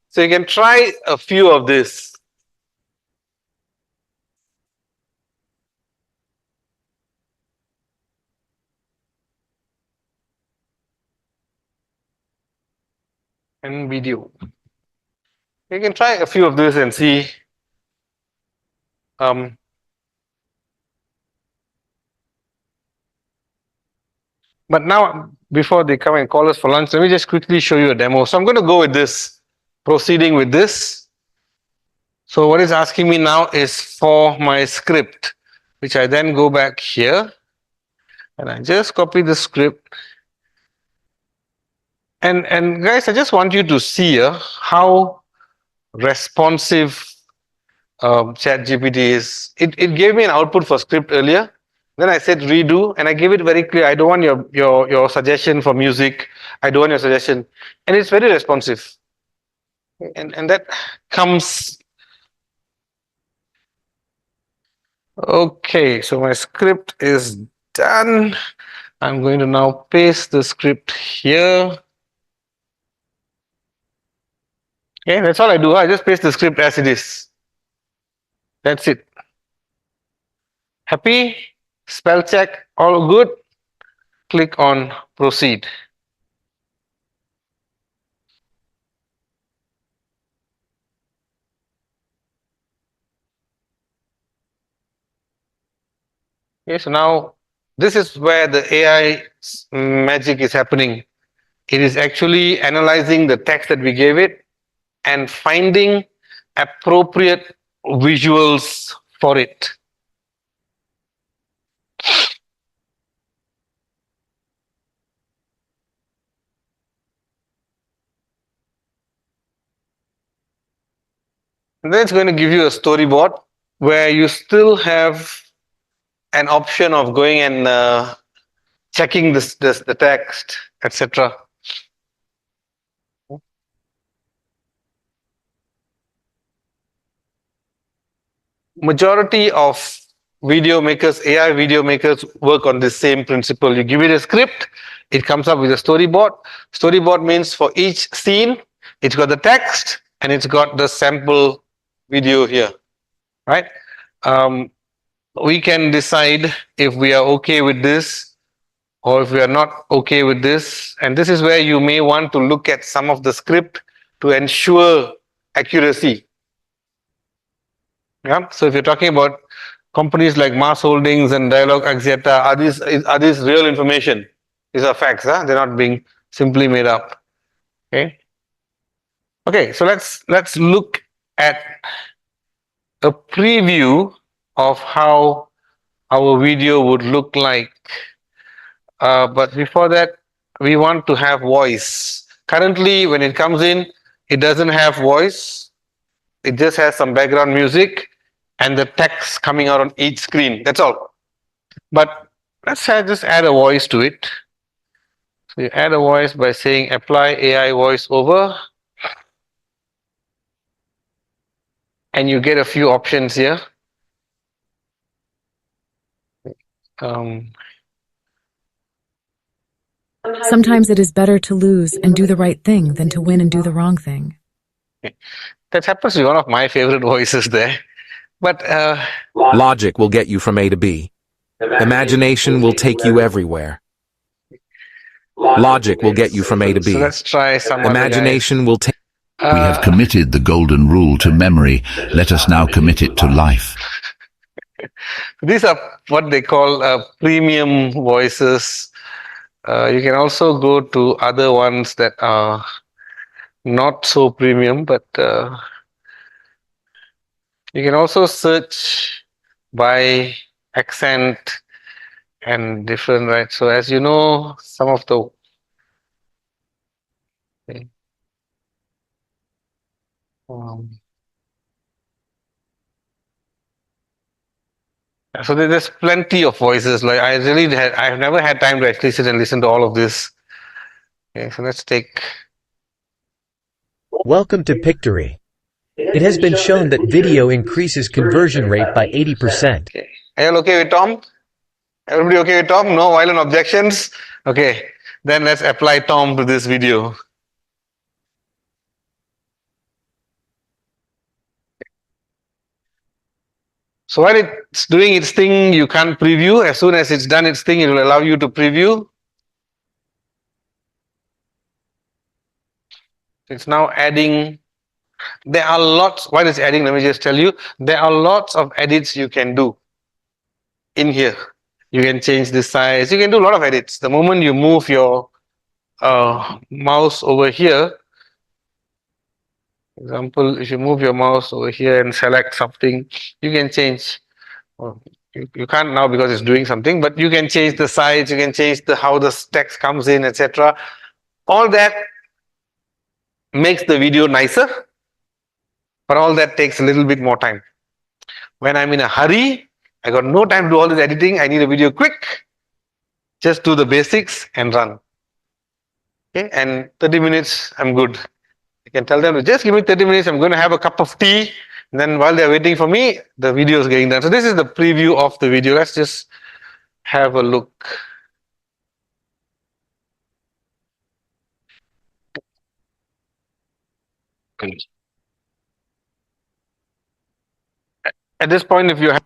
Speaker 1: So you can try a few of this. And video. You can try a few of this and see. But now, before they come and call us for lunch, let me just quickly show you a demo. So I'm going to go with this, proceeding with this. So what it's asking me now is for my script, which I then go back here and I just copy the script. And guys, I just want you to see how responsive ChatGPT is. It gave me an output for script earlier. Then I said redo, and I gave it very clear. I don't want your suggestion for music. I don't want your suggestion, and it's very responsive. And that comes. Okay, so my script is done. I'm going to now paste the script here. Okay, that's all I do. I just paste the script as it is. That's it. Happy? Spell check, all good. Click on proceed. Okay, so now this is where the AI magic is happening. It is actually analyzing the text that we gave it and finding appropriate visuals for it. And then it's going to give you a storyboard where you still have an option of going and checking the text, etc. Majority of video makers, AI video makers, work on the same principle. You give it a script, it comes up with a storyboard. Storyboard means for each scene, it's got the text and it's got the sample video here, right? We can decide if we are okay with this or if we are not okay with this. And this is where you may want to look at some of the script to ensure accuracy. Yeah. So if you're talking about companies like Mass Holdings and Dialog Axiata, are these real information? These are facts, huh? They're not being simply made up. Okay. Okay, so let's look at a preview of how our video would look like. But before that, we want to have voice. Currently, when it comes in, it doesn't have voice. It just has some background music and the text coming out on each screen. That's all. But let's just add a voice to it. So you add a voice by saying apply AI voice over. And you get a few options here.
Speaker 8: Sometimes it is better to lose and do the right thing than to win and do the wrong thing.
Speaker 1: That happens to be one of my favorite voices there. But
Speaker 9: logic will get you from A to B. Imagination will take you everywhere. Logic will get you from A to B.
Speaker 1: So let's try some
Speaker 9: Imagination will take.
Speaker 10: We have committed the golden rule to memory. Let us now commit it to life.
Speaker 1: These are what they call premium voices. You can also go to other ones that are not so premium, but you can also search by accent and different, right? So as you know, some of the So there's plenty of voices. Like I've never had time to actually sit and listen to all of this. Okay, so let's take.
Speaker 11: Welcome to Pictory. It has been shown that video increases conversion rate by 80%.
Speaker 1: Okay. Are you all okay with Tom? Everybody okay with Tom? No violent objections? Okay. Then let's apply Tom to this video. So while it's doing its thing, you can't preview. As soon as it's done its thing, it will allow you to preview. It's now adding. There are lots, while it's adding, let me just tell you, there are lots of edits you can do in here. You can change the size, you can do a lot of edits. The moment you move your mouse over here, for example, if you move your mouse over here and select something, you can change. Well, you can't now because it's doing something, but you can change the size, you can change how the text comes in, etc. All that makes the video nicer, but all that takes a little bit more time. When I'm in a hurry, I got no time to do all this editing, I need a video quick, just do the basics and run. Okay, and 30 minutes, I'm good. I can tell them to just give me 30 minutes, I'm going to have a cup of tea. And then while they're waiting for me, the video is getting done. So this is the preview of the video. Let's just have a look. At this point, if you have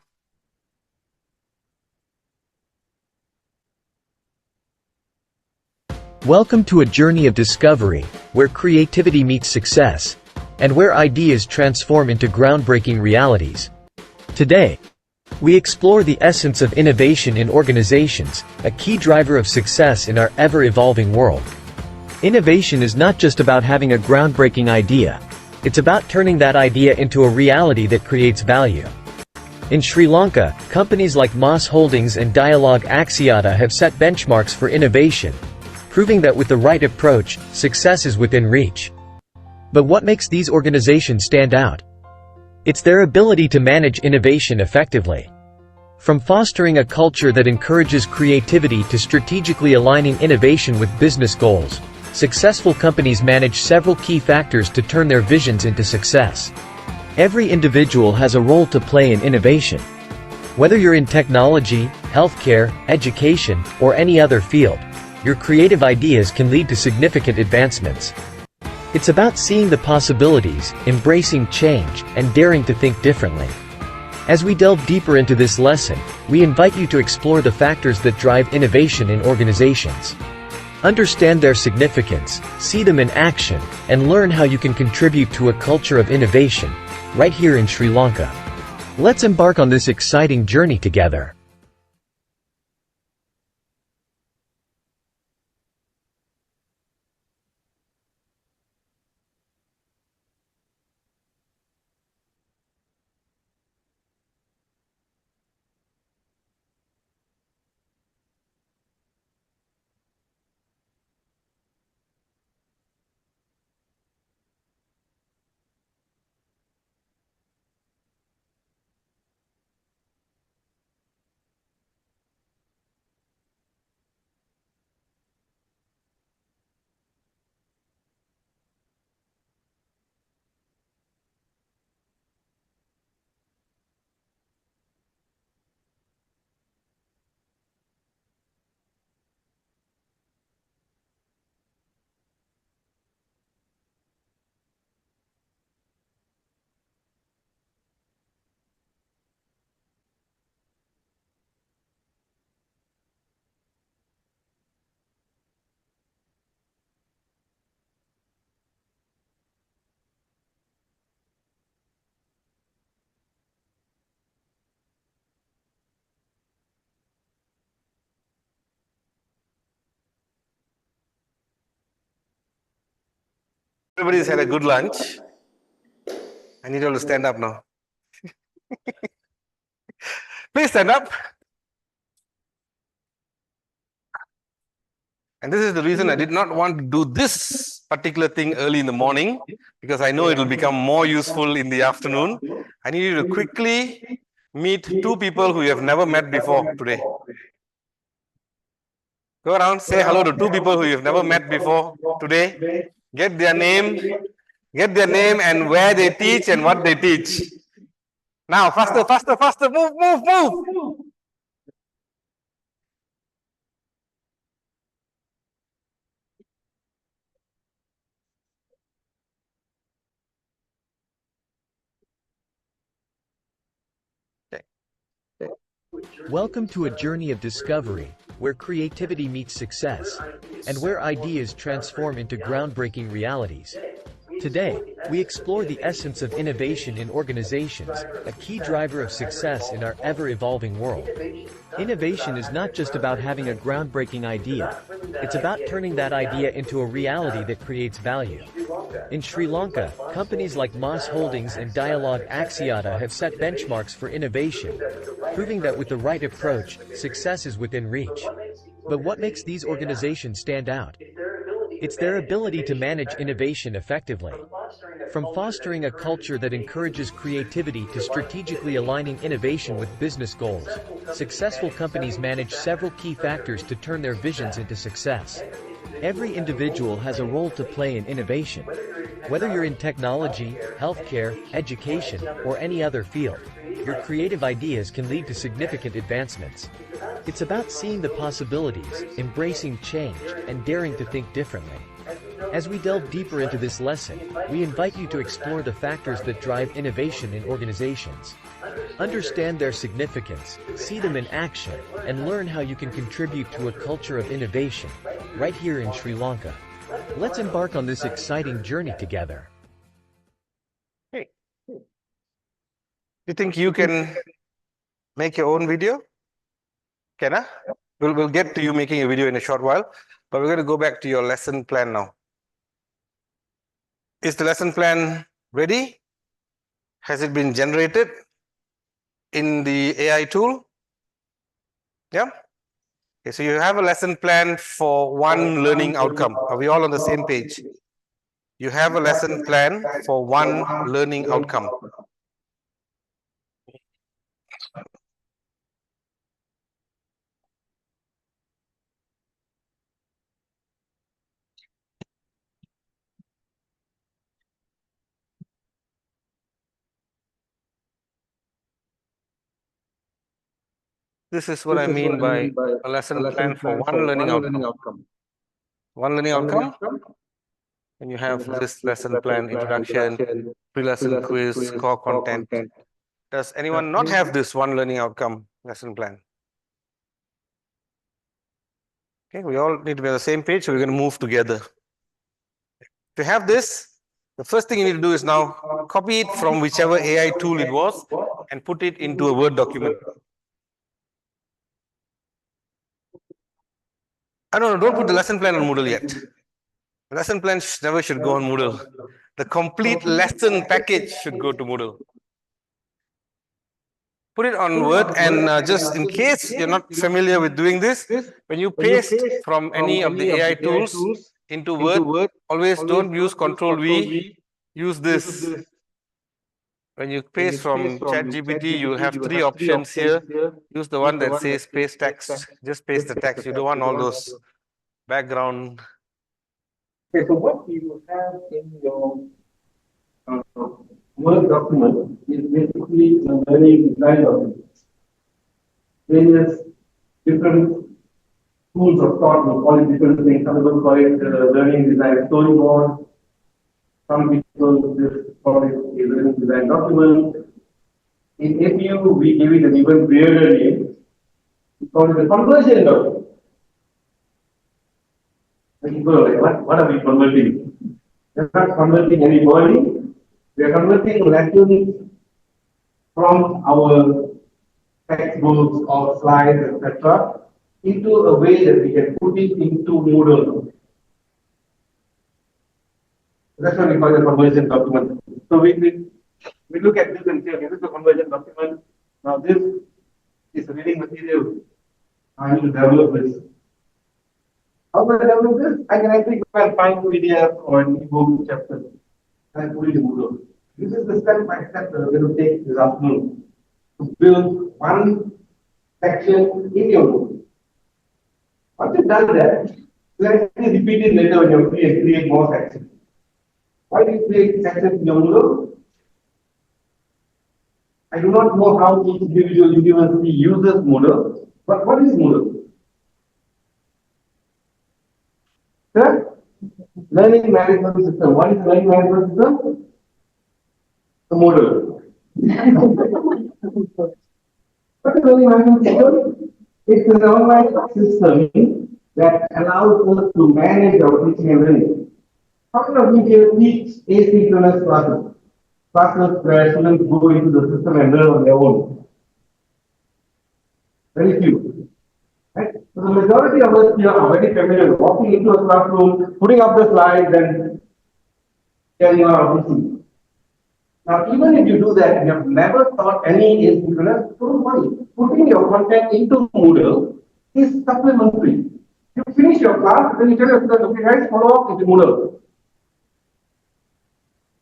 Speaker 11: Welcome to a journey of discovery, where creativity meets success, and where ideas transform into groundbreaking realities. Today, we explore the essence of innovation in organizations, a key driver of success in our ever-evolving world. Innovation is not just about having a groundbreaking idea, it's about turning that idea into a reality that creates value. In Sri Lanka, companies like Moss Holdings and Dialog Axiata have set benchmarks for innovation, proving that with the right approach, success is within reach. But what makes these organizations stand out? It's their ability to manage innovation effectively. From fostering a culture that encourages creativity to strategically aligning innovation with business goals, successful companies manage several key factors to turn their visions into success. Every individual has a role to play in innovation. Whether you're in technology, healthcare, education, or any other field, your creative ideas can lead to significant advancements. It's about seeing the possibilities, embracing change, and daring to think differently. As we delve deeper into this lesson, we invite you to explore the factors that drive innovation in organizations. Understand their significance, see them in action, and learn how you can contribute to a culture of innovation, right here in Sri Lanka. Let's embark on this exciting journey together.
Speaker 1: everybody's had a good lunch, I need you all to stand up now. Please stand up. And this is the reason I did not want to do this particular thing early in the morning, because I know it will become more useful in the afternoon. I need you to quickly Meet two people who you have never met before today. Go around, say hello to two people who you've never met before today. Get their name and where they teach and what they teach. Now, faster, faster, faster, move, move, move.
Speaker 11: Welcome to a journey of discovery, where creativity meets success, and where ideas transform into groundbreaking realities. Today, we explore the essence of innovation in organizations, a key driver of success in our ever-evolving world. Innovation is not just about having a groundbreaking idea, it's about turning that idea into a reality that creates value. In Sri Lanka, companies like Moss Holdings and Dialog Axiata have set benchmarks for innovation, proving that with the right approach, success is within reach. But what makes these organizations stand out? It's their ability to manage innovation effectively. From fostering a culture that encourages creativity to strategically aligning innovation with business goals, successful companies manage several key factors to turn their visions into success. Every individual has a role to play in innovation. Whether you're in technology, healthcare, education, or any other field, your creative ideas can lead to significant advancements. It's about seeing the possibilities, embracing change, and daring to think differently. As we delve deeper into this lesson, we invite you to explore the factors that drive innovation in organizations. Understand their significance, see them in action, and learn how you can contribute to a culture of innovation, right here in Sri Lanka. Let's embark on this exciting journey together.
Speaker 1: Hey, you think you can make your own video? Can I? We'll get to you making a video in a short while, but we're going to go back to your lesson plan now. Is the lesson plan ready? Has it been generated in the AI tool? Yeah? Okay, so you have a lesson plan for one learning outcome. Are we all on the same page? You have a lesson plan for one learning outcome. This is what I mean by a lesson plan for one learning outcome. One learning outcome, and you have this lesson plan, introduction, pre-lesson quiz, core content. Does anyone not have this one learning outcome lesson plan? Okay, we all need to be on the same page, so we're going to move together. To have this, the first thing you need to do is now copy it from whichever AI tool it was and put it into a Word document. Don't put the lesson plan on Moodle yet. The lesson plan never should go on Moodle. The complete lesson package should go to Moodle. Put it on Word, and just in case you're not familiar with doing this, when you paste from any of the AI tools into Word, always don't use Ctrl+V, use this. When you paste from ChatGPT, you will have three options here. Use the one that says paste text. Just paste the text. You don't want all those background.
Speaker 3: Okay, so what you have in your Word document is basically a learning design document. Various different schools of thought will call it different things. Some people call it learning design storyboard. Some people just call it a learning design document. In APU, we give it an even weirder name. We call it a conversion document. And people are like, what are we converting? We're not converting anybody. We are converting lessons from our textbooks or slides, etc., into a way that we can put it into Moodle. That's what we call a conversion document. So we look at this and say, okay, this is a conversion document. Now this is reading material. I need to develop this. How do I develop this? I can actually go and find PDF or an ebook chapter and put it in Moodle. This is the step by step that we're going to take this afternoon. to build one section in your Moodle. Once you've done that, you actually repeat it later when you're free and create more sections. Why do you create sections in your Moodle? I do not know how each individual university uses Moodle, but what is Moodle? Sir? Learning management system. What is learning management system? The Moodle. What is learning management system? It's an online system that allows us to manage our teaching and learning. How many of you here teach asynchronous classes? Classes where students go into the system and learn on their own? Very few. Right? So the majority of us here are very familiar with walking into a classroom, putting up the slides, and carrying on our teaching. Now, even if you do that, you have never taught any asynchronous, don't worry. Putting your content into Moodle is supplementary. You finish your class, then you tell your students, okay guys, follow up with Moodle.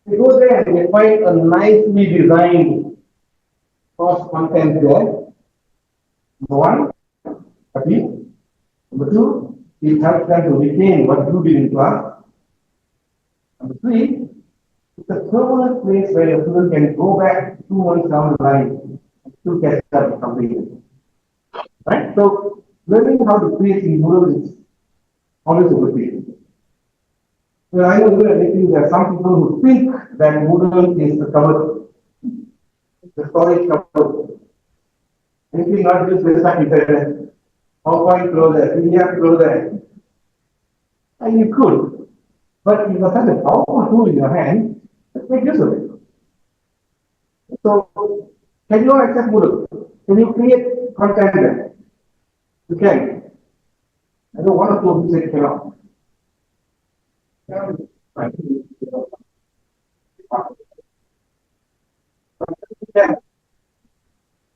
Speaker 3: You go there and you find a nicely designed course content there. Number one, happy. Number two, it helps them to retain what you did in class. Number three, it's a permanent place where your student can go back 2 months down the line and still catch up with something. Right? So, learning how to create in Moodle is always a good thing. So, I know there are some people who think that Moodle is the cupboard, the storage cupboard. Anything not used, they start internet. PowerPoint closer, PDF closer. And you could. But you have such a powerful tool in your hand, let's make use of it. So, can you access Moodle? Can you create content there? You can. I know one or two who say cannot. Yeah.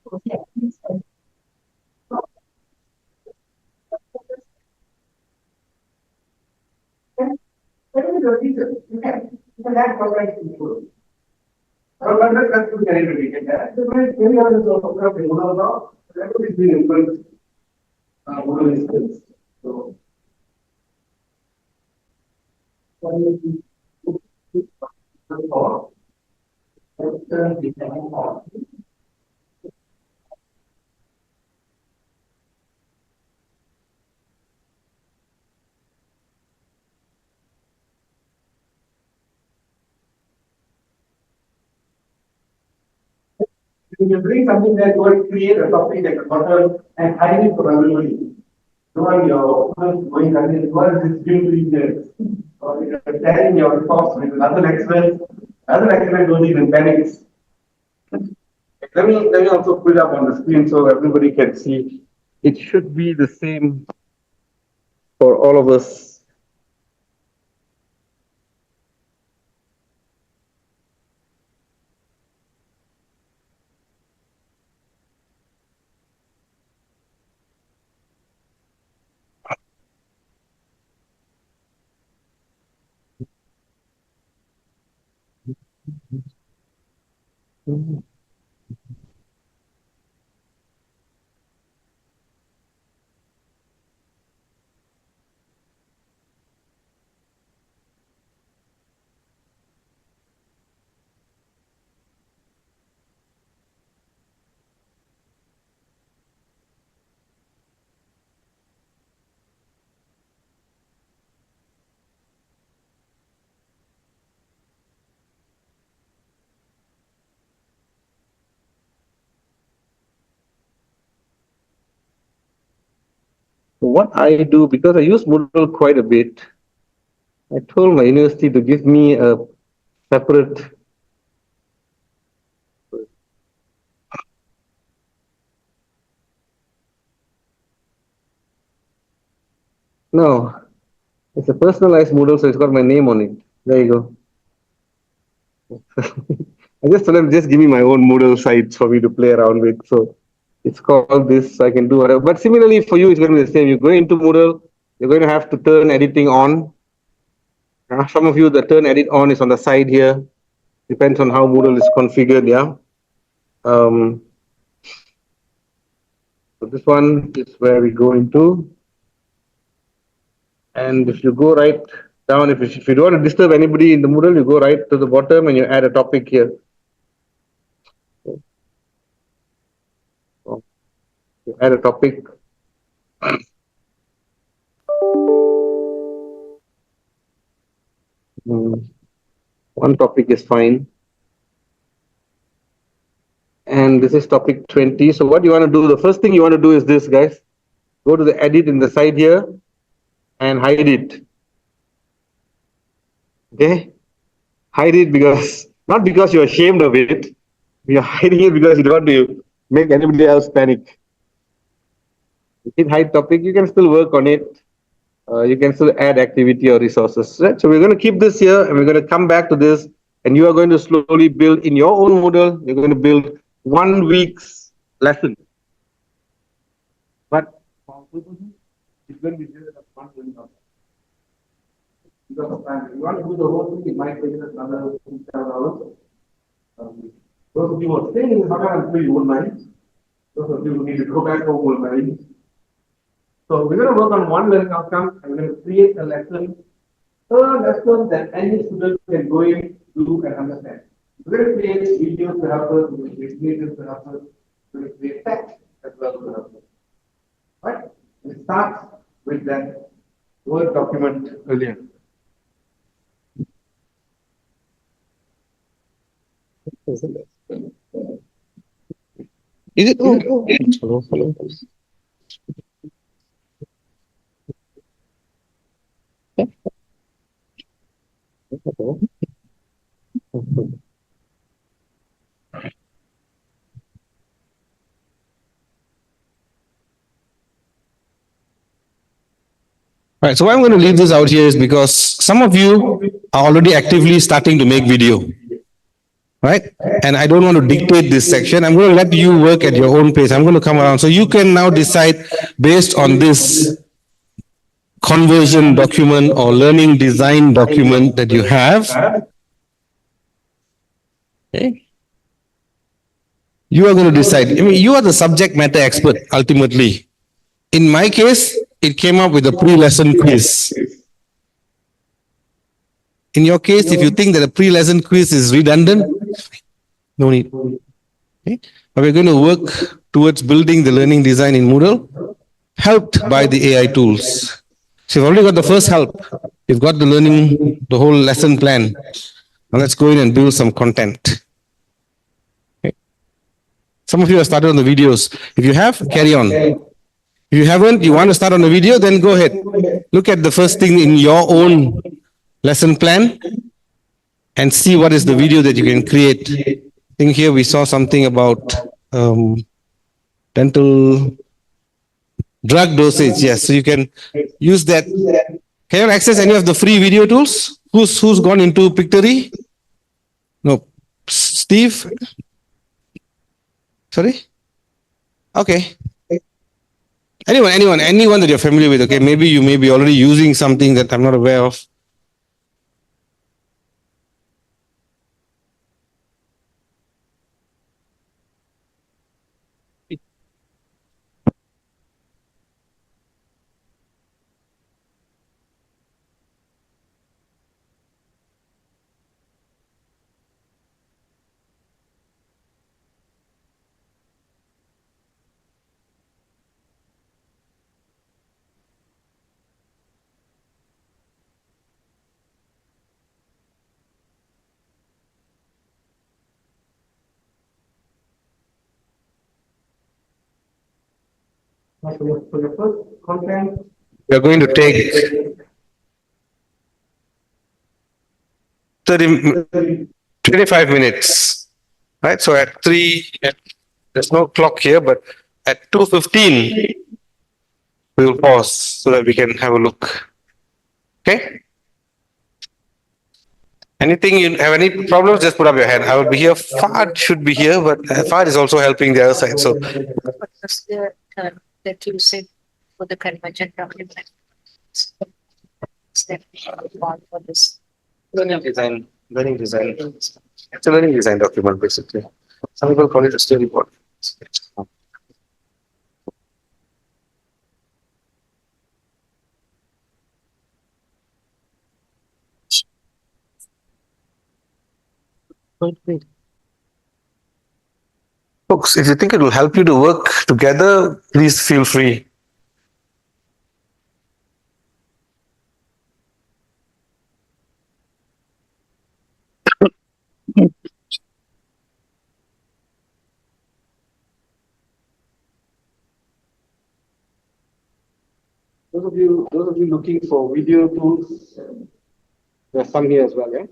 Speaker 3: You can add content to Moodle. That's good anybody can add. Many others also have Moodle now. Everybody's been influenced. Moodle instance. So, if you're doing something that will create a topic like a button and hide it for everybody. Don't want your students going and what is this due to engineers? Or you're sharing your thoughts with another lecturer goes in and panics. Let me also put it up on the screen so everybody can see. It should be the same for all of us. So what I do, because I use Moodle quite a bit, I told my university to give me a separate no, it's a personalized Moodle, so it's got my name on it. There you go. I just told them, just give me my own Moodle sites for me to play around with. So it's called this, so I can do whatever. But similarly for you, it's going to be the same. You go into Moodle, you're going to have to turn editing on. Some of you, the turn edit on is on the side here. Depends on how Moodle is configured, yeah.
Speaker 1: So this one is where we go into. And if you go right down, if you don't want to disturb anybody in the Moodle, you go right to the bottom and you add a topic here. So you add a topic. One topic is fine. And this is topic 20. So what you want to do, the first thing you want to do is this, guys. Go to the edit in the side here and hide it. Okay? Hide it because, not because you're ashamed of it. You're hiding it because you don't want to make anybody else panic. You can hide topic, you can still work on it. You can still add activity or resources. Right? So we're going to keep this here and we're going to come back to this and you are going to slowly build in your own Moodle, you're going to build 1 week's lesson. But it's going to be just a fun thing. Because of time. If you want to do the whole thing, it might take us another 6 hours. Those of you who are staying in Haka, I'm sure you won't mind. Those of you who need to go back home will mind. So we're going to work on one learning outcome and we're going to create a lesson that any student can go in, do and understand. We're going to create videos to help us, we're going to create images to help us, we're going to create text as well to help us. Right? It starts with that Word document earlier. Is it? Hello, hello. Right, so why I'm going to leave this out here is because some of you are already actively starting to make video, right? And I don't want to dictate this section. I'm going to let you work at your own pace. I'm going to come around. So you can now decide based on this conversion document or learning design document that you have. Okay. You are going to decide. I mean, you are the subject matter expert ultimately. In my case, it came up with a pre-lesson quiz. In your case, if you think that a pre-lesson quiz is redundant, no need. Okay. But we're going to work towards building the learning design in Moodle, helped by the AI tools. So you've already got the first help. You've got the learning, the whole lesson plan. Now let's go in and build some content. Okay. Some of you have started on the videos. If you have, carry on. If you haven't, you want to start on the video, then go ahead. Look at the first thing in your own lesson plan and see what is the video that you can create. I think here we saw something about dental drug dosage. Yes, so you can use that. Can you access any of the free video tools? Who's gone into Pictory? No. Steve? Sorry? Okay. Anyone that you're familiar with, okay, maybe you may be already using something that I'm not aware of. For your first content, we are going to take 25 minutes, right? So at 3, there's no clock here, but at 2:15, we will pause so that we can have a look. Okay? Anything you have any problems, just put up your hand. I will be here. Fahd should be here, but Fahd is also helping the other side. So
Speaker 7: What was the term that you said for the convergent document? Step one for this.
Speaker 1: learning design. It's a learning design document, basically. Some people call it a storyboard. Great. Folks, if you think it will help you to work together, please feel free.
Speaker 12: Those of you looking for video tools, there's some here as well, yeah?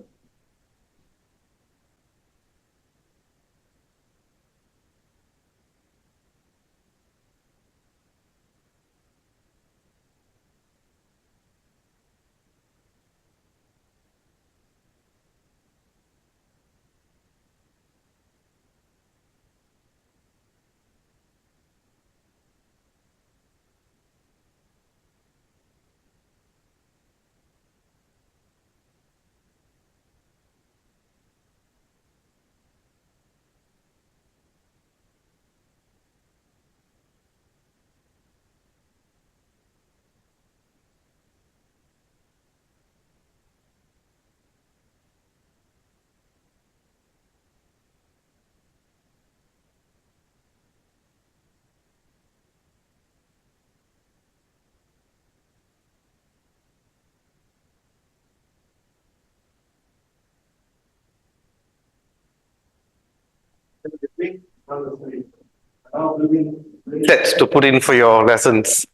Speaker 1: Sets to put in for your lessons.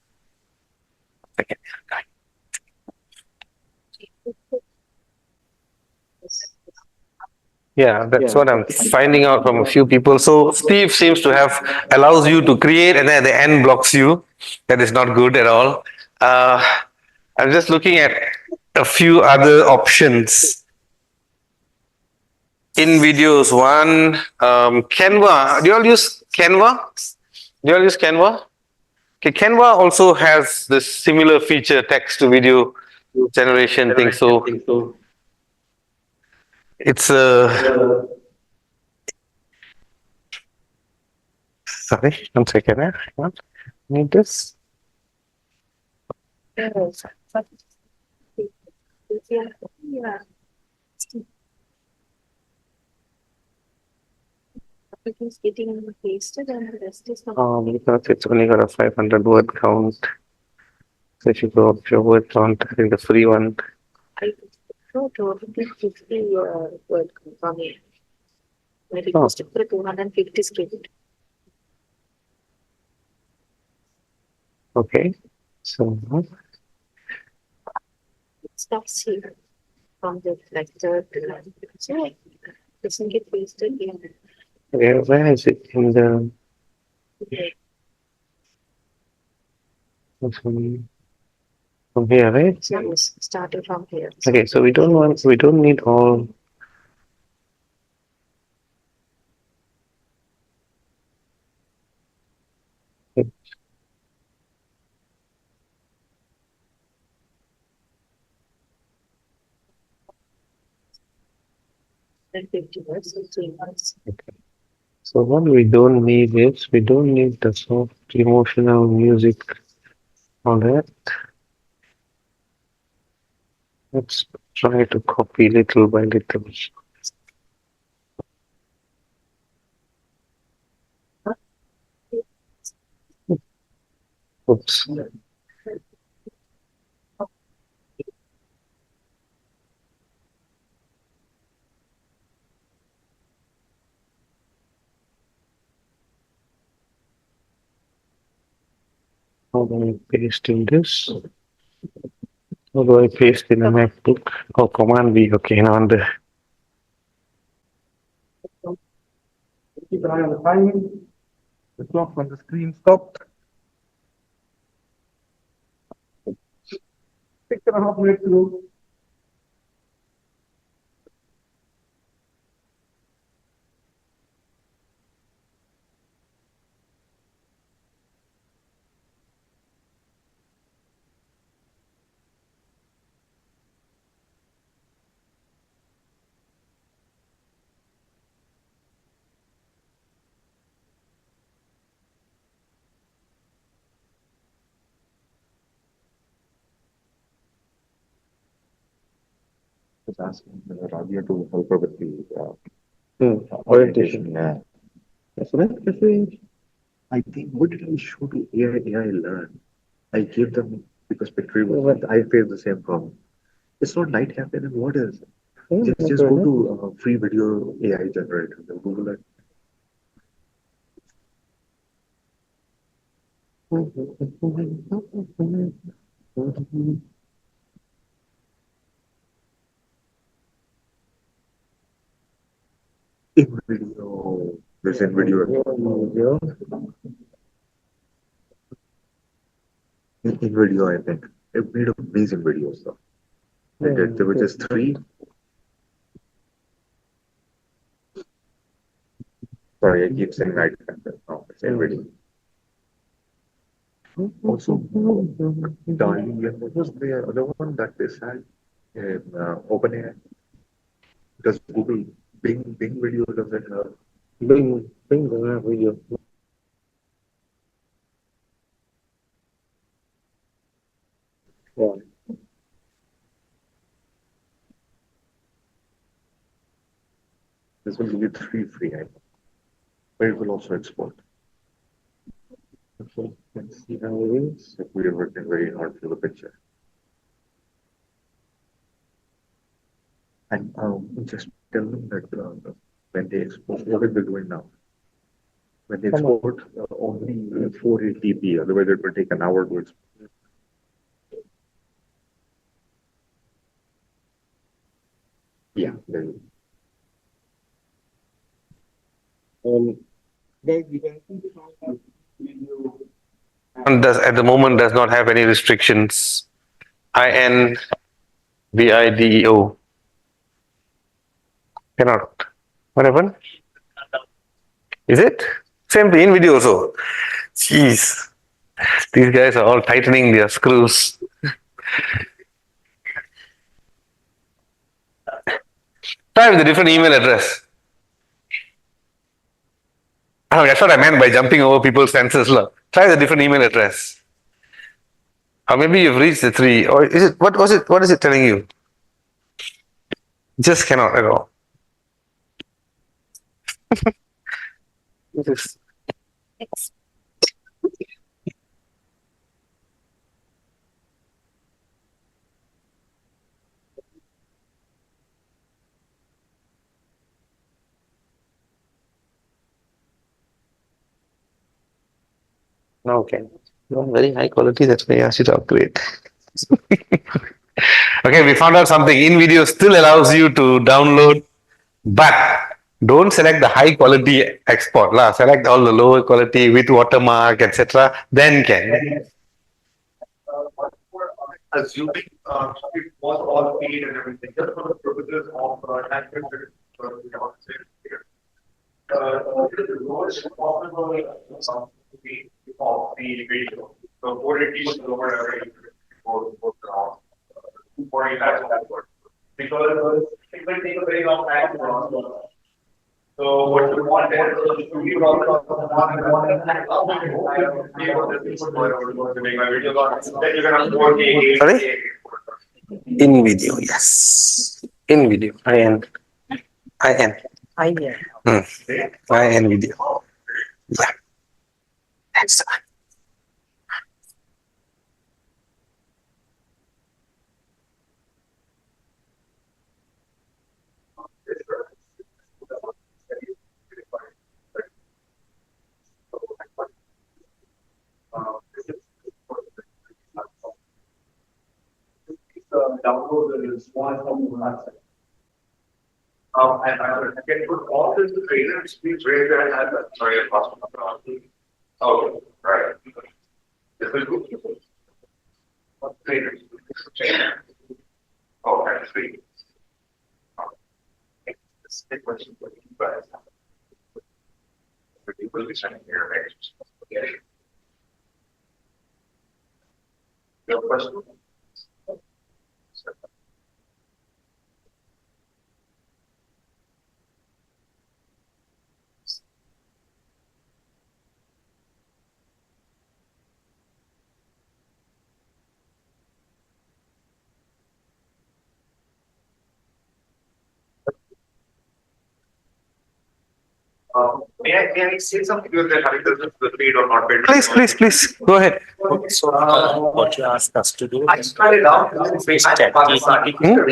Speaker 1: Okay. Yeah, that's what I'm finding out from a few people. So Steve seems to have allows you to create and then at the end blocks you. That is not good at all. I'm just looking at a few other options. In videos, one, Canva. Do you all use Canva? Do you all use Canva? Okay, Canva also has this similar feature, text to video generation thing. So it's a sorry, 1 second. Hang on. Need this.
Speaker 2: It's getting pasted and the rest is not.
Speaker 1: Because it's only got a 500 word count. So if you go up your word count, I think the free one.
Speaker 2: I wrote totally 50 word count on it. I
Speaker 1: Oh.
Speaker 2: requested for 250 script.
Speaker 1: Okay. So
Speaker 2: It stops here from the like third line. So it doesn't get pasted in.
Speaker 1: where is it in the from here, right?
Speaker 2: So it's started from here.
Speaker 1: Okay, so we don't need all.
Speaker 2: Then 50 words, so 3 months.
Speaker 1: Okay. So what we don't need is we don't need the soft emotional music on that. Let's try to copy little by little. Oops. How do I paste in this? How do I paste in a MacBook? Oh, Command V. Okay, now on the.
Speaker 12: Keep an eye on the timing. The clock on the screen stopped. 6.5 minutes to go.
Speaker 13: Just asking Rabia to help her with the
Speaker 12: Orientation.
Speaker 13: Yeah.
Speaker 12: So that's very
Speaker 13: I think, what did I show to AI learn? I gave them, because Petri was, I faced the same problem. It's not night cafe, then what is it? Just go to free video AI generator, Google it. In video, there's in video. In video, I think. It made amazing videos though. There were just three. Sorry, I keep saying night cafe. No, it's in video. Also, darling, what was the other one that they had in OpenAI? Does Google Bing video doesn't have?
Speaker 12: Bing doesn't have video. Yeah.
Speaker 13: This will give you three free items, but it will also export.
Speaker 12: Okay. Let's see how it is.
Speaker 13: If we are working very hard for the picture. And just tell them that when they export, what are they doing now? When they export only 480p, otherwise it will take an hour to export. Yeah, there you
Speaker 12: Um, guys, you can see the video.
Speaker 1: And does at the moment does not have any restrictions. INVIDEO. Cannot. What happened? Is it? Same thing in video also. Jeez. These guys are all tightening their screws. Try with a different email address. Oh, that's what I meant by jumping over people's fences. Try with a different email address. Or maybe you've reached the 3. Or is it what is it telling you? Just cannot at all. This is okay. Not very high quality, that's why I asked you to upgrade. Okay, we found out something. InVideo still allows you to download, but don't select the high quality export. Select all the lower quality with watermark, etc. Then can.
Speaker 5: Assuming it was all paid and everything, just for the purposes of the lowest possible of the video. So 480 was lower average for 240 lakhs of work. Because it will take a very long time to run. So what you want is to be then you're gonna 4K.
Speaker 1: Sorry? In video, yes. In video. IN.
Speaker 7: Idea.
Speaker 1: IN video. Yeah. Excellent.
Speaker 5: Download is one from the website. And I can put all this trainers, please raise their hand. Sorry, I lost my. Okay, right. This is good. What trainers? Oh, I see. This is a question for you guys. You will be sending your answers. Okay. Your question? May I say something with the having the paid or not paid?
Speaker 1: Please, go ahead.
Speaker 14: So, what you asked us to do
Speaker 5: I started out
Speaker 14: is ChatGPT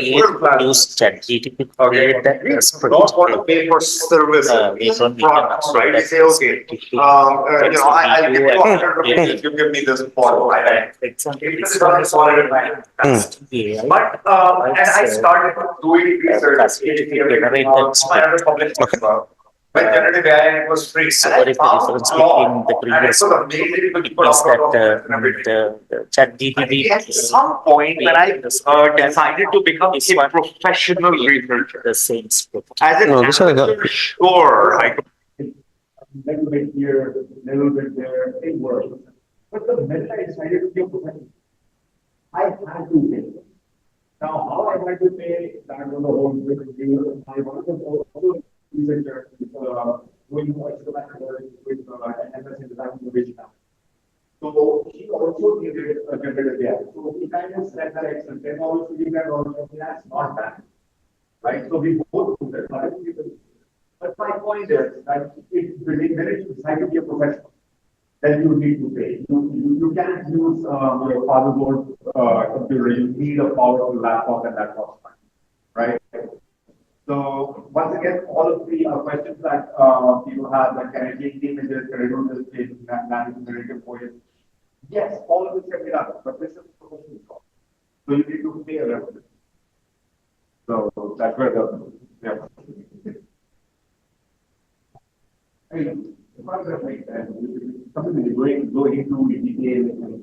Speaker 14: use ChatGPT to create that
Speaker 5: don't want to pay for service products, right? You say, okay, I'll give you 100 rupees, you give me this bottle, right? It's not solid, right? But, and I started doing research when generative AI was free.
Speaker 14: So what is the difference between the previous one? Is that the ChatGPT
Speaker 5: At some point when I decided to become a professional researcher,
Speaker 14: the same script?
Speaker 5: as an
Speaker 1: No, this one I got.
Speaker 5: amateur, sure, I could.
Speaker 3: Little bit here, little bit there, it works. But the minute I decided to be a professional, I had to pay. Now, how I had to pay, that was a whole different deal. I wanted to also researcher, doing extra work with MS in design innovation. So he also needed a generative AI. So he kind of said that Excel, then also you can also, that's not bad. Right? So we both do that. But my point is that if when you decide to be a professional, then you need to pay. You can't use your fatherboard computer. You need a powerful laptop and that costs money, right? So once again, all of the questions that people have, like can I change the images, can I do this in narrative voice? Yes, all of this can be done, but this is a professional cost. So you need to pay a revenue. So that's where the I mean, something that is going into detail and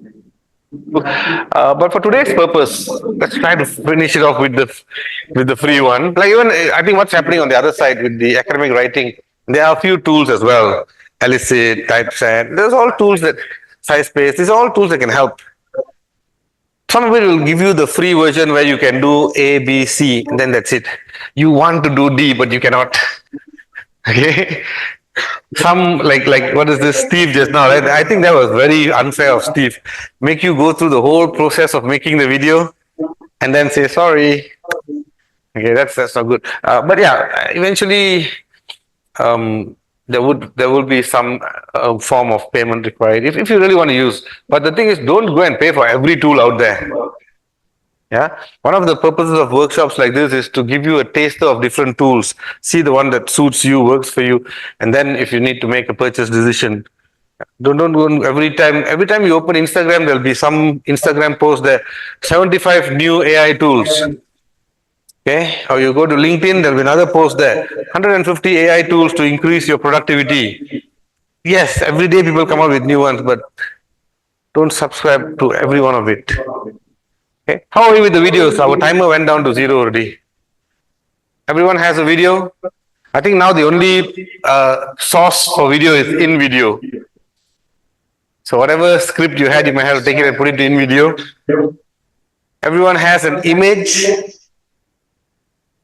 Speaker 1: But for today's purpose, let's try to finish it off with the free one. Like even I think what's happening on the other side with the academic writing, there are a few tools as well. Elicit, Typeset. There's all tools that SciSpace. These are all tools that can help. Some of it will give you the free version where you can do A, B, C, and then that's it. You want to do D, but you cannot. Okay. Some like what is this Steve just now, right? I think that was very unfair of Steve. Make you go through the whole process of making the video and then say sorry. Okay, that's not good. But yeah, eventually there will be some form of payment required if you really want to use. But the thing is, don't go and pay for every tool out there. Yeah, one of the purposes of workshops like this is to give you a taster of different tools. See the one that suits you, works for you, and then if you need to make a purchase decision, don't go every time you open Instagram, there'll be some Instagram post there, 75 new AI tools. Okay, or you go to LinkedIn, there'll be another post there, 150 AI tools to increase your productivity. Yes, every day people come up with new ones, but don't subscribe to every one of it. Okay. How are we with the videos? Our timer went down to 0 already. Everyone has a video? I think now the only source for video is in video. So whatever script you had, you might have to take it and put it in video. Everyone has an image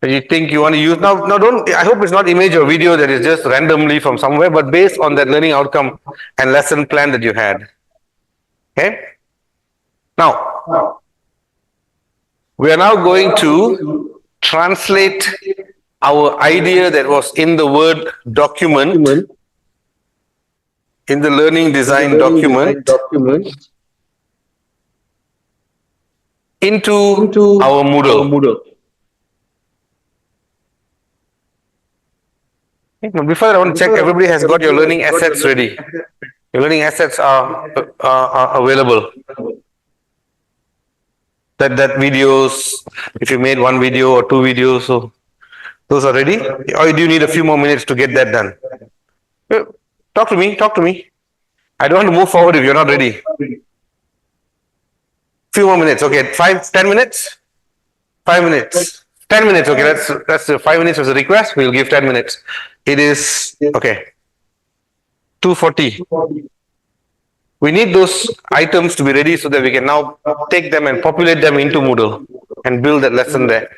Speaker 1: that you think you want to use. Now don't, I hope it's not image or video that is just randomly from somewhere, but based on that learning outcome and lesson plan that you had. Okay? Now, we are now going to translate our idea that was in the Word document, in the learning design document, into our Moodle. Before I want to check, everybody has got your learning assets ready. Your learning assets are available. That videos, if you made one video or two videos, so those are ready? Or do you need a few more minutes to get that done? Talk to me. I don't want to move forward if you're not ready. Few more minutes, okay, 10 minutes? 5 minutes. 10 minutes, okay, that's 5 minutes was a request, we'll give 10 minutes. It is, okay, 2:40. We need those items to be ready so that we can now take them and populate them into Moodle and build that lesson there.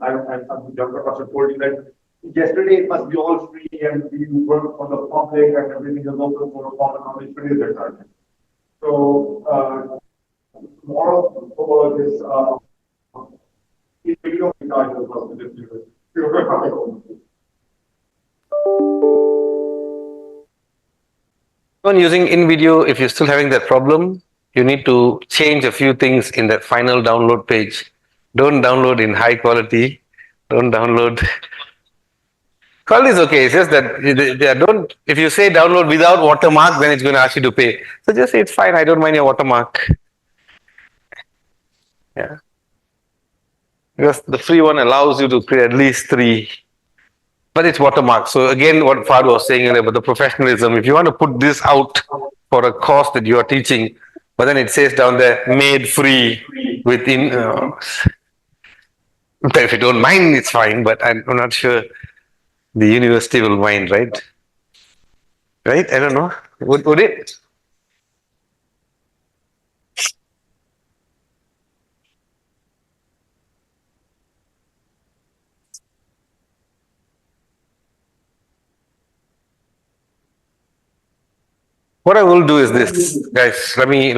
Speaker 3: I'm Dr. Pasha told you that yesterday it must be all free and we work for the public and everything is open for the common knowledge. Today is the time. So tomorrow for this video we are
Speaker 1: When using in video, if you're still having that problem, you need to change a few things in that final download page. Don't download in high quality. Don't download. Quality is okay. It's just that don't. If you say download without watermark, then it's going to ask you to pay. So just say it's fine. I don't mind your watermark. Yeah. Because the free one allows you to create at least 3. But it's watermark. So again, what Fad was saying earlier about the professionalism, if you want to put this out for a course that you are teaching, but then it says down there, made free within, if you don't mind, it's fine, but I'm not sure the university will mind, right? Right? I don't know. Would it? What I will do is this, guys. Let me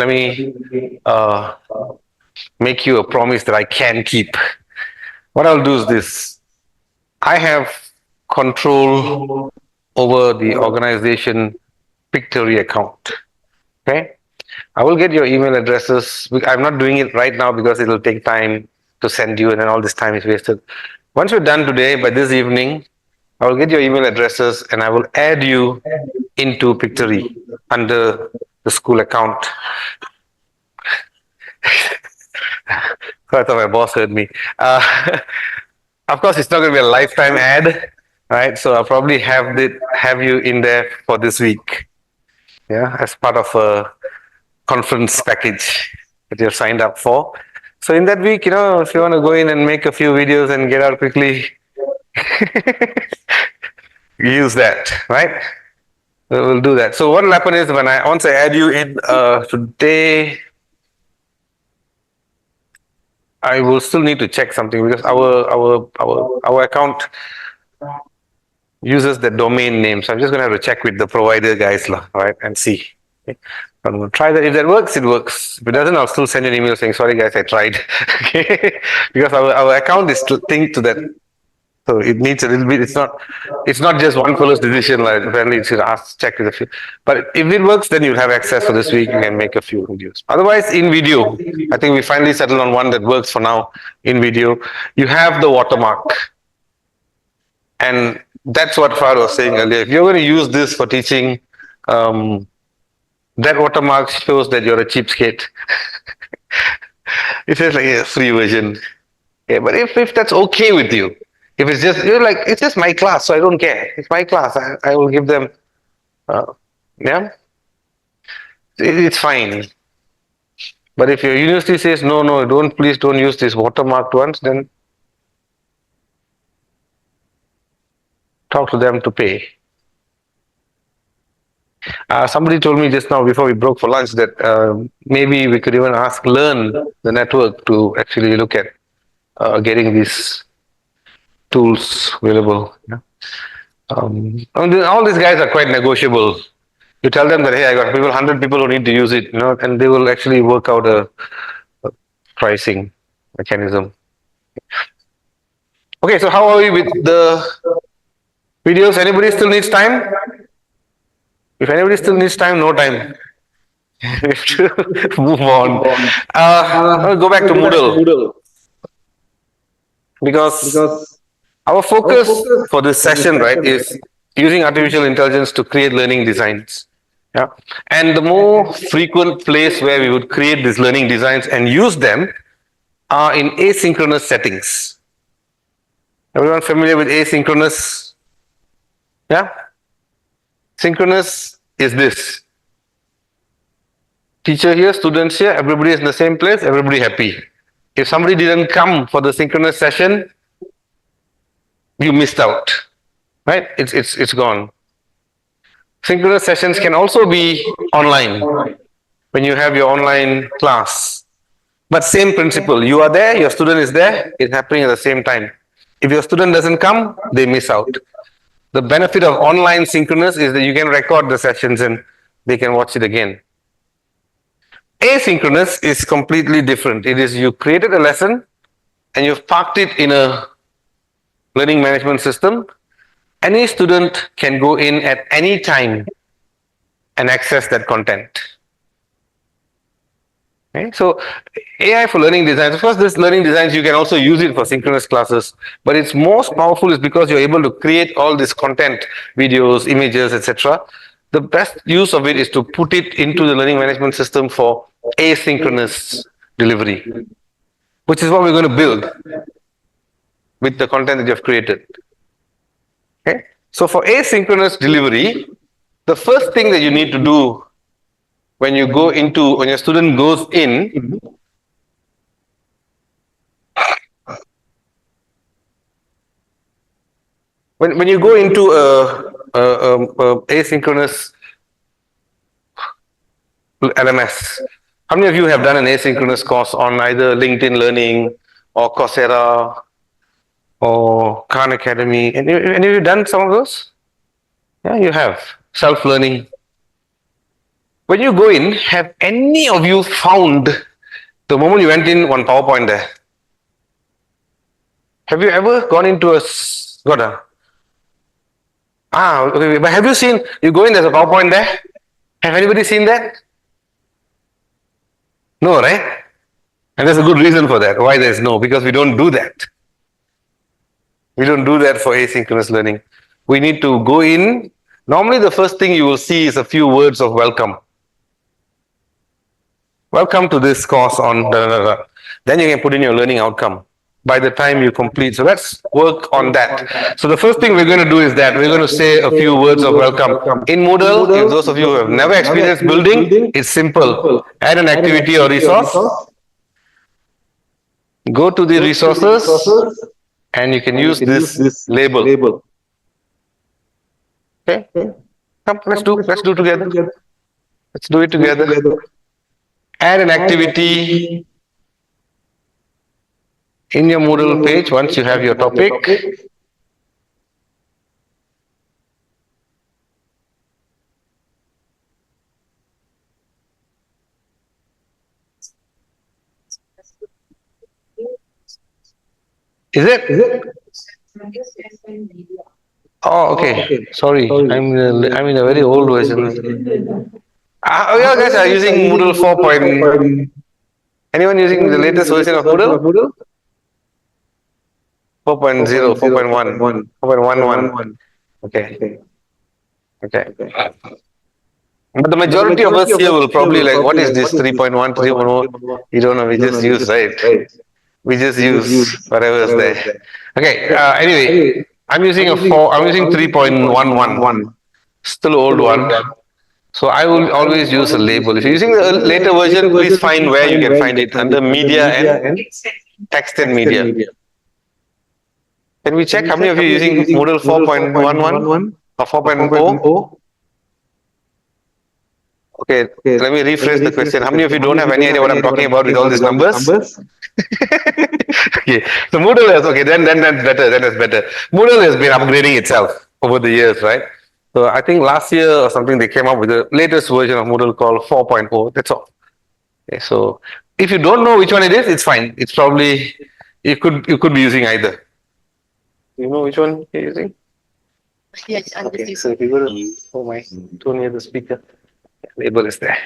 Speaker 1: make you a promise that I can keep. What I'll do is this. I have control over the organization Pictory account. Okay. I will get your email addresses. I'm not doing it right now because it'll take time to send you, and then all this time is wasted. Once we're done today, by this evening, I will get your email addresses and I will add you into Pictory under the school account. I thought my boss heard me. Of course, it's not going to be a lifetime ad, right? So I'll probably have you in there for this week, yeah, as part of a conference package that you've signed up for. So in that week, if you want to go in and make a few videos and get out quickly, use that, right? We'll do that. So what will happen is once I add you in today, I will still need to check something because our account uses the domain name. So I'm just going to have to check with the provider guys, right, and see. Okay. I'm going to try that. If that works, it works. If it doesn't, I'll still send you an email saying, sorry guys, I tried. Okay. Because our account is linked to that. So it needs a little bit, it's not just one fellow's decision, like apparently you should check with a few. But if it works, then you'll have access for this week. You can make a few videos. Otherwise, in video, I think we finally settled on one that works for now in video. You have the watermark. And that's what Fahad was saying earlier. If you're going to use this for teaching, that watermark shows that you're a cheapskate. It says like a free version. Yeah, but if that's okay with you, if it's just, you're like, it's just my class, so I don't care. It's my class. I will give them, yeah, it's fine. But if your university says, no, please don't use this watermarked ones, then talk to them to pay. Somebody told me just now before we broke for lunch that maybe we could even ask Learn, the network, to actually look at getting these tools available. Yeah. All these guys are quite negotiable. You tell them that, hey, I got 100 people who need to use it, and they will actually work out a pricing mechanism. Okay, so how are we with the videos? Anybody still needs time? If anybody still needs time, no time. We have to move on. I'll go back to Moodle. Because our focus for this session, right, is using artificial intelligence to create learning designs. Yeah. And the more frequent place where we would create these learning designs and use them are in asynchronous settings. Everyone familiar with asynchronous? Yeah? Synchronous is this. Teacher here, students here, everybody is in the same place, everybody happy. If somebody didn't come for the synchronous session, you missed out, right? It's gone. Synchronous sessions can also be online when you have your online class. But same principle, you are there, your student is there, it's happening at the same time. If your student doesn't come, they miss out. The benefit of online synchronous is that you can record the sessions and they can watch it again. Asynchronous is completely different. It is you created a lesson and you've parked it in a learning management system, Any student can go in at any time and access that content. Okay? So AI for learning designs, of course, this learning designs, you can also use it for synchronous classes, but it's most powerful is because you're able to create all this content, videos, images, etc. The best use of it is to put it into the learning management system for asynchronous delivery, which is what we're going to build with the content that you've created. Okay? So for asynchronous delivery, the first thing that you need to do when your student goes in, when you go into a asynchronous LMS, how many of you have done an asynchronous course on either LinkedIn Learning or Coursera or Khan Academy? Any of you done some of those? Yeah, you have. Self-learning. When you go in, have any of you found the moment you went in one PowerPoint there? Have you ever gone into okay, but have you seen, you go in, there's a PowerPoint there? Have anybody seen that? No, right? And there's a good reason for that. Why there's no? Because we don't do that. We don't do that for asynchronous learning. We need to go in. Normally, the first thing you will see is a few words of welcome. Welcome to this course on da, da, da, da. Then you can put in your learning outcome by the time you complete. So let's work on that. So the first thing we're going to do is that we're going to say a few words of welcome. In Moodle, if those of you who have never experienced building, it's simple. Add an activity or resource. Go to the resources and you can use this label. Okay? Come, let's do together. Let's do it together. Add an activity in your Moodle page once you have your topic. Is it? Oh, okay. Sorry, I'm in a very old version. Yeah, guys are using Moodle 4. Anyone using the latest version of Moodle? 4.0, 4.1, 4.11. Okay. But the majority of us here will probably like, what is this 3.1, 3.0? You don't know, we just use, right? We just use whatever is there. Okay, anyway, I'm using 3.11. Still old one. So I will always use a label. If you're using the later version, please find where you can find it under media and text and media. Can we check how many of you are using Moodle 4.11 or 4.0? Okay, let me rephrase the question. How many of you don't have any idea what I'm talking about with all these numbers? Okay, so Moodle is, okay, then that's better, Moodle has been upgrading itself over the years, right? So I think last year or something they came up with the latest version of Moodle called 4.0, that's all. Okay, so if you don't know which one it is, it's fine. It's probably, you could be using either. Do you know which one you're using?
Speaker 2: Yes,
Speaker 1: okay, so if you go to, oh my, too near the speaker, label is there.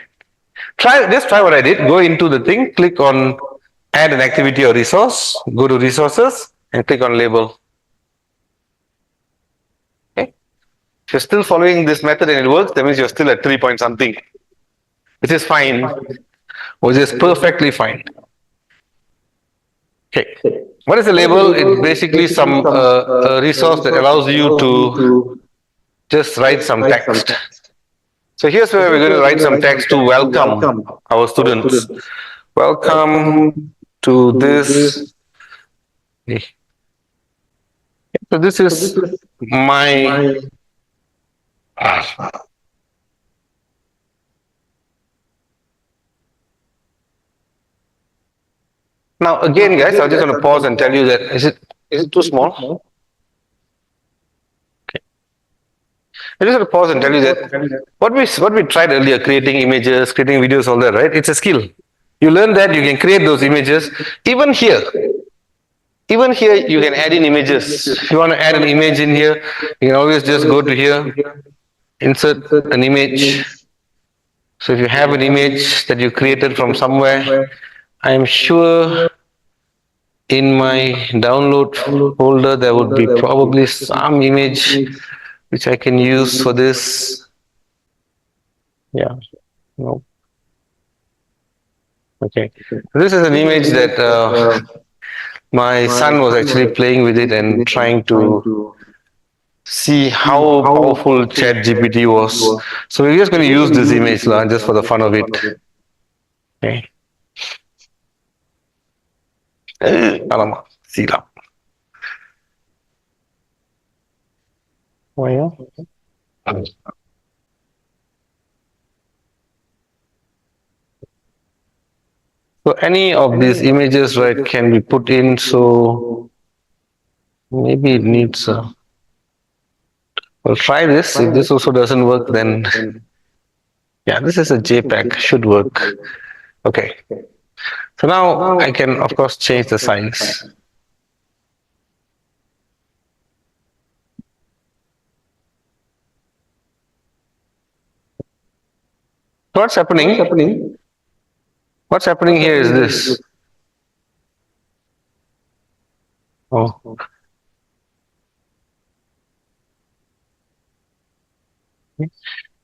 Speaker 1: Just try what I did. Go into the thing, click on add an activity or resource, go to resources and click on label. Okay. If you're still following this method and it works, that means you're still at 3 point something, which is fine, which is perfectly fine. Okay. What is a label? It's basically some a resource that allows you to just write some text. So here's where we're going to write some text to welcome our students. Welcome to this. So this is my now again, guys, I'm just going to pause and tell you that is it too small? Okay. I'm just going to pause and tell you that what we tried earlier, creating images, creating videos, all that, right? It's a skill. You learn that you can create those images. Even here, Even here, you can add in images. If you want to add an image in here, you can always just go to here, insert an image. So if you have an image that you created from somewhere, I am sure in my download folder there would be probably some image which I can use for this. Yeah, no. Okay, this is an image that my son was actually playing with it and trying to see how powerful ChatGPT was. So we're just going to use this image just for the fun of it. Okay. Alamak, silap. Why? So any of these images, right, can be put in. So maybe it needs. We'll try this. If this also doesn't work, then yeah, this is a JPEG. Should work. Okay. So now I can, of course, change the size. What's happening? What's happening here is this. Oh.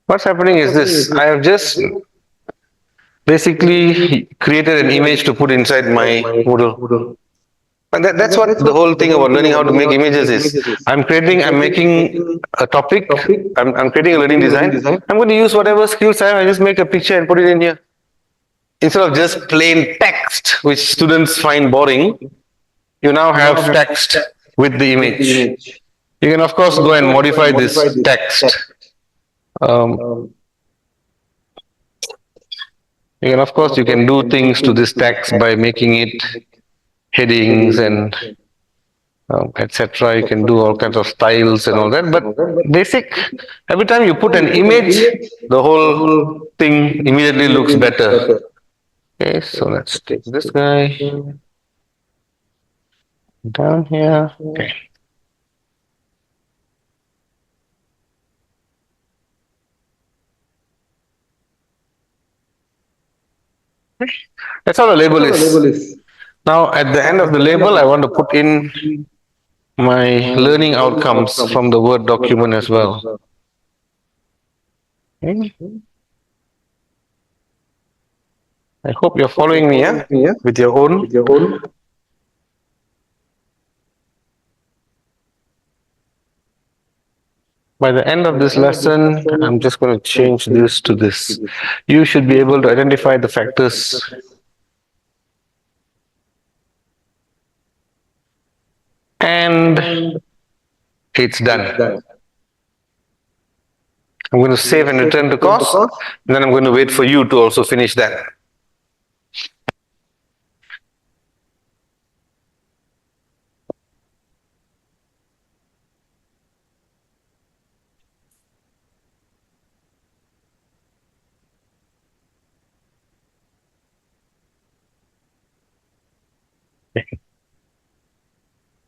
Speaker 1: What's happening is this. I have just basically created an image to put inside my Moodle. And that's what the whole thing about learning how to make images is. I'm making a topic, I'm creating a learning design. I'm going to use whatever skills I have, I just make a picture and put it in here. Instead of just plain text, which students find boring, you now have text with the image. You can, of course, go and modify this text. You can, of course, you can do things to this text by making it headings and etc. You can do all kinds of styles and all that. But basic, every time you put an image, the whole thing immediately looks better. Okay, so let's take this guy down here. Okay. That's how the label is. Now, at the end of the label, I want to put in my learning outcomes from the Word document as well. Okay. I hope you're following me, with your own. By the end of this lesson, I'm just going to change this to this. You should be able to identify the factors. And it's done. I'm going to save and return to course, and then I'm going to wait for you to also finish that.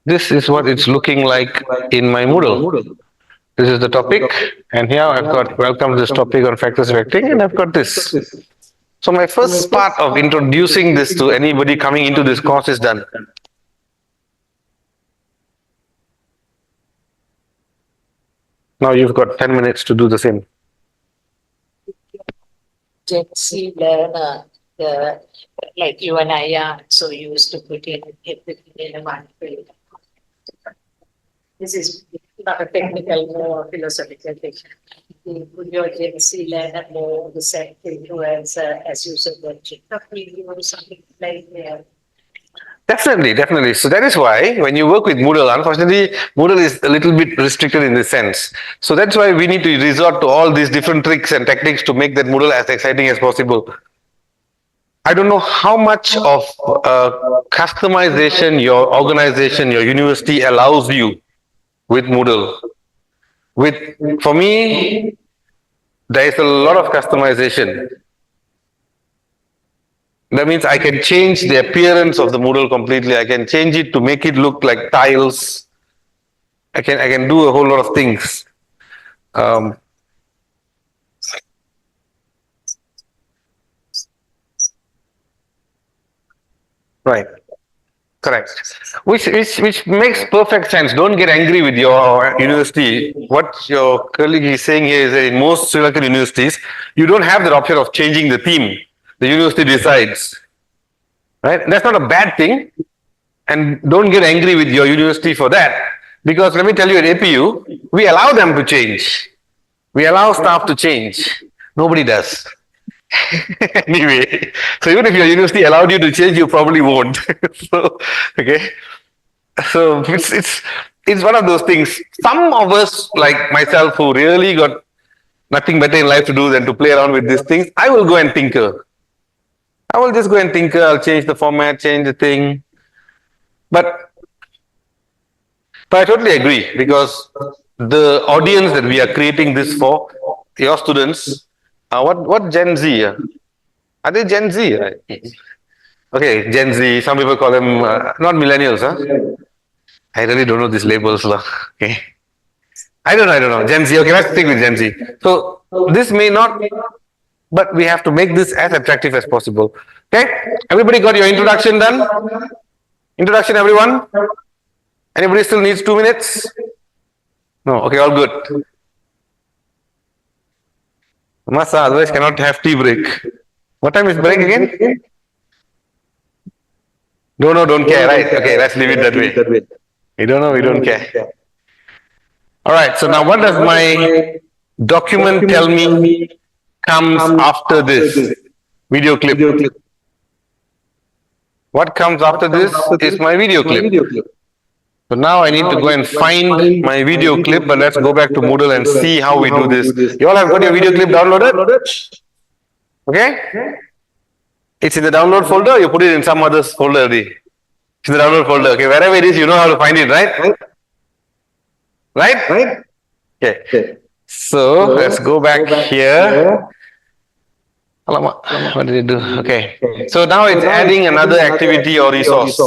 Speaker 1: This is what it's looking like in my Moodle. This is the topic, and here I've got welcome to this topic on factors vectoring, and I've got this. So my first part of introducing this to anybody coming into this course is done. Now you've got 10 minutes to do the same.
Speaker 7: Gen Z learner, like you and I are so used to put in everything in a one field. This is not a technical, more philosophical thing. Would your Gen Z learner more the same thing towards as you said, something like that?
Speaker 1: Definitely. So that is why when you work with Moodle, unfortunately, Moodle is a little bit restricted in this sense. So that's why we need to resort to all these different tricks and techniques to make that Moodle as exciting as possible. I don't know how much of customization your organization, your university allows you with Moodle. For me, there is a lot of customization. That means I can change the appearance of the Moodle completely. I can change it to make it look like tiles. I can do a whole lot of things. Right. Correct. Which makes perfect sense. Don't get angry with your university. What your colleague is saying here is that in most Sri Lankan universities, you don't have that option of changing the theme. The university decides. Right? That's not a bad thing. And don't get angry with your university for that. Because let me tell you, at APU, we allow them to change. We allow staff to change. Nobody does. Anyway, so even if your university allowed you to change, you probably won't. So, okay. So it's one of those things. Some of us, like myself, who really got nothing better in life to do than to play around with these things, I will go and tinker. I will just go and tinker. I'll change the format, change the thing. But I totally agree, because the audience that we are creating this for, your students, what Gen Z? Are they Gen Z? Right? Okay, Gen Z. Some people call them not millennials, huh? I really don't know these labels, lah. Okay. I don't know. Gen Z. Okay, let's stick with Gen Z. So this may not, but we have to make this as attractive as possible. Okay. Everybody got your introduction done? Introduction, everyone? Anybody still needs 2 minutes? No. Okay, all good. Masa, otherwise cannot have tea break. What time is break again? Don't know, don't care, right? Okay, let's leave it that way. We don't know, we don't care. All right, so now what does my document tell me comes after this video clip? What comes after this is my video clip. So now I need to go and find my video clip, but let's go back to Moodle and see how we do this. You all have got your video clip downloaded? Okay? It's in the download folder, you put it in some other folder. It's in the download folder. Okay, wherever it is, you know how to find it, right? Right? Okay. So let's go back here. Alamak, what did it do? Okay. So now it's adding another activity or resource.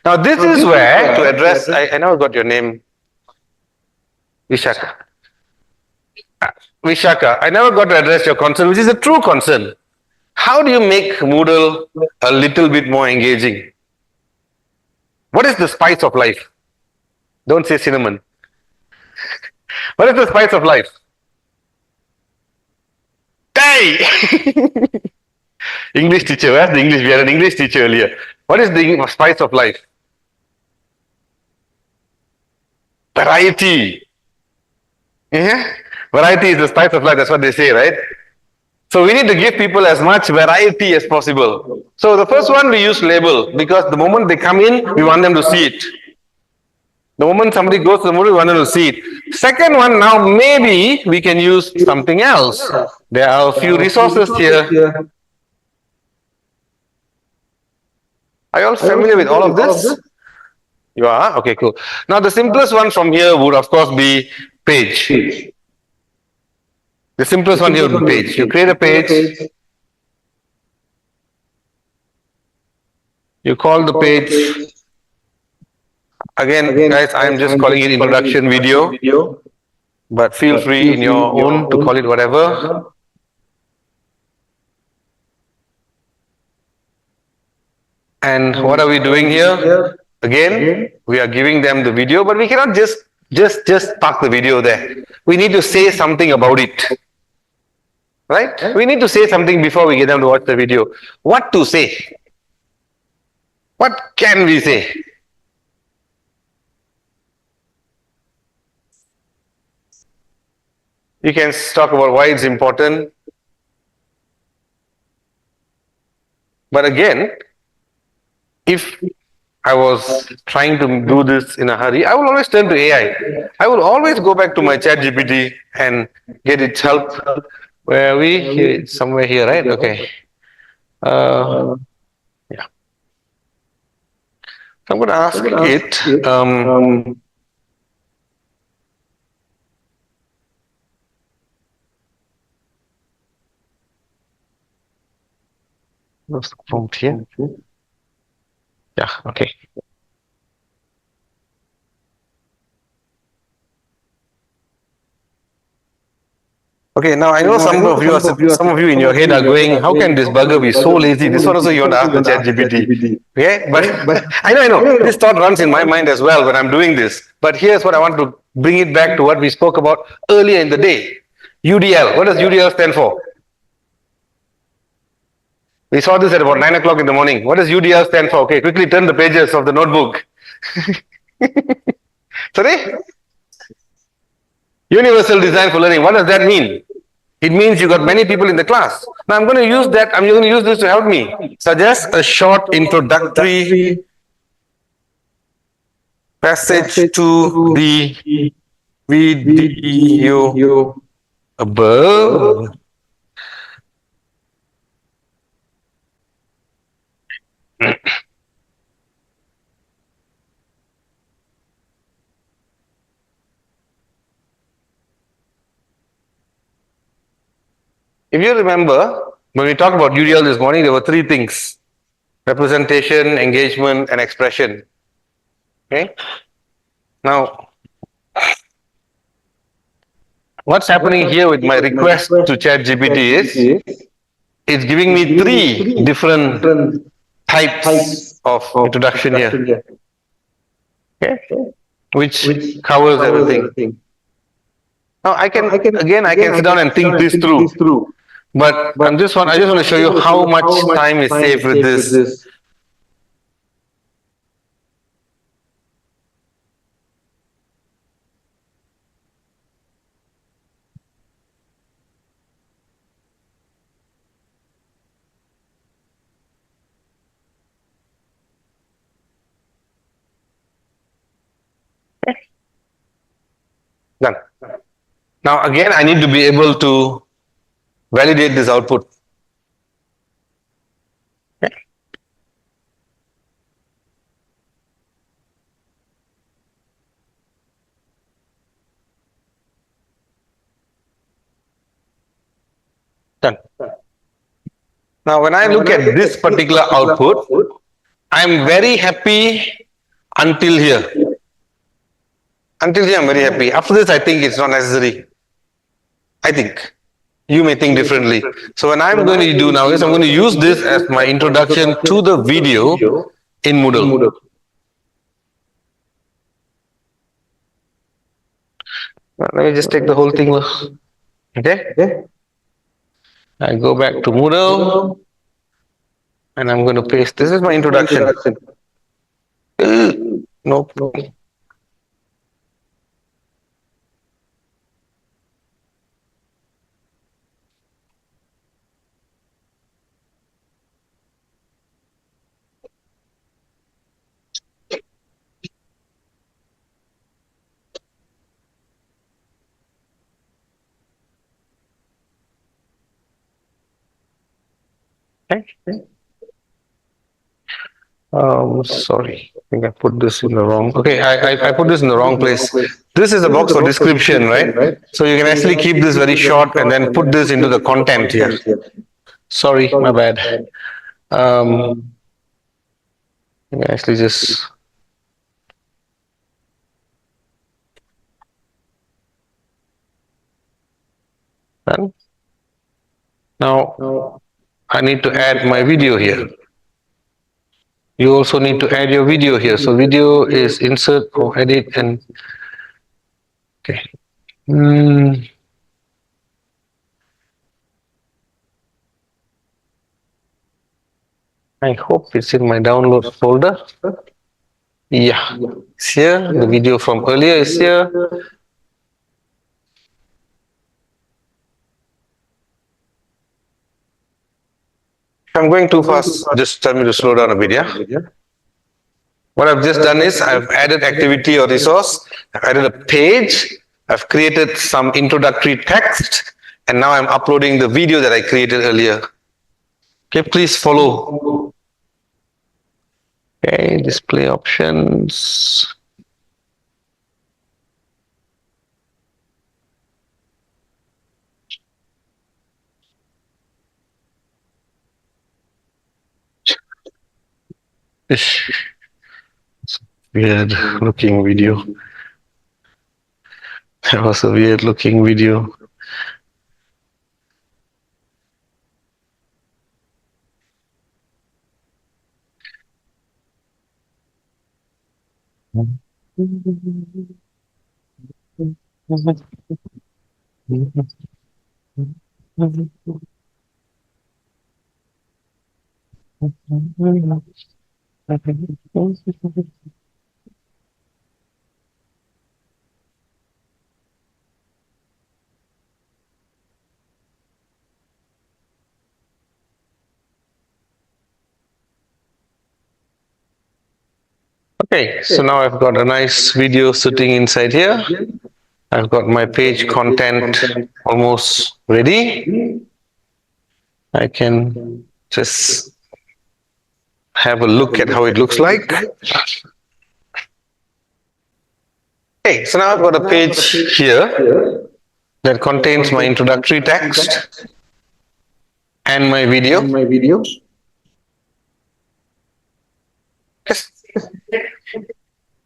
Speaker 1: Now this is where to address, I never got your name. Vishaka. Vishaka, I never got to address your concern, which is a true concern. How do you make Moodle a little bit more engaging? What is the spice of life? Don't say cinnamon. What is the spice of life? Hey! English teacher, where's the English? We had an English teacher earlier. What is the spice of life? Variety. Yeah? Variety is the spice of life, that's what they say, right? So we need to give people as much variety as possible. So the first one, we use label, because the moment they come in, we want them to see it. The moment somebody goes to the Moodle, we want them to see it. Second one, now maybe we can use something else. There are a few resources here. Are you all familiar with all of this? You are? Okay, cool. Now the simplest one from here would of course be page. The simplest one here would be page. You create a page. You call the page. Again, guys, I'm just calling it introduction video. But feel free in your own to call it whatever. And what are we doing here? Again, we are giving them the video, but we cannot just park the video there. We need to say something about it. Right? We need to say something before we get them to watch the video. What to say? What can we say? You can talk about why it's important. But again, if I was trying to do this in a hurry, I will always turn to AI. I will always go back to my ChatGPT and get its help. Where are we? Here, somewhere here, right? Okay. Yeah. I'm going to ask it. What's the prompt here? Yeah, okay. Okay, now I know some of you in your head are going, how can this bugger be so lazy? This one also you want to ask the ChatGPT. Okay, but I know, this thought runs in my mind as well when I'm doing this. But here's what I want to bring it back to what we spoke about earlier in the day. UDL. What does UDL stand for? We saw this at about 9 o'clock in the morning. What does UDL stand for? Okay, quickly turn the pages of the notebook. Sorry? Universal design for learning. What does that mean? It means you got many people in the class. Now I'm going to use that, I'm going to use this to help me. Suggest a short introductory passage to the video above. If you remember, when we talked about UDL this morning, there were three things: representation, engagement, and expression. Okay? Now, what's happening here with my request to ChatGPT is, it's giving me three different types of introduction here. Okay? Which covers everything. Now I can sit down and think this through. But I just want to show you how much time is saved with this. Done. Now again, I need to be able to validate this output. Okay. Done. Now when I look at this particular output, I'm very happy until here. Until here I'm very happy. After this I think it's not necessary. I think. You may think differently. So what I'm going to do now is I'm going to use this as my introduction to the video in Moodle. Let me just take the whole thing. Okay? I go back to Moodle and I'm going to paste. This is my introduction. Nope. Okay. Sorry, I think I put this in the wrong. Okay, I put this in the wrong place. This is a box for description, right? So you can actually keep this very short and then put this into the content here. Sorry, my bad. You can actually just. Done. Now I need to add my video here. You also need to add your video here. So video is insert or edit and okay. I hope it's in my download folder. Yeah, it's here. The video from earlier is here. If I'm going too fast, just tell me to slow down a bit, yeah? What I've just done is I've added activity or resource, I've added a page, I've created some introductory text, and now I'm uploading the video that I created earlier. Okay, please follow. Okay, display options. Ish. Weird looking video. That was a weird looking video. Okay, so now I've got a nice video sitting inside here. I've got my page content almost ready. I can just have a look at how it looks like. Okay, so now I've got a page here that contains my introductory text and my video. Yes.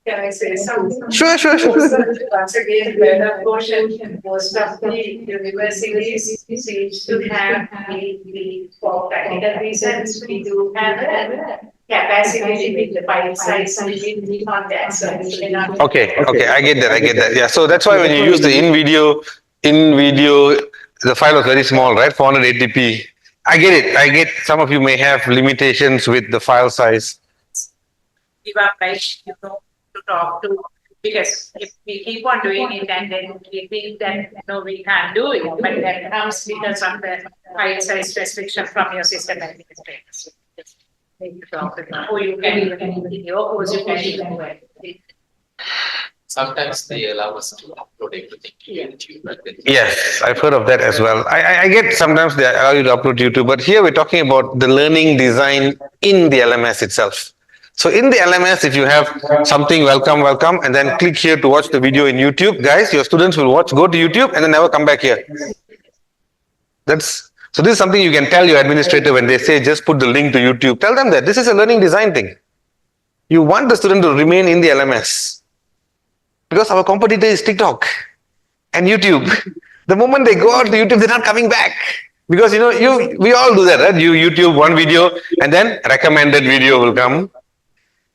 Speaker 6: Can I say something?
Speaker 1: Sure.
Speaker 6: Once again, the portion, most of the universities seems to have for practical reasons, we do have a capacity with the file size within the context. So we cannot.
Speaker 1: Okay, I get that. Yeah, so that's why when you use the in video, the file was very small, right? 480p. I get it. I get some of you may have limitations with the file size.
Speaker 6: Give up, right, to talk to, because if we keep on doing it and then we think that, no, we can't do it, but that comes because of the file size restriction from your system administrators. Or you can even, in your course, you can even do it.
Speaker 14: Sometimes they allow us to upload everything to YouTube. But then
Speaker 1: Yes, I've heard of that as well. I get sometimes they allow you to upload to YouTube, but here we're talking about the learning design in the LMS itself. So in the LMS, if you have something, welcome, and then click here to watch the video in YouTube, guys, your students will go to YouTube and then never come back here. So this is something you can tell your administrator when they say just put the link to YouTube. Tell them that this is a learning design thing. You want the student to remain in the LMS because our competitor is TikTok and YouTube. The moment they go out to YouTube, they're not coming back. Because we all do that, right? You YouTube one video and then recommended video will come.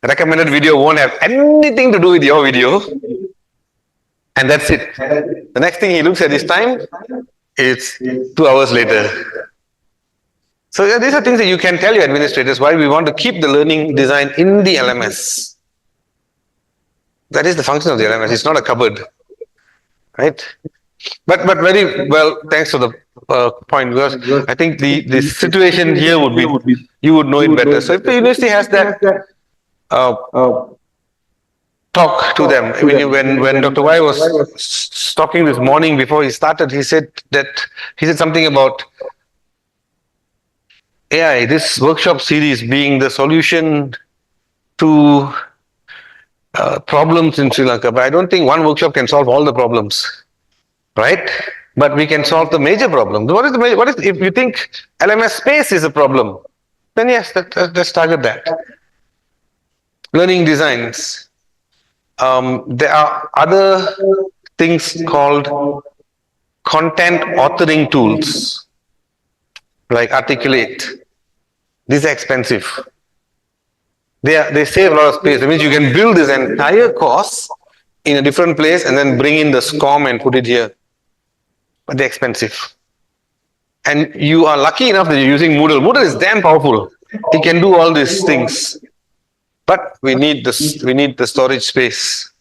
Speaker 1: Recommended video won't have anything to do with your video. And that's it. The next thing he looks at his time, it's 2 hours later. So yeah, these are things that you can tell your administrators why we want to keep the learning design in the LMS. That is the function of the LMS. It's not a cupboard, right? But very well, thanks for the point, because I think the situation here would be, you would know it better. So if the university has that, talk to them. I mean, when Dr. Y was talking this morning before he started, he said something about AI, this workshop series being the solution to problems in Sri Lanka. But I don't think one workshop can solve all the problems, right? But we can solve the major problems. What is if you think LMS space is a problem, then yes, let's target that. Learning designs. There are other things called content authoring tools, like Articulate. These are expensive. They save a lot of space. That means you can build this entire course in a different place and then bring in the SCORM and put it here. But they're expensive. And you are lucky enough that you're using Moodle. Moodle is damn powerful. It can do all these things. But we need the storage space.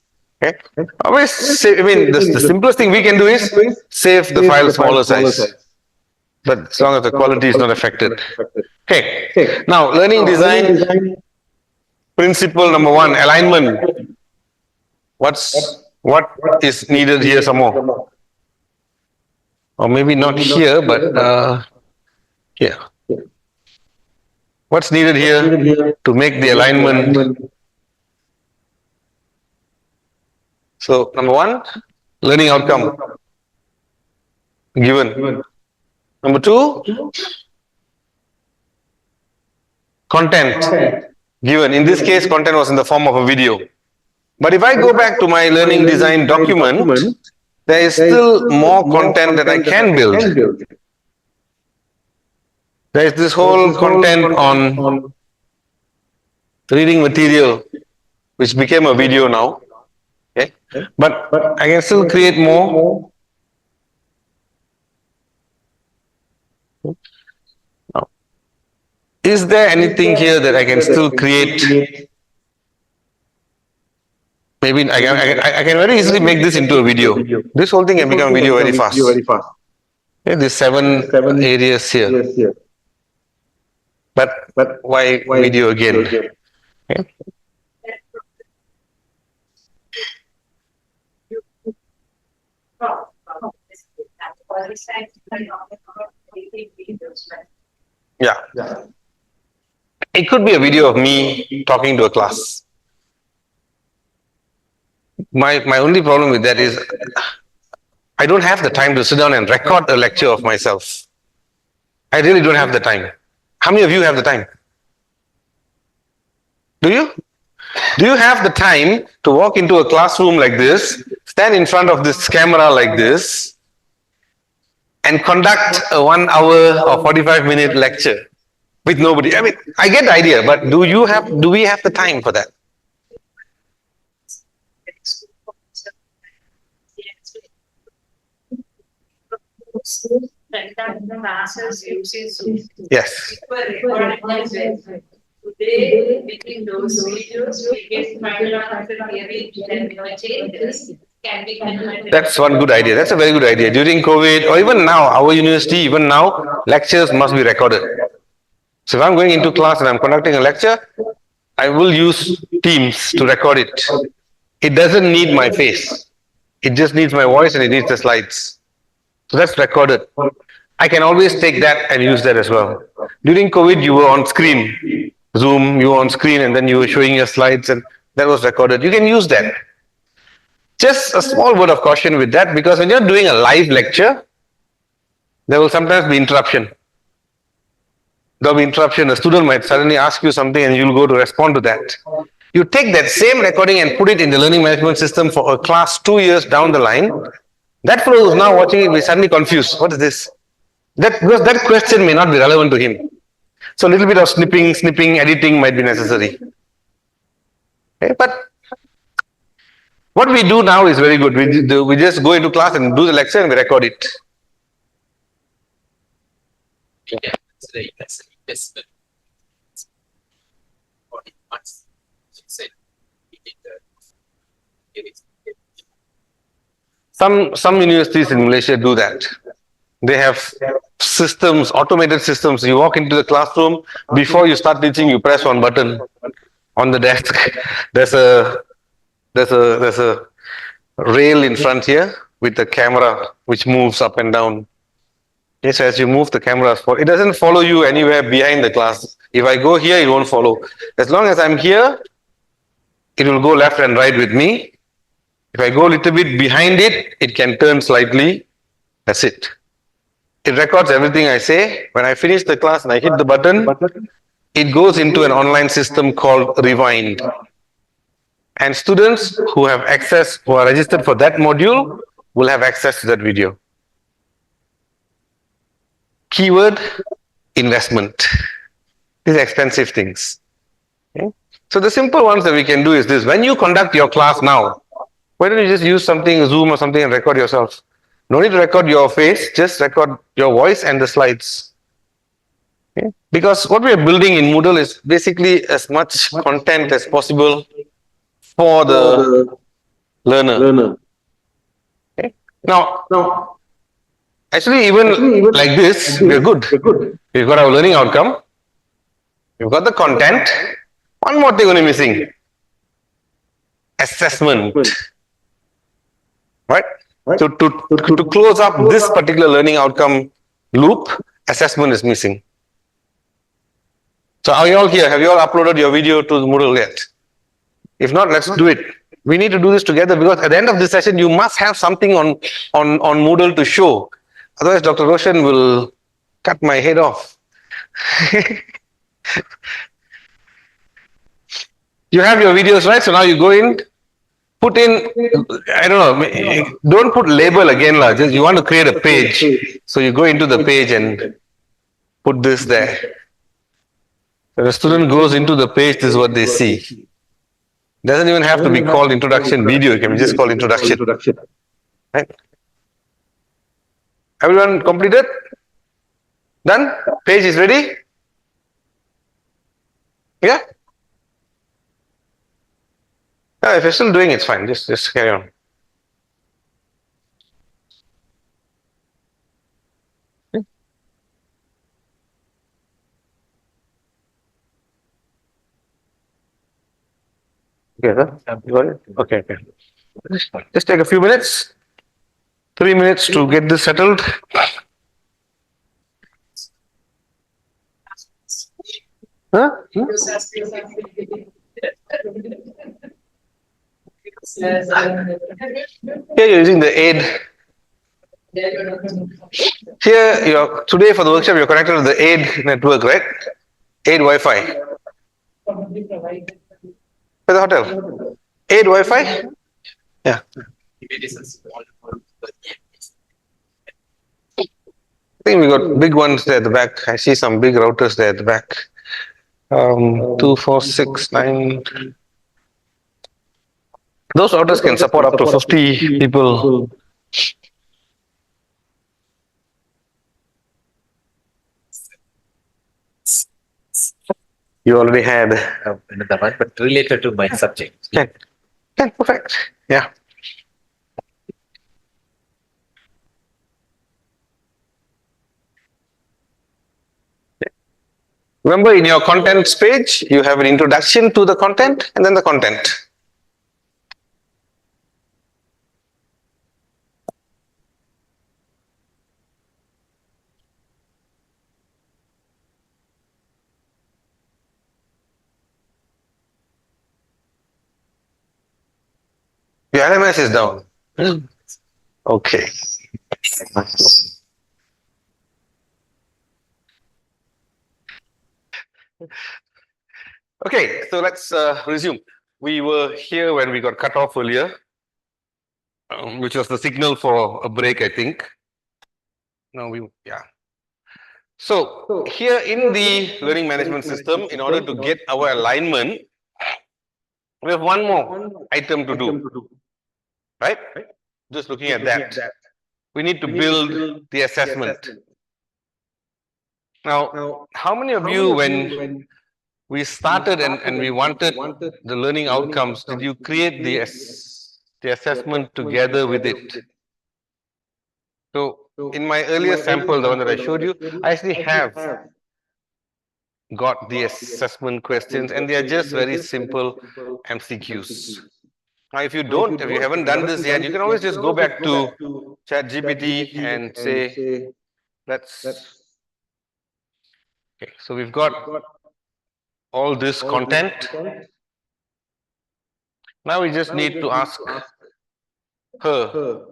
Speaker 1: Okay? Always save, I mean, the simplest thing we can do is save the file smaller size. But as long as the quality is not affected. Okay. Now, learning design principle number 1, alignment. What is needed here some more? Or maybe not here, but here. What's needed here to make the alignment? So, number 1, learning outcome given. Number 2, content. given. In this case, content was in the form of a video. But if I go back to my learning design document, there is still more content that I can build. There is this whole content on reading material, which became a video now. Okay? But I can still create more. Now, is there anything here that I can still create? Maybe I can very easily make this into a video. This whole thing can become a video very fast. Okay, there's seven areas here. But why video again? Okay. Yeah. It could be a video of me talking to a class. My only problem with that is I don't have the time to sit down and record a lecture of myself. I really don't have the time. How many of you have the time? Do you? Do you have the time to walk into a classroom like this, stand in front of this camera like this, and conduct a 1 hour or 45-minute lecture with nobody? I mean, I get the idea, but do we have the time for that? Yes.
Speaker 6: Today, between those videos, we get quite a lot of theory and changes can be converted.
Speaker 1: That's one good idea. That's a very good idea. During COVID, or even now, our university, even now, lectures must be recorded. So if I'm going into class and I'm conducting a lecture, I will use Teams to record it. It doesn't need my face. It just needs my voice and it needs the slides. So that's recorded. I can always take that and use that as well. During COVID, you were on screen. Zoom, you were on screen and then you were showing your slides and that was recorded. You can use that. Just a small word of caution with that, because when you're doing a live lecture, there will sometimes be interruption. There will be interruption. A student might suddenly ask you something and you'll go to respond to that. You take that same recording and put it in the learning management system for a class 2 years down the line. That fellow who's now watching it will be suddenly confused. What is this? Because that question may not be relevant to him. So a little bit of snipping, editing might be necessary. Okay, but what we do now is very good. We just go into class and do the lecture and we record it.
Speaker 14: Yeah, that's an investment.
Speaker 1: Some universities in Malaysia do that. They have systems, automated systems. You walk into the classroom, before you start teaching, you press one button on the desk. There's a rail in front here with the camera which moves up and down. Okay, so as you move the camera, it doesn't follow you anywhere behind the class. If I go here, it won't follow. As long as I'm here, it will go left and right with me. If I go a little bit behind it, it can turn slightly. That's it. It records everything I say. When I finish the class and I hit the button, it goes into an online system called Rewind. And students who have access, who are registered for that module, will have access to that video. Keyword, investment. These are expensive things. Okay? So the simple ones that we can do is this. When you conduct your class now, why don't you just use something, Zoom or something, and record yourself? No need to record your face, just record your voice and the slides. Okay? Because what we are building in Moodle is basically as much content as possible for the learner. Okay? Now, actually, even like this, we are good. We've got our learning outcome. We've got the content. One more thing only missing. Assessment. Right? So to close up this particular learning outcome loop, assessment is missing. So are you all here? Have you all uploaded your video to the Moodle yet? If not, let's do it. We need to do this together, because at the end of this session, you must have something on Moodle to show. Otherwise, Dr. Roshan will cut my head off. You have your videos, right? So now you go in, put in, I don't know, don't put label again, lah. Just you want to create a page. So you go into the page and put this there. When a student goes into the page, this is what they see. Doesn't even have to be called introduction video, it can be just called introduction. Right? Everyone completed? Done? Page is ready? Yeah? If you're still doing it, it's fine. Just carry on. Okay, sir. You got it? Okay, okay. Just take a few minutes. 3 minutes to get this settled. Huh? Here you're using the AIDE. Here, today for the workshop, you're connected to the AIDE network, right? AIDE Wi-Fi. For the hotel. AIDE Wi-Fi? Yeah. I think we got big ones there at the back. I see some big routers there at the back. 2, 4, 6, 9. Those routers can support up to 50 people. You already had
Speaker 14: another one, but related to my subject.
Speaker 1: Okay, perfect. Yeah. Remember, in your contents page, you have an introduction to the content and then the content. The LMS is down. Okay. Okay, so let's resume. We were here when we got cut off earlier, which was the signal for a break, I think. No, yeah. So here in the learning management system, in order to get our alignment, we have one more item to do, right? Just looking at that. We need to build the assessment. Now, how many of you, when we started and we wanted the learning outcomes, did you create the assessment together with it? So in my earlier sample, the one that I showed you, I actually have got the assessment questions, and they are just very simple MCQs. Now, if you haven't done this yet, you can always just go back to ChatGPT and say, okay, so we've got all this content. Now we just need to ask her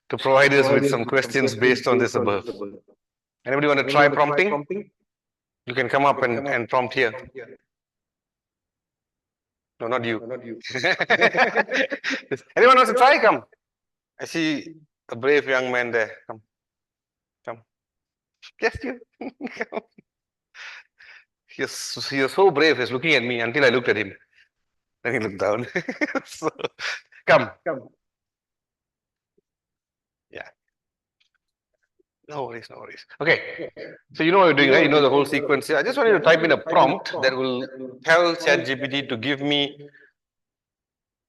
Speaker 1: to provide us with some questions based on this above. Anybody want to try prompting? You can come up and prompt here. No, not you. Anyone wants to try? Come. I see a brave young man there. Come. Come. Yes, you. He was so brave. He's looking at me until I looked at him. Then he looked down. So, come. Yeah. No worries, no worries. Okay. So you know what you're doing, right? You know the whole sequence here. I just want you to type in a prompt that will tell ChatGPT to give me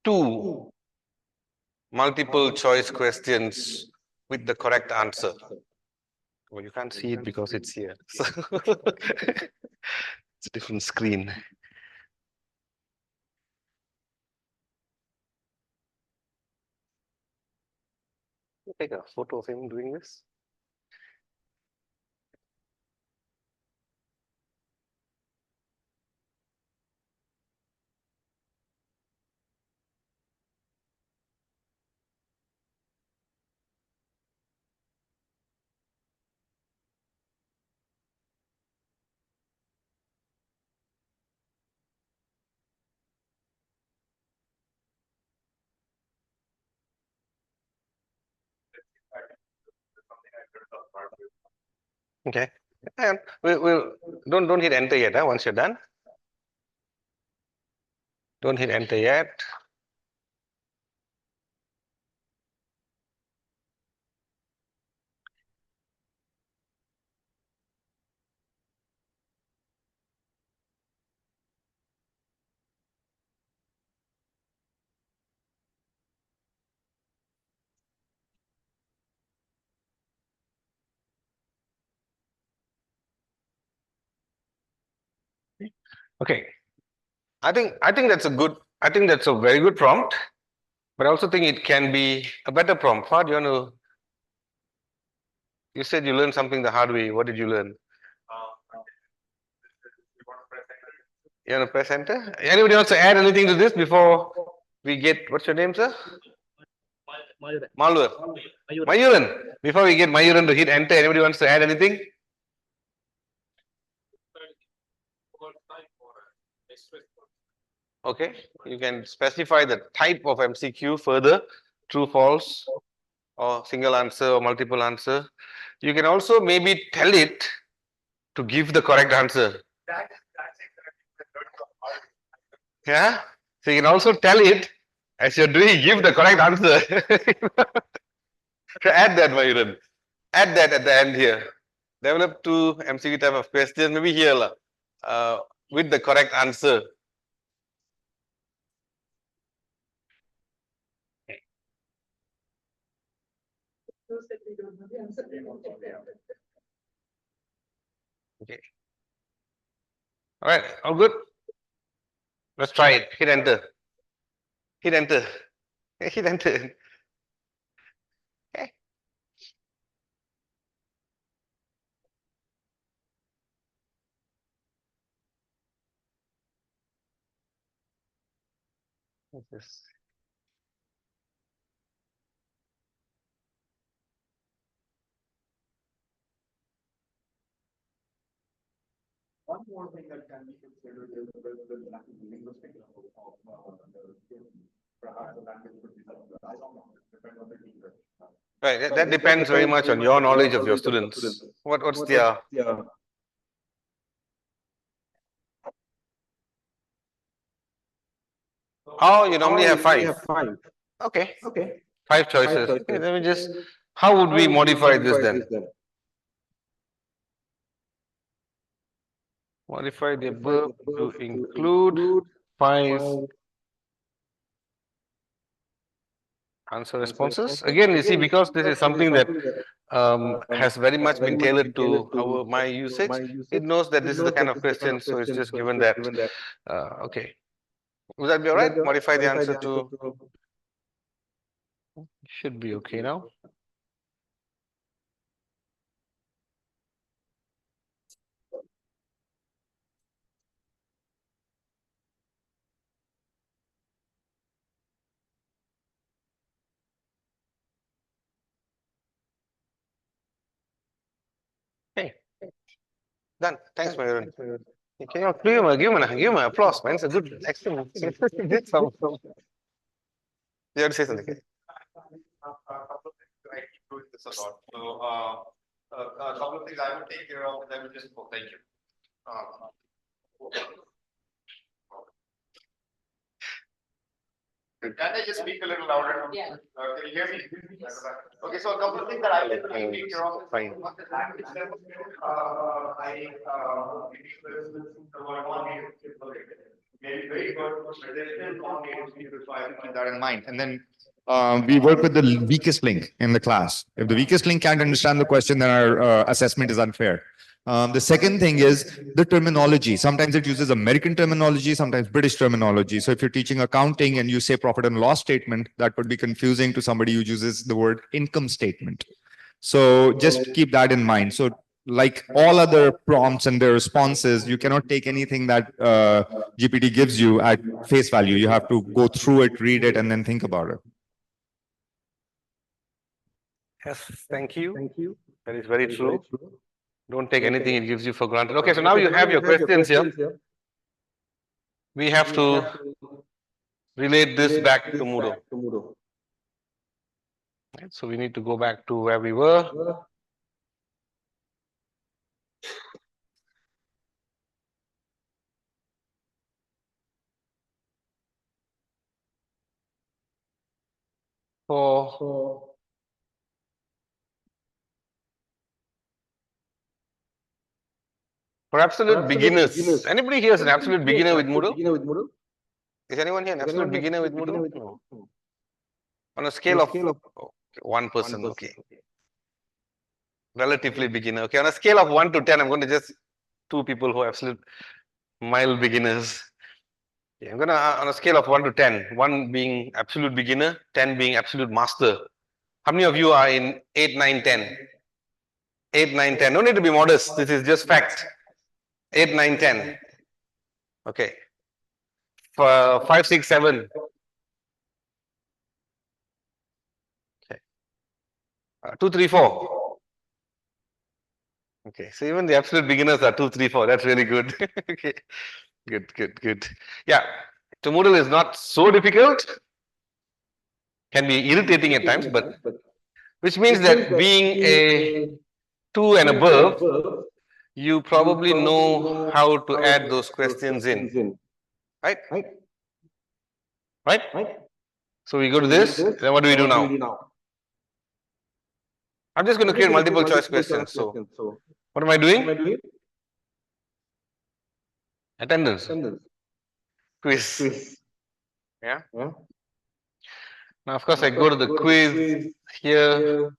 Speaker 1: 2 multiple choice questions with the correct answer. Well, you can't see it because it's here. So it's a different screen. Take a photo of him doing this. Okay. And we'll don't hit enter yet, once you're done. Don't hit enter yet. Okay. I think that's a very good prompt, but I also think it can be a better prompt. How do you want to? You said you learned something the hard way. What did you learn? You want to press enter? Anybody wants to add anything to this before we get, what's your name, sir? Malur. Mayuran. Before we get Mayuran to hit enter, anybody wants to add anything? Okay, you can specify the type of MCQ further, true, false, or single answer or multiple answer. You can also maybe tell it to give the correct answer. Yeah, so you can also tell it as you're doing, give the correct answer. Add that, Mayuran. Add that at the end here. Develop two MCQ type of questions, maybe here with the correct answer. Okay. All right, all good. Let's try it. Hit enter. Hit enter. Hit enter. Okay. What's this?
Speaker 5: One more thing that can be considered is the linguistic level of perhaps the language could be something that I don't know, depends on the teacher.
Speaker 1: Right, that depends very much on your knowledge of your students. What's their Oh, you normally have five. Okay.
Speaker 12: Okay.
Speaker 1: Five choices. Okay, let me just, how would we modify this then? Modify the verb to include five answer responses. Again, you see, because this is something that has very much been tailored to my usage, it knows that this is the kind of question, so it's just given that. Okay. Would that be all right? Modify the answer to. Should be okay now. Hey, done. Thanks, Mayuran. Can you give him an applause, man? It's a good excellent. Did some. You have to say something.
Speaker 5: I keep doing this a lot. So, a couple of things I would take care of, and I would just go, thank you. Can I just speak a little louder? Yeah. Can you hear me? Okay, so a couple of things that I would take care of.
Speaker 1: Fine.
Speaker 5: Maybe very good, but there's still non-native speakers, so I have to keep that in mind. And then we work with the weakest link in the class. If the weakest link can't understand the question, then our assessment is unfair. The second thing is the terminology. Sometimes it uses American terminology, sometimes British terminology. So if you're teaching accounting and you say profit and loss statement, that would be confusing to somebody who uses the word income statement. So just keep that in mind. So like all other prompts and their responses, you cannot take anything that GPT gives you at face value. You have to go through it, read it, and then think about it.
Speaker 1: Yes, thank you. Thank you. That is very true. Don't take anything it gives you for granted. Okay, so now you have your questions here. We have to relate this back to Moodle. Right, so we need to go back to where we were. For absolute beginners. Anybody here is an absolute beginner with Moodle? Is anyone here an absolute beginner with Moodle? No. On a scale of one person, okay. Relatively beginner. Okay, on a scale of 1 to 10, I'm going to just two people who are absolute mild beginners. Yeah, I'm going to, on a scale of 1 to 10, 1 being absolute beginner, 10 being absolute master. How many of you are in 8, 9, 10? 8, 9, 10. No need to be modest. This is just fact. 8, 9, 10. Okay. For 5, 6, 7. Okay. 2, 3, 4. Okay. So even the absolute beginners are 2, 3, 4. That's really good. Okay. Good, good, good. Yeah. So Moodle is not so difficult. Can be irritating at times, but which means that being a 2 and above, you probably know how to add those questions in. Right? Right? So we go to this, then what do we do now? I'm just going to create multiple choice questions. So what am I doing? Attendance. Quiz. Yeah. Now, of course, I go to the quiz here.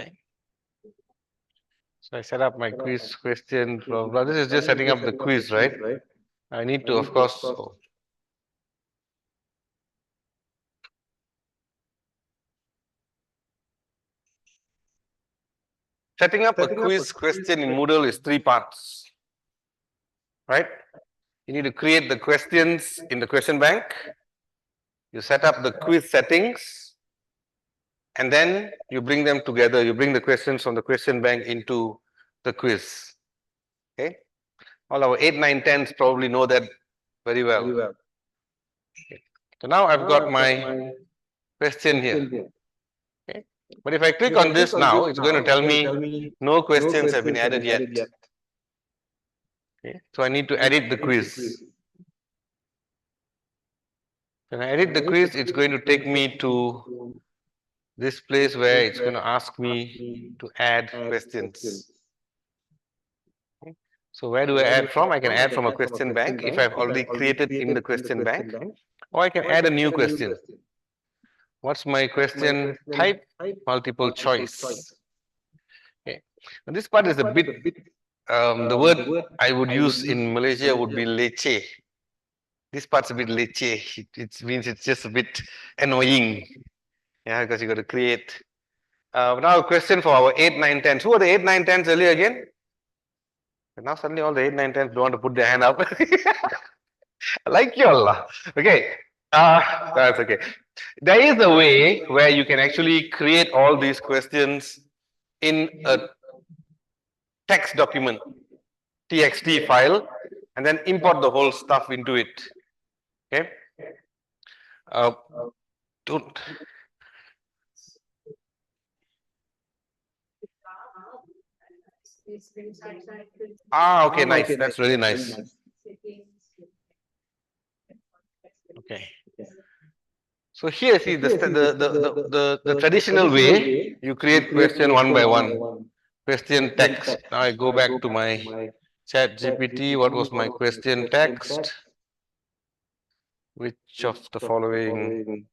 Speaker 1: Okay. So I set up my quiz question. Blah, blah. This is just setting up the quiz, right? I need to, of course. Setting up a quiz question in Moodle is 3 parts, right? You need to create the questions in the question bank. You set up the quiz settings, and then you bring them together. You bring the questions from the question bank into the quiz. Okay? All our 8, 9, 10s probably know that very well. Okay. So now I've got my question here. Okay? But if I click on this now, it's going to tell me no questions have been added yet. Okay. So I need to edit the quiz. When I edit the quiz, it's going to take me to this place where it's going to ask me to add questions. Okay. So where do I add from? I can add from a question bank if I've already created in the question bank, or I can add a new question. What's my question type? Multiple choice. Okay. Now this part is a bit, the word I would use in Malaysia would be leceh. This part's a bit leceh. It means it's just a bit annoying. Yeah, because you got to create. Now a question for our 8, 9, 10s. Who are the 8, 9, 10s earlier again? And now suddenly all the 8, 9, 10s don't want to put their hand up. I like you all. Okay. That's okay. There is a way where you can actually create all these questions in a text document, TXT file, and then import the whole stuff into it. Okay. Don't. Okay, nice. That's really nice. Okay. So here, see the traditional way, you create question one by one. Question text. Now I go back to my chat GPT. What was my question text? Which of the following?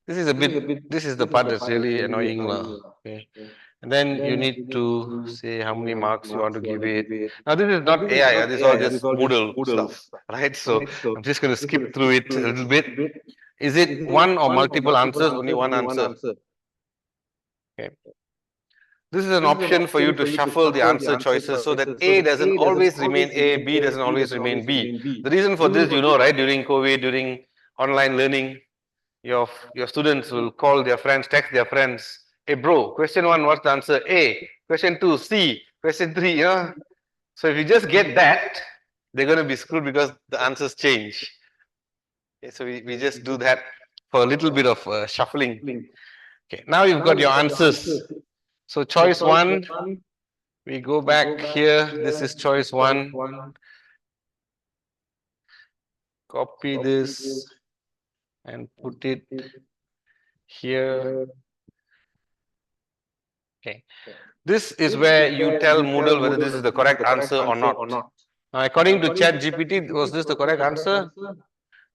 Speaker 1: This is a bit, this is the part that's really annoying. Okay. And then you need to say how many marks you want to give it. Now this is not AI, this is all just Moodle stuff, right? So I'm just going to skip through it a little bit. Is it one or multiple answers? Only one answer. Okay. This is an option for you to shuffle the answer choices so that A doesn't always remain A, B doesn't always remain B. The reason for this, you know, right? During COVID, during online learning, your students will call their friends, text their friends. Hey bro, question 1, what's the answer? A. Question 2, C. Question 3, you know. So if you just get that, they're going to be screwed because the answers change. Okay, so we just do that for a little bit of shuffling. Okay, now you've got your answers. So choice 1, we go back here. This is choice 1. Copy this and put it here. Okay. This is where you tell Moodle whether this is the correct answer or not. Now, according to ChatGPT, was this the correct answer?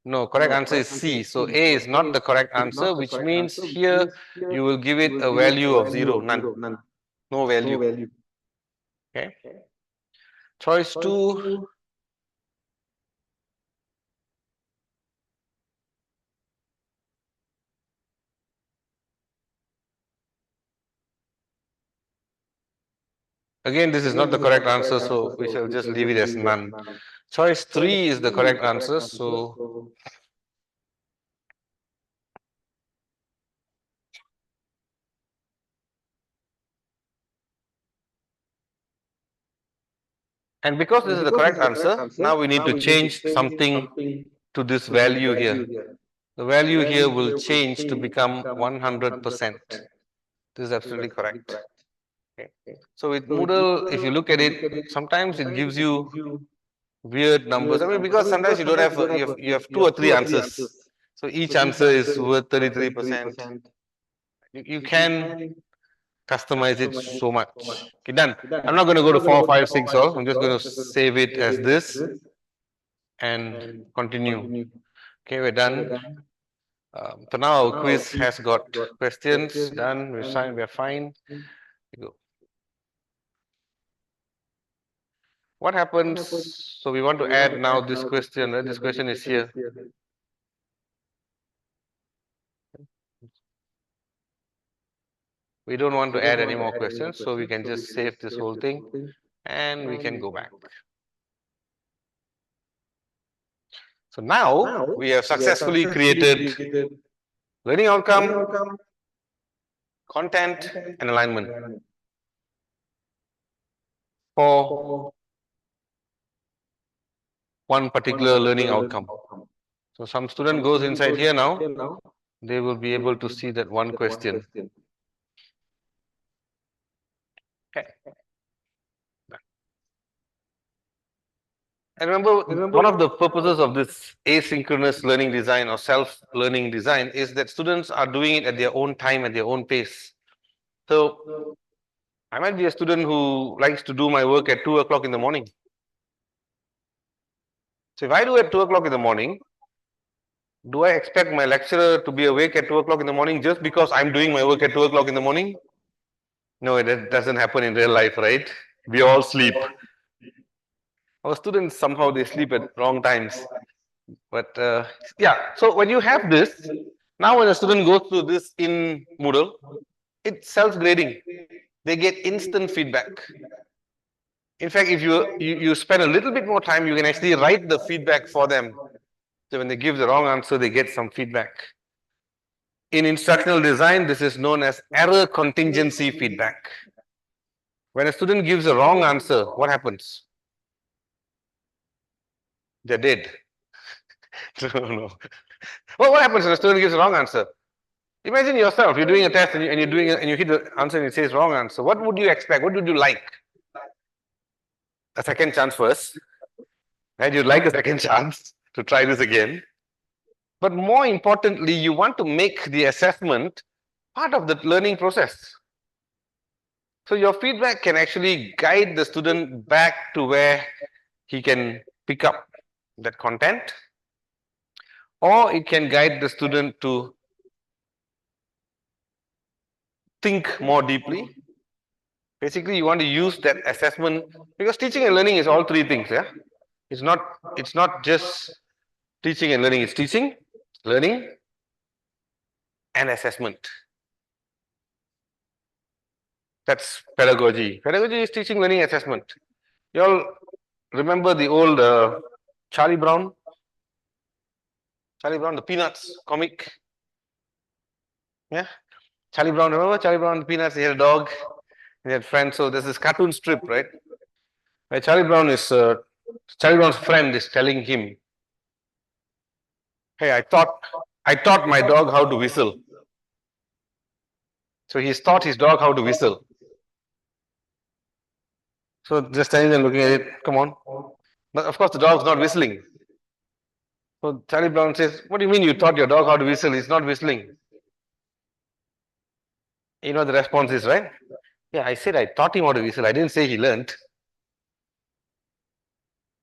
Speaker 1: No, correct answer is C. So A is not the correct answer, which means here you will give it a value of 0, none. No value. Okay. Choice 2. Again, this is not the correct answer, so we shall just leave it as none. Choice 3 is the correct answer, so and because this is the correct answer, now we need to change something to this value here. The value here will change to become 100%. This is absolutely correct. Okay. So with Moodle, if you look at it, sometimes it gives you weird numbers. I mean, because sometimes you don't have you have 2 or 3 answers. So each answer is worth 33%. You can customize it so much. Okay, done. I'm not going to go to 4, 5, 6 all. I'm just going to save it as this and continue. Okay, we're done. So now our quiz has got questions done. We're fine. We go. What happens? So we want to add now this question. Right? This question is here. We don't want to add any more questions, so we can just save this whole thing and we can go back. So now we have successfully created learning outcome, content, and alignment for one particular learning outcome. So some student goes inside here now, they will be able to see that one question. Okay. And remember, one of the purposes of this asynchronous learning design or self-learning design is that students are doing it at their own time, at their own pace. So I might be a student who likes to do my work at 2 o'clock in the morning. So if I do at 2 o'clock in the morning, do I expect my lecturer to be awake at 2 o'clock in the morning just because I'm doing my work at 2 o'clock in the morning? No, it doesn't happen in real life, right? We all sleep. Our students, somehow they sleep at wrong times. But yeah, so when you have this, now when a student goes through this in Moodle, it's self-grading. They get instant feedback. In fact, if you spend a little bit more time, you can actually write the feedback for them. So when they give the wrong answer, they get some feedback. In instructional design, this is known as error contingency feedback. When a student gives a wrong answer, what happens? They're dead. No. Well, what happens when a student gives a wrong answer? Imagine yourself, you're doing a test and you hit the answer and it says wrong answer. What would you expect? What would you like? A second chance first. And you'd like a second chance to try this again. But more importantly, you want to make the assessment part of the learning process. So your feedback can actually guide the student back to where he can pick up that content, or it can guide the student to think more deeply. Basically, you want to use that assessment because teaching and learning is all 3 things. Yeah, it's not just teaching and learning. It's teaching, learning, and assessment. That's pedagogy. Pedagogy is teaching, learning, assessment. You all remember the old Charlie Brown? Charlie Brown, the Peanuts comic. Yeah, Charlie Brown. Remember Charlie Brown, the Peanuts? He had a dog. He had friends. So there's this cartoon strip, right? Charlie Brown's friend is telling him, "Hey, I taught my dog how to whistle." So he's taught his dog how to whistle. So just standing there looking at it, come on. But of course, the dog's not whistling. So Charlie Brown says, "What do you mean you taught your dog how to whistle? He's not whistling." You know the response is, right? Yeah, I said I taught him how to whistle. I didn't say he learned.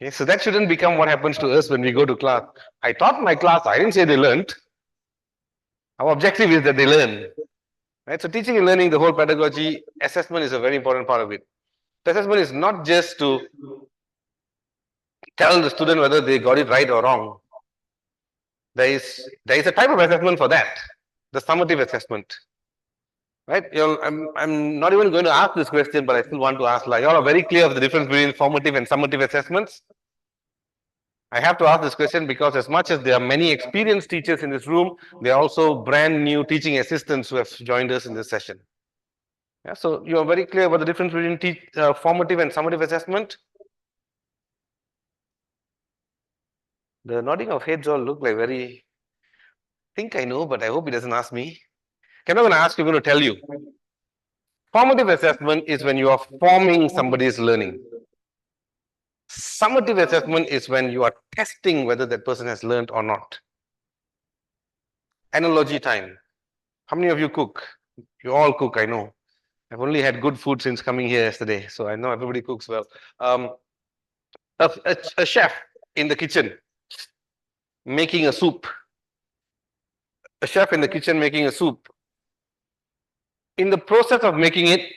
Speaker 1: Okay, so that shouldn't become what happens to us when we go to class. I taught my class. I didn't say they learned. Our objective is that they learn. Right? So teaching and learning, the whole pedagogy, assessment is a very important part of it. The assessment is not just to tell the student whether they got it right or wrong. There is a type of assessment for that, the summative assessment. Right? I'm not even going to ask this question, but I still want to ask. Like, you all are very clear of the difference between formative and summative assessments. I have to ask this question because as much as there are many experienced teachers in this room, there are also brand new teaching assistants who have joined us in this session. Yeah, so you are very clear about the difference between formative and summative assessment. The nodding of heads all look like very, think I know, but I hope he doesn't ask me. I'm not going to ask you, I'm going to tell you. Formative assessment is when you are forming somebody's learning. Summative assessment is when you are testing whether that person has learned or not. Analogy time. How many of you cook? You all cook, I know. I've only had good food since coming here yesterday, so I know everybody cooks well. A chef in the kitchen making a soup. A chef in the kitchen making a soup. In the process of making it,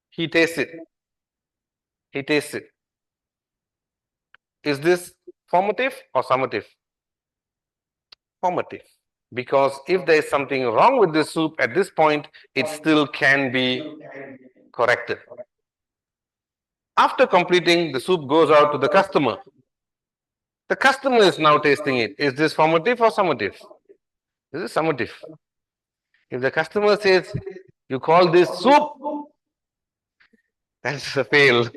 Speaker 1: he tastes it. He tastes it. Is this formative or summative? Formative. Because if there is something wrong with this soup at this point, it still can be corrected. After completing, the soup goes out to the customer. The customer is now tasting it. Is this formative or summative? This is summative. If the customer says, "You call this soup," that's a fail.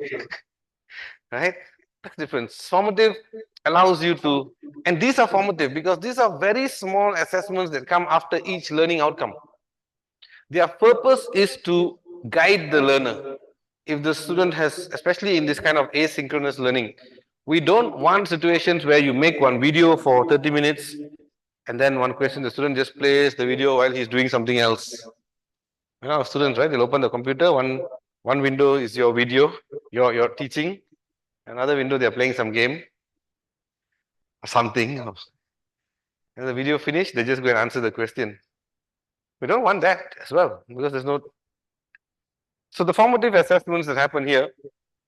Speaker 1: Right? That's different. Formative allows you to, and these are formative because these are very small assessments that come after each learning outcome. Their purpose is to guide the learner. If the student has, especially in this kind of asynchronous learning, we don't want situations where you make one video for 30 minutes and then one question, the student just plays the video while he's doing something else. You know, students, right? They'll open the computer, one window is your video, your teaching, another window they're playing some game or something. And the video finished, they just go and answer the question. We don't want that as well because there's no. So the formative assessments that happen here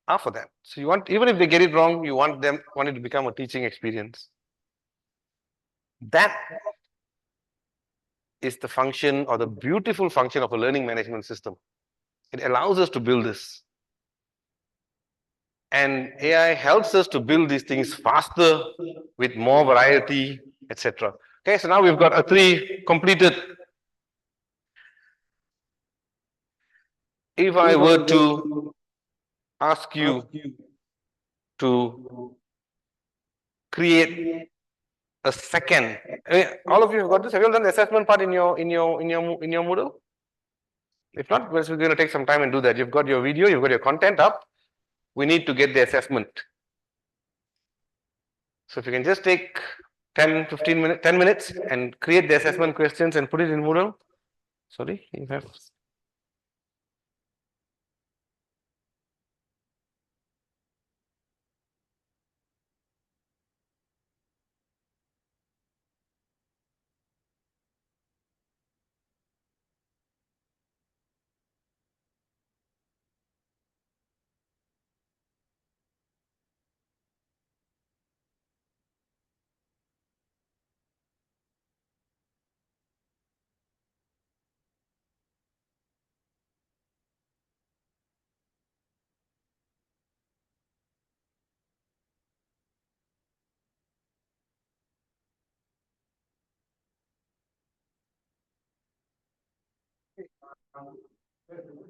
Speaker 1: are for that. So you want, even if they get it wrong, you want it to become a teaching experience. That is the function or the beautiful function of a learning management system. It allows us to build this. And AI helps us to build these things faster with more variety, etc. Okay, so now we've got a 3 completed. If I were to ask you to create a second, all of you have got this. Have you all done the assessment part in your Moodle? If not, we're going to take some time and do that. You've got your video, you've got your content up. We need to get the assessment. So if you can just take 10 minutes and create the assessment questions and put it in Moodle. Sorry, you have.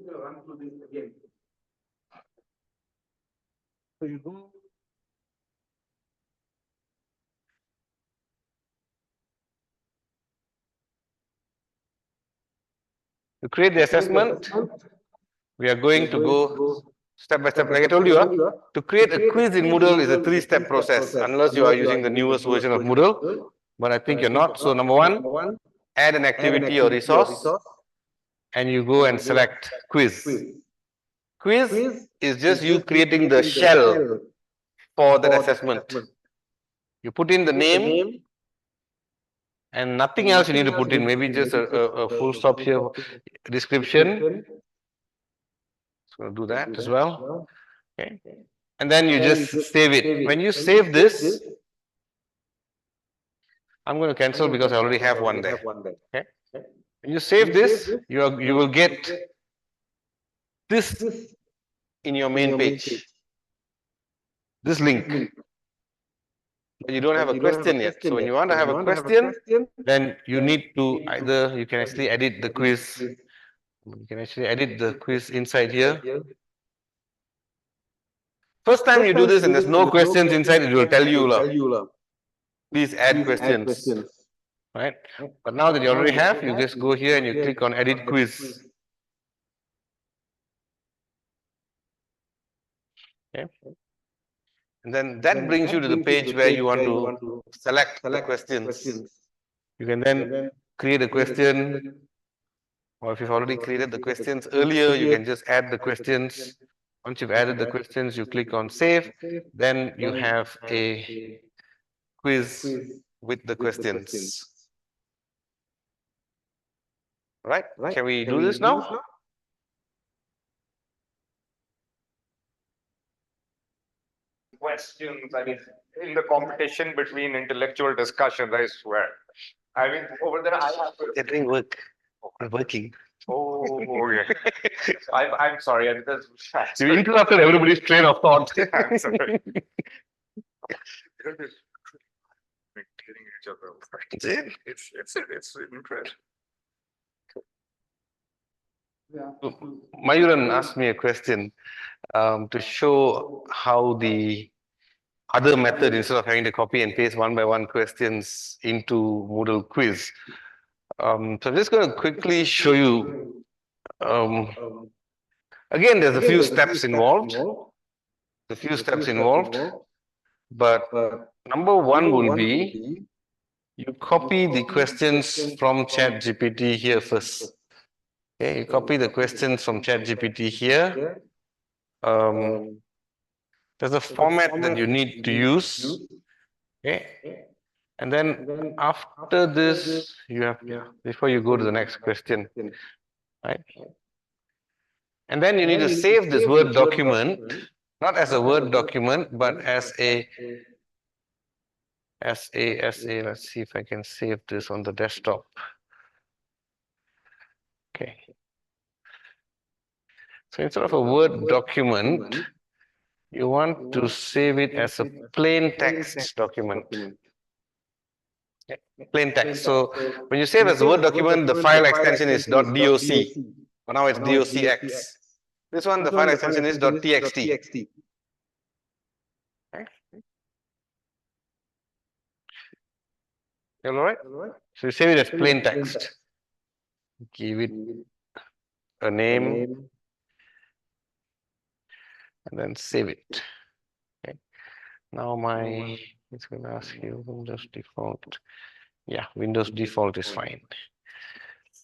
Speaker 1: Run through this again.
Speaker 12: So you go.
Speaker 1: To create the assessment, we are going to go step by step. Like I told you, to create a quiz in Moodle is a three-step process, unless you are using the newest version of Moodle. But I think you're not. So number one, add an activity or resource, and you go and select quiz. Quiz is just you creating the shell for that assessment. You put in the name and nothing else you need to put in, maybe just a full stop here, description. So do that as well. Okay. And then you just save it. When you save this, I'm going to cancel because I already have one there. Okay. When you save this, you will get this in your main page. This link. But you don't have a question yet. So when you want to have a question, then you need to either, you can actually edit the quiz. You can actually edit the quiz inside here. First time you do this and there's no questions inside, it will tell you, please add questions. Right? But now that you already have, you just go here and you click on edit quiz. Okay. And then that brings you to the page where you want to select the questions. You can then create a question, or if you've already created the questions earlier, you can just add the questions. Once you've added the questions, you click on save, then you have a quiz with the questions. Right? Can we do this now?
Speaker 5: Questions, I mean, in the competition between intellectual discussions, I swear. I mean, over there, I have to.
Speaker 1: They're doing work. They're working.
Speaker 5: Oh, yeah. I'm sorry.
Speaker 1: You interrupted everybody's train of thought.
Speaker 5: I'm sorry. They're just hitting each other. It's incredible.
Speaker 1: Mayuran asked me a question to show how the other method, instead of having to copy and paste one by one questions into Moodle quiz. So I'm just going to quickly show you. Again, there's a few steps involved. But number one will be you copy the questions from ChatGPT here first. Okay, you copy the questions from ChatGPT here. There's a format that you need to use. Okay. And then after this, you have, before you go to the next question, right? And then you need to save this Word document, not as a Word document, but as a, let's see if I can save this on the desktop. Okay. So instead of a Word document, you want to save it as a plain text document. Okay. Plain text. So when you save as a Word document, the file extension is .doc. But now it's docx. This one, the file extension is .txt. Okay. All right? So you save it as plain text. Give it a name. And then save it. Okay. Now it's going to ask you Windows default. Yeah, Windows default is fine.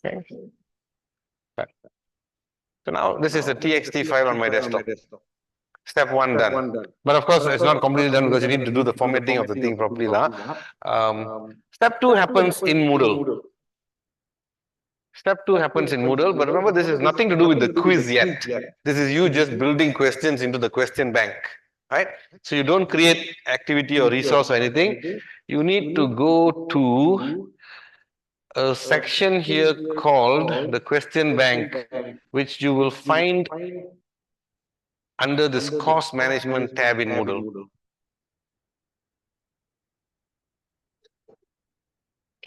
Speaker 1: Okay. So now this is a txt file on my desktop. Step one done. But of course, it's not completely done because you need to do the formatting of the thing properly. Step two happens in Moodle. Step two happens in Moodle, but remember, this is nothing to do with the quiz yet. This is you just building questions into the question bank, right? So you don't create activity or resource or anything. You need to go to a section here called the question bank, which you will find under this course management tab in Moodle.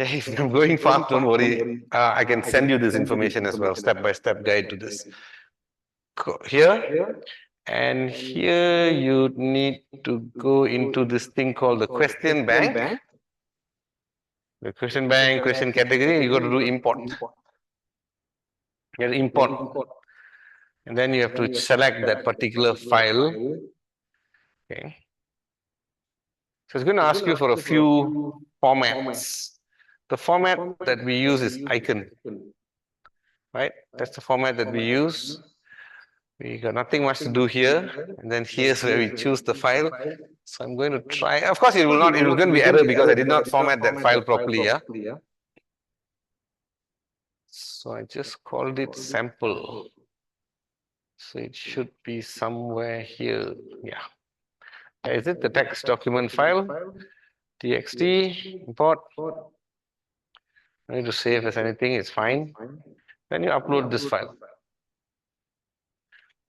Speaker 1: Okay, if I'm going fast, don't worry. I can send you this information as well, step-by-step guide to this. Here, And here you need to go into this thing called the question bank. The question bank, question category, you got to do import. You import. And then you have to select that particular file. Okay. So it's going to ask you for a few formats. The format that we use is icon. Right? That's the format that we use. We got nothing much to do here. And then here's where we choose the file. So I'm going to try. Of course, it will not. It will going to be error because I did not format that file properly. Yeah. So I just called it sample. So it should be somewhere here. Yeah. Is it the text document file? TXT, import. I need to save as anything, it's fine. Then you upload this file.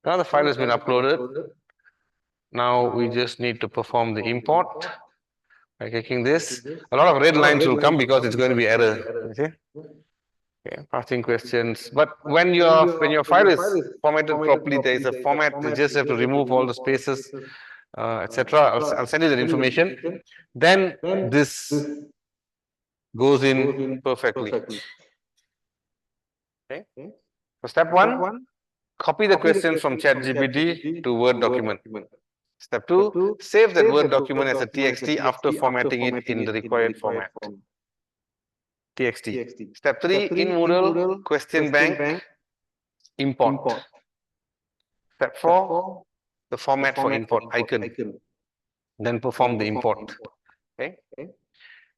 Speaker 1: Now the file has been uploaded. Now we just need to perform the import by clicking this. A lot of red lines will come because it's going to be error. You see? Okay, passing questions. But when your file is formatted properly, there is a format. You just have to remove all the spaces, etc. I'll send you that information. Then this goes in perfectly. Okay. So step one, copy the questions from ChatGPT to Word document. Step two, save that Word document as a TXT after formatting it in the required format. TXT. Step three, in Moodle, question bank, import. Step four, the format for import, icon. Then perform the import. Okay.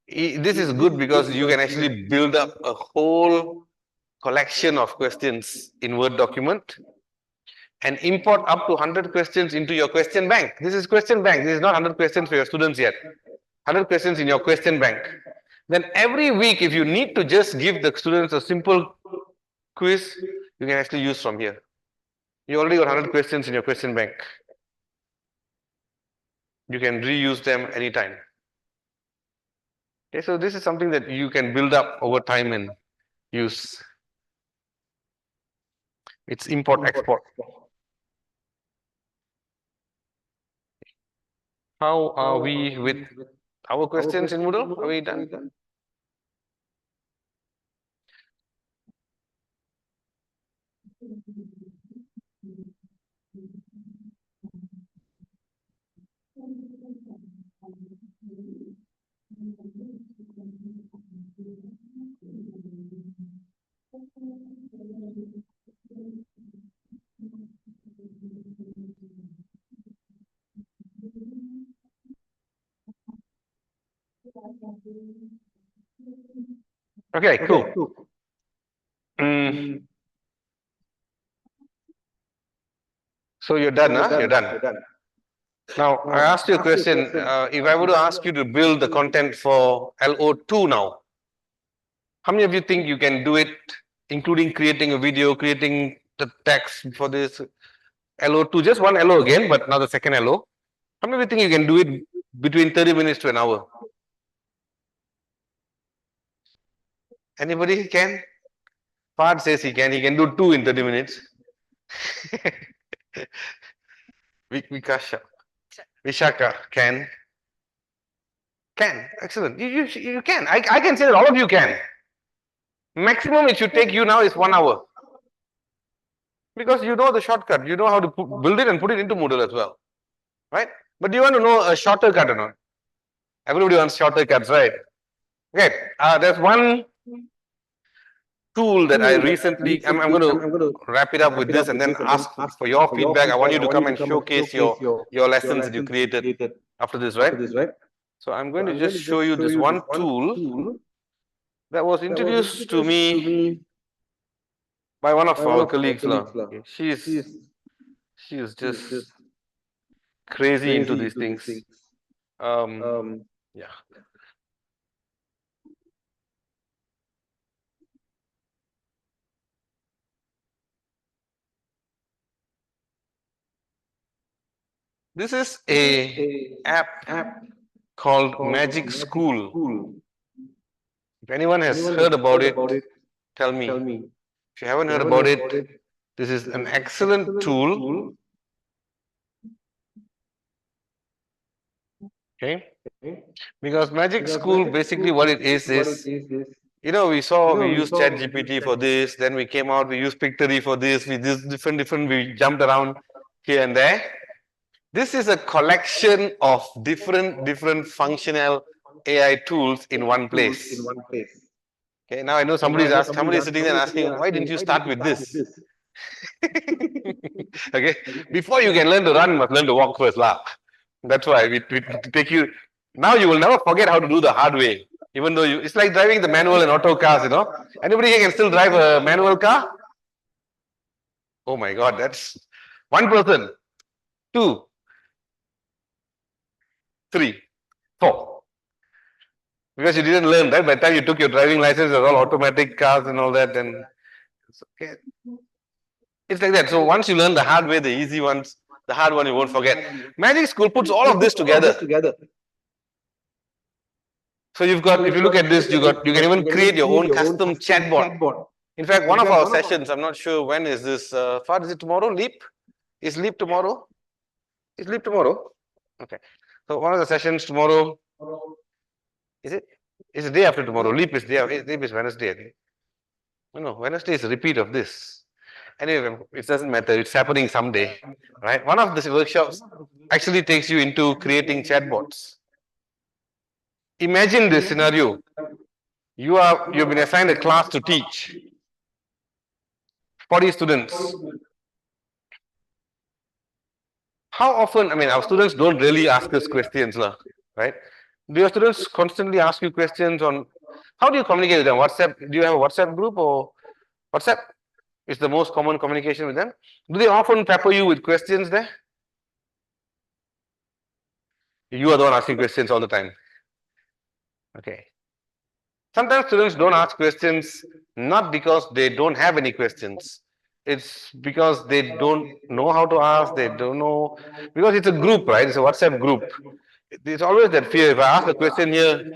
Speaker 1: This is good because you can actually build up a whole collection of questions in Word document and import up to 100 questions into your question bank. This is question bank. This is not 100 questions for your students yet. 100 questions in your question bank. Then every week, if you need to just give the students a simple quiz, you can actually use from here. You already got 100 questions in your question bank. You can reuse them anytime. Okay, so this is something that you can build up over time and use. It's import, export. How are we with our questions in Moodle? Are we done? Okay, cool. So you're done, huh? You're done. Now, I asked you a question. If I were to ask you to build the content for LO2 now, how many of you think you can do it, including creating a video, creating the text for this LO2, just one LO again, but now the second LO? How many of you think you can do it between 30 minutes to an hour? Anybody can? Fad says he can do 2 in 30 minutes. Vishaka can. Excellent. You can. I can say that all of you can. Maximum it should take you now is 1 hour. Because you know the shortcut. You know how to build it and put it into Moodle as well. Right? But do you want to know a shorter cut or not? Everybody wants shorter cuts, right? Okay. There's one tool that I recently, I'm going to wrap it up with this and then ask for your feedback. I want you to come and showcase your lessons that you created after this, right? So I'm going to just show you this one tool that was introduced to me by one of our colleagues. She is just crazy into these things. Yeah. This is a app called Magic School. If anyone has heard about it, tell me. If you haven't heard about it, this is an excellent tool Okay, because Magic School basically what it is you know we used ChatGPT for this, then we came out we used Pictory for this, we did different we jumped around here and there. This is a collection of different functional AI tools in one place. Okay, now I know somebody's sitting there and asking, why didn't you start with this? Okay, before you can learn to run, you must learn to walk first, lah. That's why we take you. Now you will never forget how to do the hard way. Even though it's like driving the manual and auto cars, you know. Anybody here can still drive a manual car? Oh my God, that's one person, two, three, four. Because you didn't learn that. By the time you took your driving license, it was all automatic cars and all that. And it's okay. It's like that. So once you learn the hard way, the easy ones, the hard one you won't forget. Magic School puts all of this together. So you've got, if you look at this, you can even create your own custom chatbot. In fact, one of our sessions, I'm not sure when is this, Fad, is it tomorrow? Leap? Is Leap tomorrow? Is Leap tomorrow? Okay. So one of the sessions tomorrow, is it? It's the day after tomorrow. Leap is Wednesday, I think. No, Wednesday is a repeat of this. Anyway, it doesn't matter. It's happening someday, right? One of the workshops actually takes you into creating chatbots. Imagine this scenario. You've been assigned a class to teach 40 students. How often, I mean, our students don't really ask us questions, right? Do your students constantly ask you questions on how do you communicate with them? WhatsApp? Do you have a WhatsApp group or WhatsApp is the most common communication with them? Do they often pepper you with questions there? You are the one asking questions all the time. Okay. Sometimes students don't ask questions not because they don't have any questions. It's because they don't know how to ask, they don't know, because it's a group, right? It's a WhatsApp group. There's always that fear. If I ask a question here,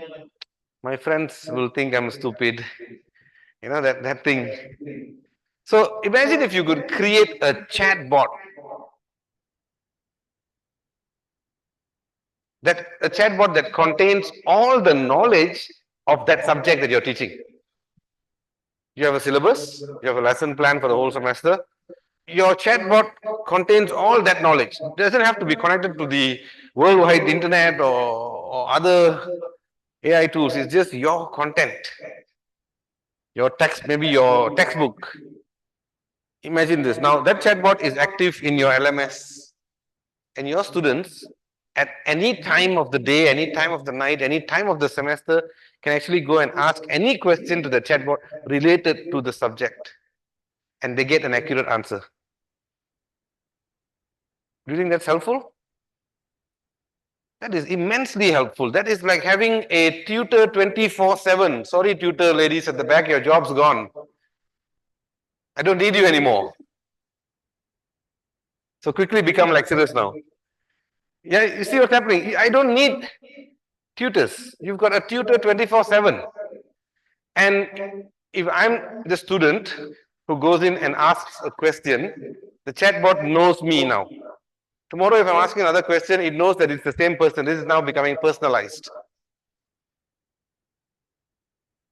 Speaker 1: my friends will think I'm stupid. You know, that thing. So imagine if you could create a chat bot. A chatbot that contains all the knowledge of that subject that you're teaching. You have a syllabus, you have a lesson plan for the whole semester. Your chatbot contains all that knowledge. It doesn't have to be connected to the worldwide internet or other AI tools. It's just your content. Your text, maybe your textbook. Imagine this. Now that chatbot is active in your LMS, and your students at any time of the day, any time of the night, any time of the semester can actually go and ask any question to the chatbot related to the subject, and they get an accurate answer. Do you think that's helpful? That is immensely helpful. That is like having a tutor 24/7. Sorry, tutor ladies at the back, your job's gone. I don't need you anymore. So quickly become lecturers now. Yeah, you see what's happening? I don't need tutors. You've got a tutor 24/7. And if I'm the student who goes in and asks a question, the chatbot knows me now. Tomorrow, if I'm asking another question, it knows that it's the same person. This is now becoming personalized.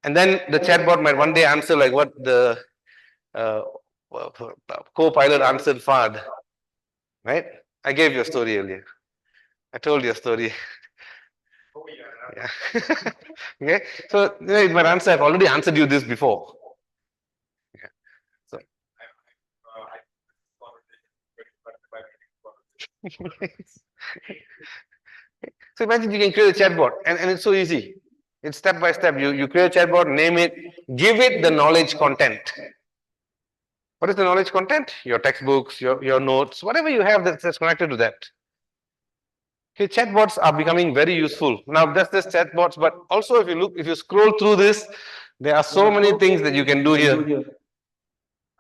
Speaker 1: And then the chatbot might one day answer like what the co-pilot answered Fad. Right? I gave you a story earlier. I told you a story. Yeah. Okay. So it might answer, I've already answered you this before. Yeah. So. So imagine you can create a chatbot and it's so easy. It's step by step. You create a chatbot, name it, give it the knowledge content. What is the knowledge content? Your textbooks, your notes, whatever you have that's connected to that. Okay, chatbots are becoming very useful. Now that's just chatbots, but also if you scroll through this, there are so many things that you can do here.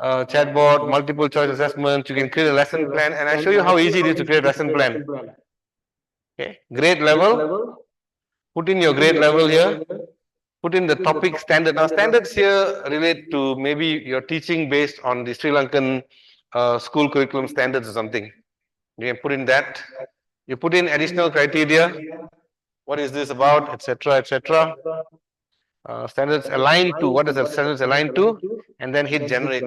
Speaker 1: Chatbot, multiple choice assessment, you can create a lesson plan, and I show you how easy it is to create a lesson plan. Okay, grade level, put in your grade level here, put in the topic standard. Now standards here relate to maybe you're teaching based on the Sri Lankan school curriculum standards or something. You can put in that. You put in additional criteria. what is this about, etc., etc. Standards aligned to, what is the standards aligned to, and then hit generate.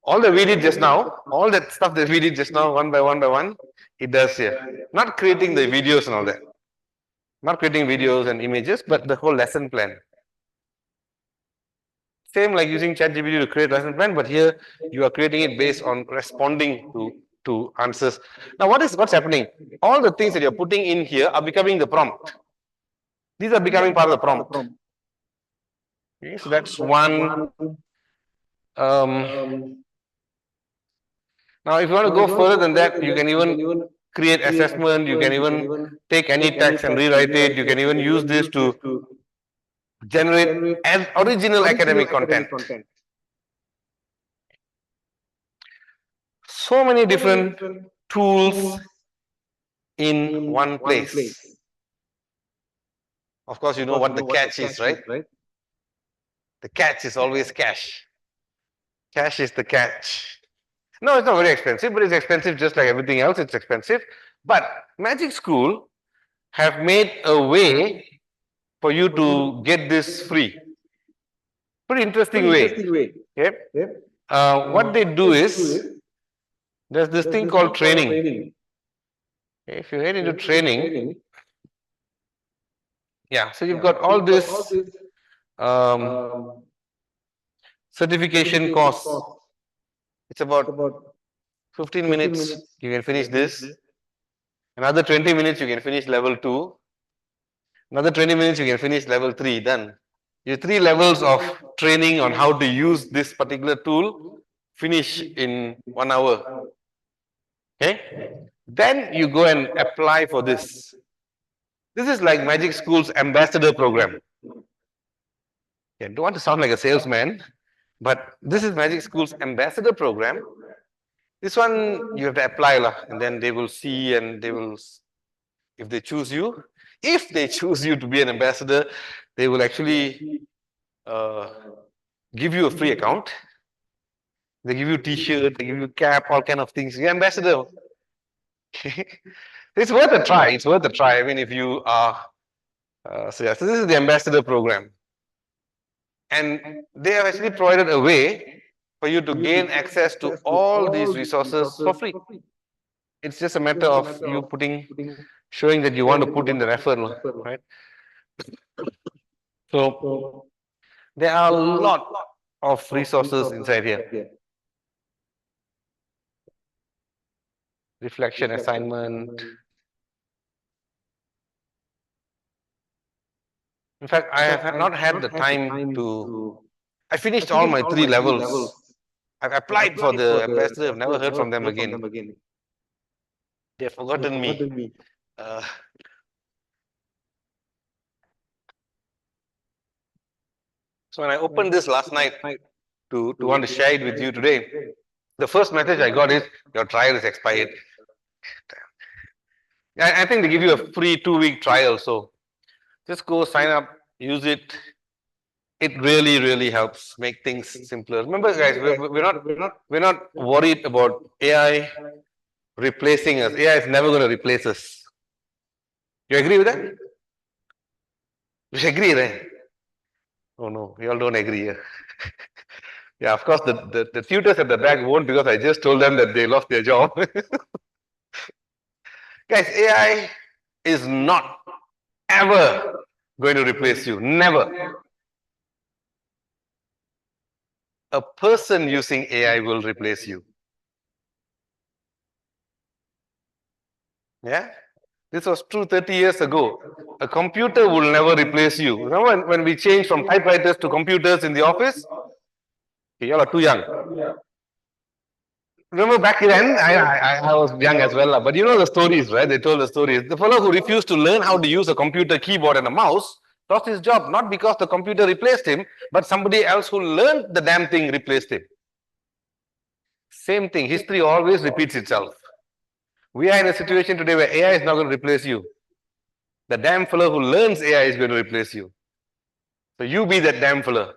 Speaker 1: All that we did just now, all that stuff that we did just now, one by one, it does here. Not creating the videos and all that. Not creating videos and images, but the whole lesson plan. Same like using ChatGPT to create lesson plan, but here you are creating it based on responding to answers. Now, what's happening? All the things that you're putting in here are becoming the prompt. These are becoming part of the prompt. Okay, so that's one. Now, if you want to go further than that, you can even create assessment. You can even take any text and rewrite it. You can even use this to generate original academic content. So many different tools in one place. Of course, you know what the catch is, right? The catch is always cash. Cash is the catch. No, it's not very expensive, but it's expensive just like everything else. It's expensive. But Magic School have made a way for you to get this free. Pretty interesting way. Yep. What they do is, there's this thing called training. If you head into training, yeah, so you've got all this certification course. It's about 15 minutes, you can finish this. Another 20 minutes, you can finish level 2. Another 20 minutes, you can finish level 3, done. Your 3 levels of training on how to use this particular tool finish in 1 hour. Okay? Then you go and apply for this. This is like Magic School's ambassador program. I don't want to sound like a salesman, but this is Magic School's ambassador program. This one you have to apply, and then they will see, and they will, if they choose you to be an ambassador, they will actually give you a free account. They give you a t-shirt, they give you a cap, all kind of things. You're ambassador. It's worth a try. It's worth a try. I mean, if you are, so this is the ambassador program. And they have actually provided a way for you to gain access to all these resources for free. It's just a matter of you showing that you want to put in the effort, right? So there are a lot of resources inside here. Reflection assignment. In fact, I have not had the time to. I finished all my 3 levels. I've applied for the ambassador. I've never heard from them again. They've forgotten me. So when I opened this last night to want to share it with you today, the first message I got is, your trial is expired. I think they give you a free 2-week trial, so just go sign up, use it. It really, really helps make things simpler. Remember, guys, we're not worried about AI replacing us. AI is never going to replace us. You agree with that? You agree, right? Oh no, we all don't agree here. Yeah, of course, the tutors at the back won't, because I just told them that they lost their job. Guys, AI is not ever going to replace you. Never. A person using AI will replace you. Yeah? This was true 30 years ago. A computer will never replace you. Remember when we changed from typewriters to computers in the office? You all are too young. Remember back then, I was young as well, but you know the stories, right? They told the stories. The fellow who refused to learn how to use a computer keyboard and a mouse lost his job, not because the computer replaced him, but somebody else who learned the damn thing replaced him. Same thing, history always repeats itself. We are in a situation today where AI is not going to replace you. The damn fellow who learns AI is going to replace you. So you be that damn fellow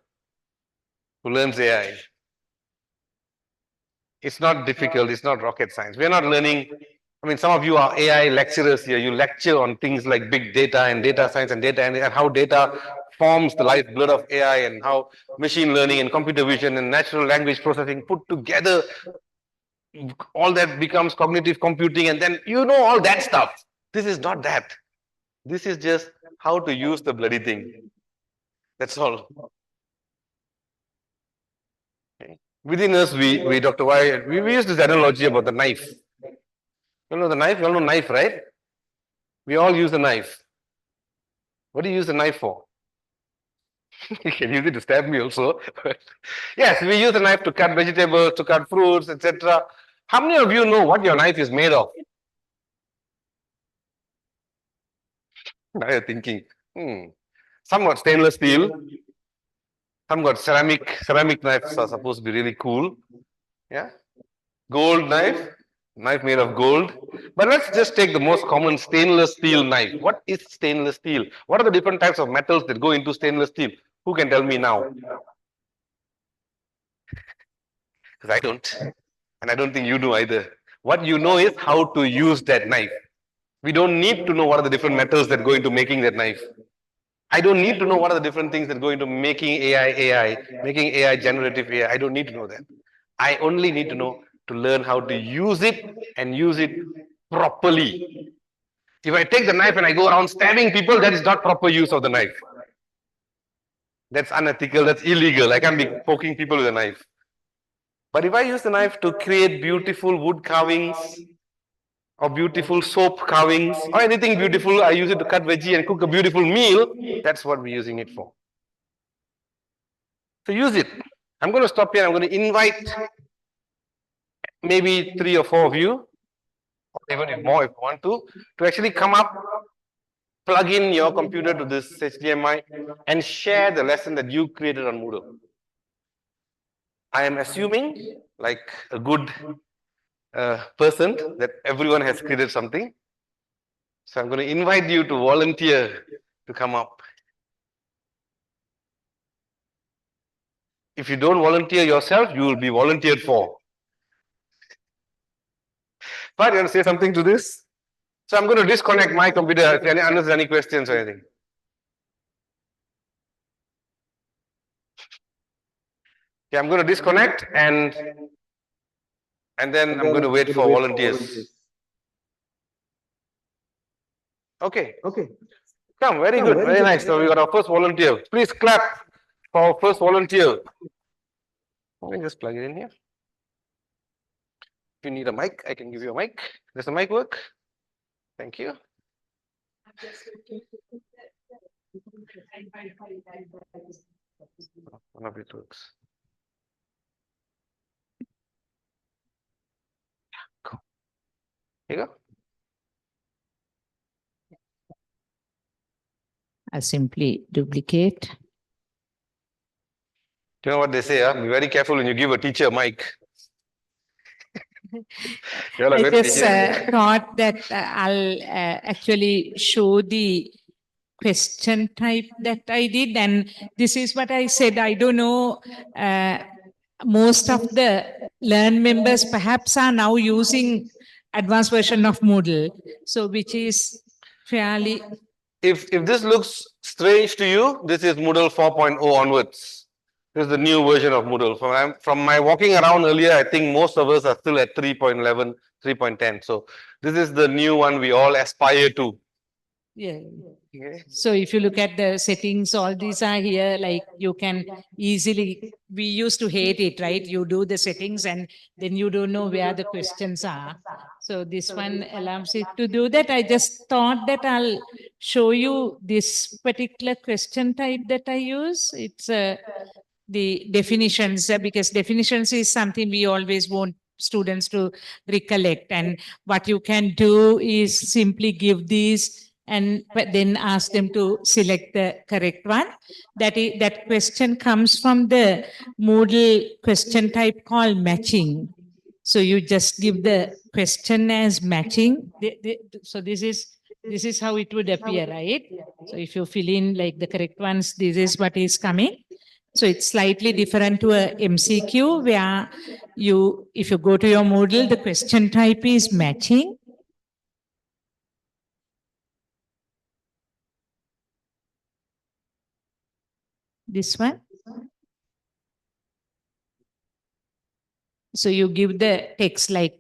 Speaker 1: who learns AI. It's not difficult, it's not rocket science. We're not learning I mean, some of you are AI lecturers here. You lecture on things like big data and data science and data and how data forms the lifeblood of AI and how machine learning and computer vision and natural language processing put together, all that becomes cognitive computing, and then you know all that stuff. This is not that. This is just how to use the bloody thing. That's all. Okay. Within us, we Dr. Y, we use this analogy about the knife. You know the knife? You all know knife, right? We all use a knife. What do you use the knife for? You can use it to stab me also. Yes, we use a knife to cut vegetables, to cut fruits, etc. How many of you know what your knife is made of? Now you're thinking, some got stainless steel, some got ceramic. Ceramic knives are supposed to be really cool. Yeah. Gold knife made of gold. But let's just take the most common stainless steel knife. What is stainless steel? What are the different types of metals that go into stainless steel? Who can tell me now? Because I don't. And I don't think you do either. What you know is how to use that knife. We don't need to know what are the different metals that go into making that knife. I don't need to know what are the different things that go into making AI, making AI generative AI. I don't need to know that. I only need to know to learn how to use it and use it properly. If I take the knife and I go around stabbing people, that is not proper use of the knife. That's unethical, that's illegal. I can't be poking people with a knife. But if I use the knife to create beautiful wood carvings or beautiful soap carvings or anything beautiful, I use it to cut veggie and cook a beautiful meal, that's what we're using it for. So use it. I'm going to stop here. I'm going to invite maybe 3 or 4 of you, or even if more if you want to actually come up, plug in your computer to this HDMI and share the lesson that you created on Moodle. I am assuming, like a good person, that everyone has created something. So I'm going to invite you to volunteer to come up. If you don't volunteer yourself, you will be volunteered for. But you want to say something to this? So I'm going to disconnect my computer unless there are any questions or anything. Yeah, I'm going to disconnect and then I'm going to wait for volunteers. Okay. Come, very good, very nice. So we got our first volunteer. Please clap for our first volunteer. Let me just plug it in here. If you need a mic, I can give you a mic. Does the mic work? Thank you. One of it works. Cool. Here you go.
Speaker 6: I simply duplicate.
Speaker 1: Do you know what they say? Be very careful when you give a teacher a mic.
Speaker 6: I just thought that I'll actually show the question type that I did, and this is what I said. I don't know, most of the Learn members perhaps are now using advanced version of Moodle, so which is fairly...
Speaker 1: If this looks strange to you, this is Moodle 4.0 onwards. This is the new version of Moodle. From my walking around earlier, I think most of us are still at 3.11, 3.10. So this is the new one we all aspire to.
Speaker 6: Yeah. Okay. So if you look at the settings, all these are here, like you can easily, we used to hate it, right? You do the settings and then you don't know where the questions are. So this one allows it to do that. I just thought that I'll show you this particular question type that I use. It's the definitions, because definitions is something we always want students to recollect. And what you can do is simply give these and then ask them to select the correct one. That question comes from the Moodle question type called matching. So you just give the question as matching. So this is how it would appear, right? So if you fill in like the correct ones, this is what is coming. So it's slightly different to a MCQ where if you go to your Moodle, the question type is matching. This one. So you give the text like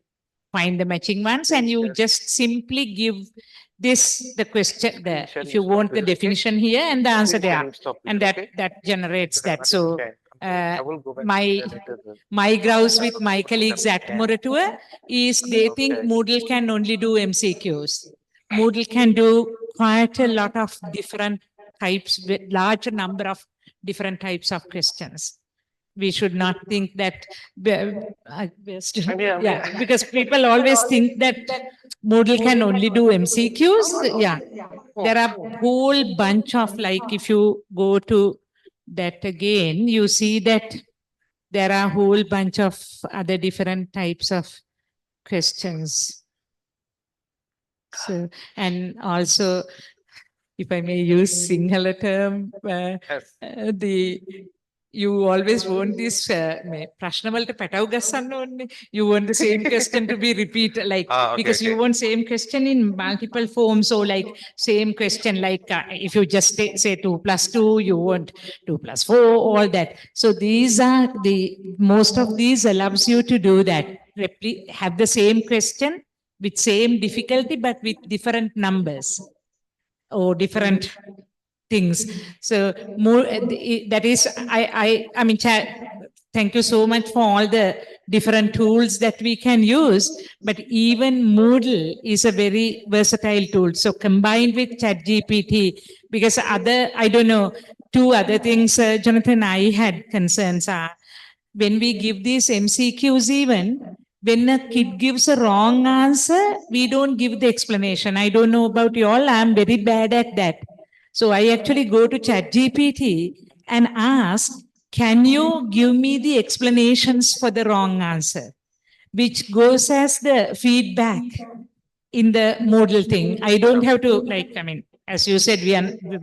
Speaker 6: find the matching ones and you just simply give this, the question, if you want the definition here and the answer there. And that generates that. So my grouse with my colleagues at Moratua is they think Moodle can only do MCQs. Moodle can do quite a lot of different types, with large number of different types of questions. We should not think that, because people always think that Moodle can only do MCQs. Yeah, there are a whole bunch of, like, if you go to that again, you see that there are a whole bunch of other different types of questions. So, and also, if I may use Sinhala term, you always want this prashnavalta patav gassanna onne. You want the same question to be repeated, like, because you want same question in multiple forms. So like same question, like if you just say 2 plus 2, you want 2 plus 4, all that. So these are most of these allows you to do that. Have the same question with same difficulty, but with different numbers or different things. So more that is, I mean, thank you so much for all the different tools that we can use, but even Moodle is a very versatile tool. So combined with ChatGPT, because I don't know, 2 other things, Jonathan, I had concerns are when we give these MCQs, even when a kid gives a wrong answer, we don't give the explanation. I don't know about you all, I'm very bad at that. So I actually go to ChatGPT and ask, can you give me the explanations for the wrong answer? Which goes as the feedback in the Moodle thing. I don't have to, like, I mean, as you said,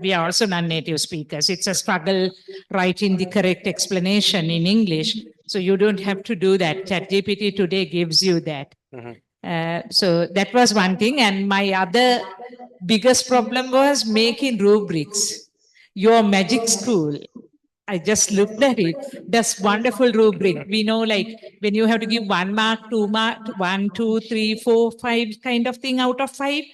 Speaker 6: we are also non-native speakers. It's a struggle writing the correct explanation in English. So you don't have to do that. ChatGPT today gives you that. So that was one thing. And my other biggest problem was making rubrics. Your magic school, I just looked at it. That's wonderful rubric. We know, like, when you have to give 1 mark, 2 mark, 1, 2, 3, 4, 5 kind of thing out of 5.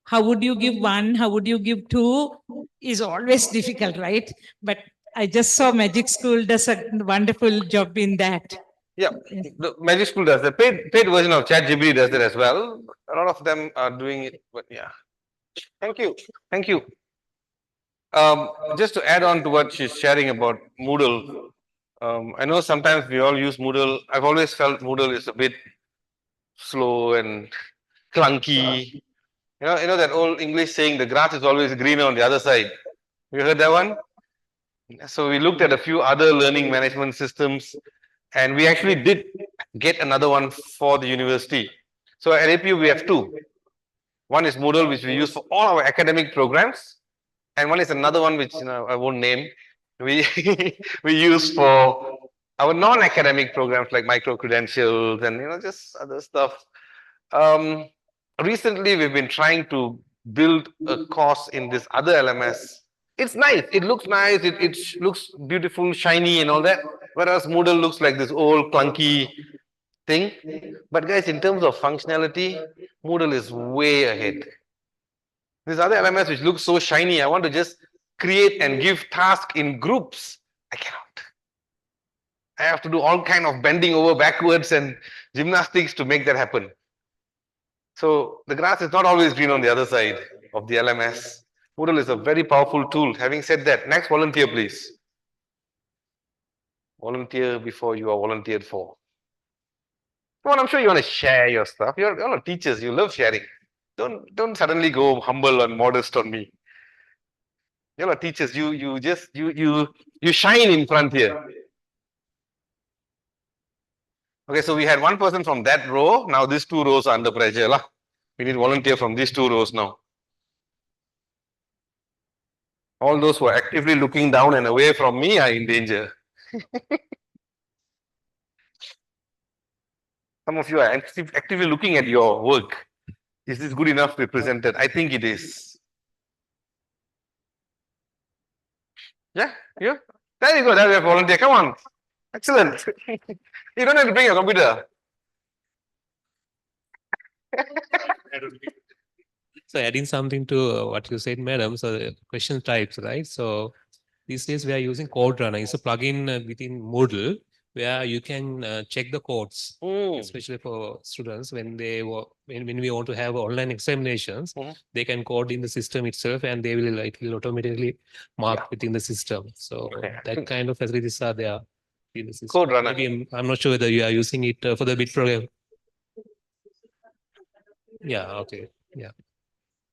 Speaker 6: How would you give 1? How would you give 2? Is always difficult, right? But I just saw Magic School does a wonderful job in that.
Speaker 1: Yeah, the Magic School does the paid version of ChatGPT does it as well. A lot of them are doing it, but yeah. Thank you. Thank you. Just to add on to what she's sharing about Moodle, I know sometimes we all use Moodle. I've always felt Moodle is a bit slow and clunky. You know that old English saying, the grass is always greener on the other side. You heard that one? So we looked at a few other learning management systems, and we actually did get another one for the university. So at APU we have 2. One is Moodle, which we use for all our academic programs, and one is another one which I won't name. We we use for our non-academic programs like micro credentials and just other stuff. Recently we've been trying to build a course in this other LMS. It's nice. It looks nice. It looks beautiful, shiny, and all that. Whereas Moodle looks like this old clunky thing. But guys, in terms of functionality, Moodle is way ahead. This other LMS which looks so shiny, I want to just create and give tasks in groups. I cannot. I have to do all kind of bending over backwards and gymnastics to make that happen. So the grass is not always green on the other side of the LMS. Moodle is a very powerful tool. Having said that, next volunteer, please. Volunteer before you are volunteered for. Come on, I'm sure you want to share your stuff. You're all teachers. You love sharing. Don't suddenly go humble and modest on me. You're teachers. You shine in front here. Okay, so we had one person from that row. Now these 2 rows are under pressure. We need volunteer from these 2 rows now. All those who are actively looking down and away from me are in danger. Some of you are actively looking at your work. Is this good enough to be presented? I think it is. Yeah, yeah. There you go. That's a volunteer. Come on. Excellent. You don't have to bring your computer.
Speaker 15: So adding something to what you said, madam, so the question types, right? So these days we are using Code Runner. It's a plugin within Moodle where you can check the codes, especially for students when when we want to have online examinations, they can code in the system itself and they will it will automatically mark within the system. So that kind of facilities are there in the system.
Speaker 1: Code Runner.
Speaker 15: Maybe I'm not sure whether you are using it for the bit program. Yeah. Okay. Yeah.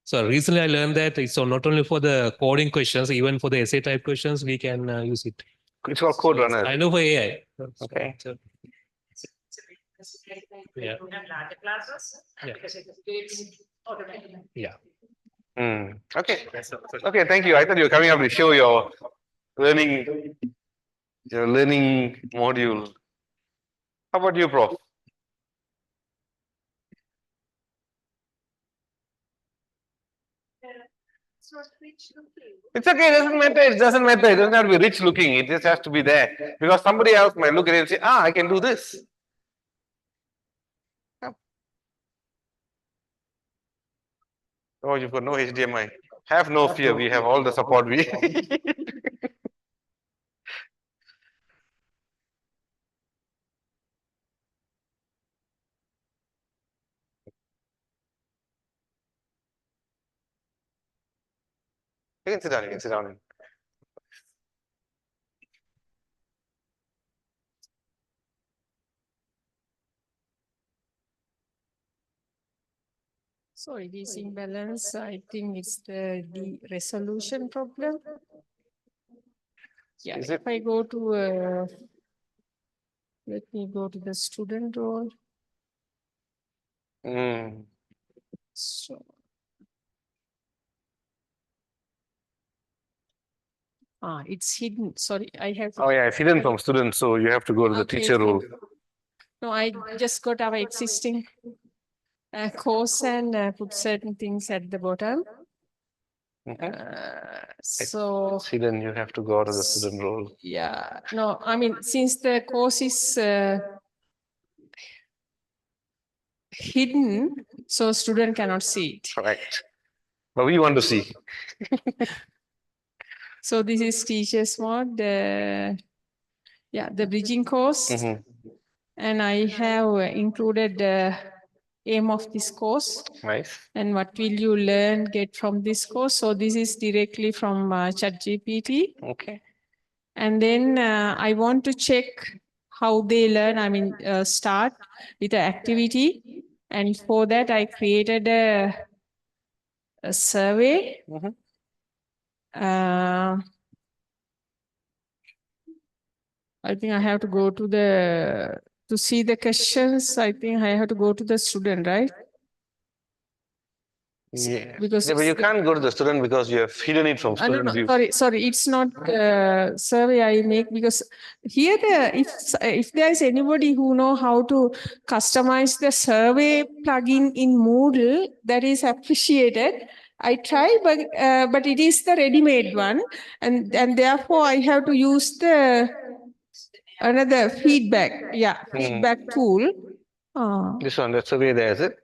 Speaker 15: So recently I learned that it's not only for the coding questions, even for the essay type questions, we can use it.
Speaker 1: It's called Code Runner.
Speaker 15: I know for AI.
Speaker 1: Okay.
Speaker 15: So, yeah.
Speaker 6: Larger classes,
Speaker 15: Yeah.
Speaker 6: because it's automatic.
Speaker 15: Yeah.
Speaker 1: Okay. Okay, thank you. I thought you were coming up to show your learning module. How about you, Prof? It's okay, it doesn't matter, it doesn't matter, it doesn't have to be rich looking, it just has to be there. Because somebody else might look at it and say, I can do this. Oh, you've got no HDMI. Have no fear, we have all the support we You can sit down, you can sit down.
Speaker 2: So it is imbalance. I think it's the resolution problem. Yeah,
Speaker 1: Is
Speaker 2: if I go to, let me go to the student role. So. It's hidden. Sorry, I have.
Speaker 1: Oh yeah, it's hidden from students, so you have to go to the teacher role.
Speaker 2: No, I just got our existing course and put certain things at the bottom. So
Speaker 1: See, then you have to go to the student role.
Speaker 2: yeah, no, I mean, since the course is hidden, so student cannot see it.
Speaker 1: Correct. But we want to see.
Speaker 2: So this is teacher's mode, yeah, the bridging course. And I have included the aim of this course.
Speaker 1: Nice.
Speaker 2: And what will you learn, get from this course? So this is directly from ChatGPT.
Speaker 1: Okay.
Speaker 2: And then I want to check how they learn. I mean, start with the activity. And for that, I created a survey. I think I have to go to to see the questions. I think I have to go to the student, right?
Speaker 1: Yeah.
Speaker 2: Because
Speaker 1: But you can't go to the student because you have hidden it from student view.
Speaker 2: Sorry, it's not survey I make, because here if there is anybody who know how to customize the survey plugin in Moodle, that is appreciated. I try, but it is the ready-made one, and therefore I have to use another feedback, feedback tool.
Speaker 1: This one, that survey there, is it?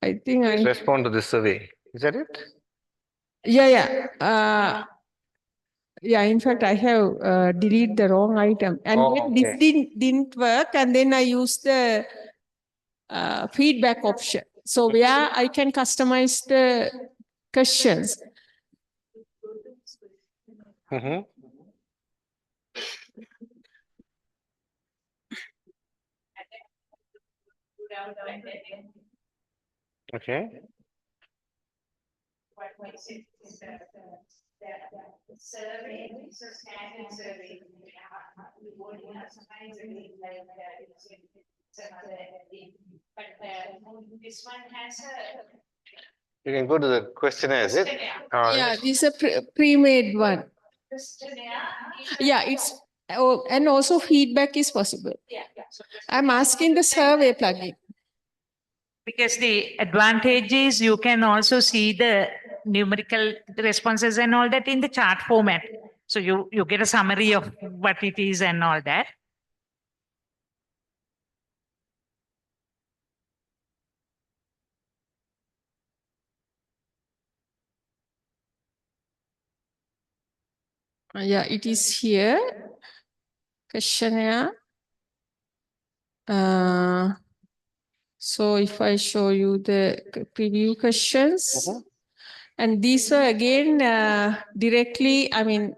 Speaker 2: I think
Speaker 1: Please respond to this survey. Is that it?
Speaker 2: Yeah. In fact, I have deleted the wrong item, and this didn't work, and then I used the feedback option. So where I can customize the questions.
Speaker 1: Okay.
Speaker 6: Survey, it's a standard survey. But this one has a.
Speaker 1: You can go to the questionnaire, is it?
Speaker 2: Yeah, this is a pre-made one. Yeah, it's and also feedback is possible. I'm asking the survey plugin.
Speaker 6: Because the advantage is you can also see the numerical responses and all that in the chart format. So you get a summary of what it is and all that.
Speaker 16: Yeah, it is here. Questionnaire. So if I show you the preview questions, and these are again directly, I mean,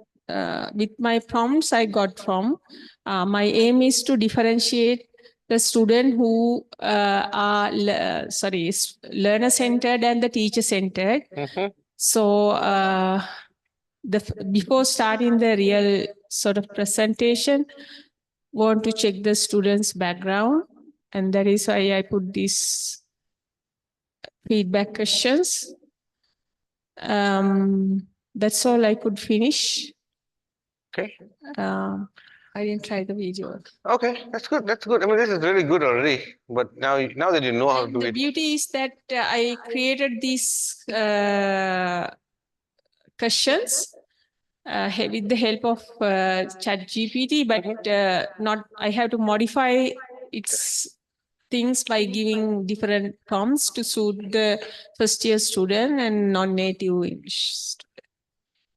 Speaker 16: with my prompts I got from, my aim is to differentiate the student who are, learner-centered and the teacher-centered. So before starting the real sort of presentation, want to check the student's background, and that is why I put these feedback questions. That's all I could finish.
Speaker 1: Okay.
Speaker 16: I didn't try the video.
Speaker 1: Okay, that's good. That's good. I mean, this is really good already. But now that you know how to do
Speaker 16: The
Speaker 1: it.
Speaker 16: beauty is that I created these questions with the help of ChatGPT, but not. I have to modify its things by giving different prompts to suit the first-year student and non-native English student.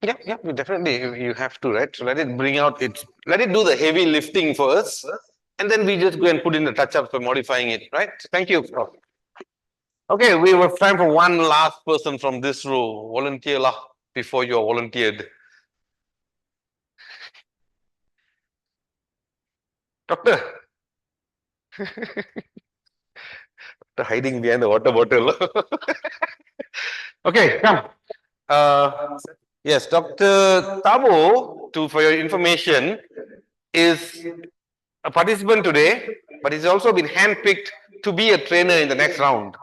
Speaker 1: Yeah, definitely. You have to, right? So let it bring out it. Let it do the heavy lifting first, and then we just go and put in the touch-ups for modifying it, right? Thank you, Prof. Okay, we have time for one last person from this row. Volunteer lah before you're volunteered. Doctor. Hiding behind the water bottle. Okay, come. Yes, Dr. Tabo, for your information, is a participant today, but he's also been handpicked to be a trainer in the next round.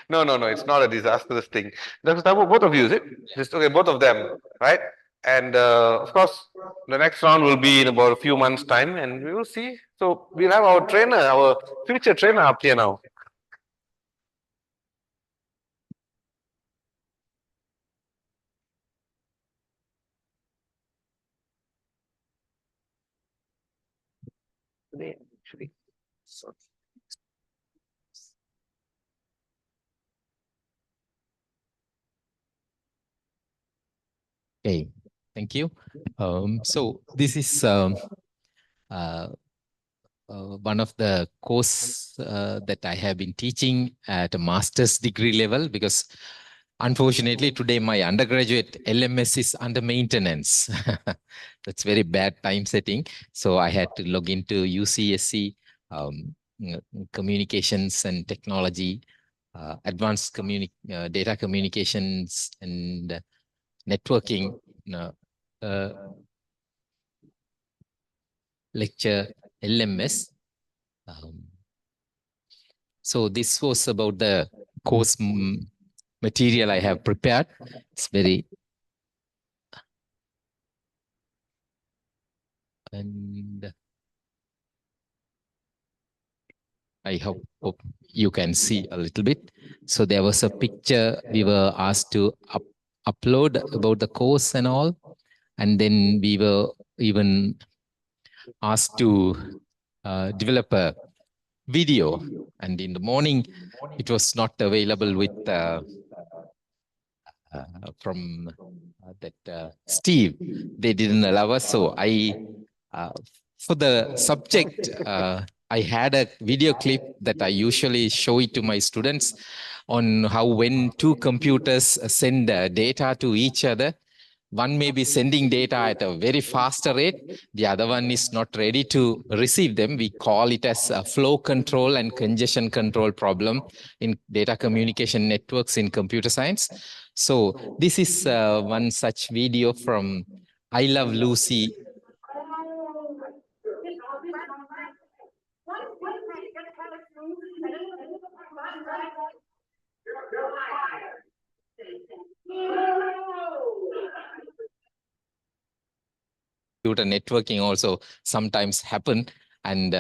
Speaker 1: No, it's not a disastrous thing. Dr. Tabo, both of you, is it? Okay, both of them, right? And of course, the next round will be in about a few months' time, and we will see. So we'll have our trainer, our future trainer up here now. Today, actually. So.
Speaker 17: Okay, thank you. So this is one of the course that I have been teaching at a master's degree level, because unfortunately today my undergraduate LMS is under maintenance. That's very bad time setting. So I had to log into UCSC communications and technology, advanced data communications and networking lecture LMS. So this was about the course material I have prepared. It's very and I hope you can see a little bit. So there was a picture we were asked to upload about the course and all, and then we were even asked to develop a video, and in the morning it was not available with from that Steve. They didn't allow us, so I for the subject I had a video clip that I usually show it to my students on how when two computers send data to each other, one may be sending data at a very faster rate, the other one is not ready to receive them. We call it as a flow control and congestion control problem in data communication networks in computer science. So this is one such video from I Love Lucy. Computer networking also sometimes happen, and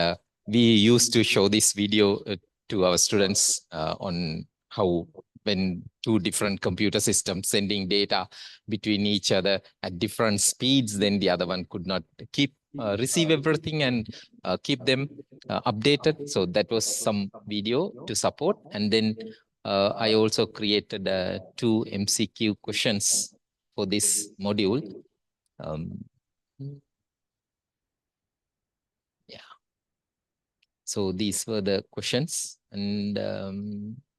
Speaker 17: we used to show this video to our students on how when two different computer systems sending data between each other at different speeds, then the other one could not receive everything and keep them updated. So that was some video to support. And then I also created 2 MCQ questions for this module. So these were the questions, and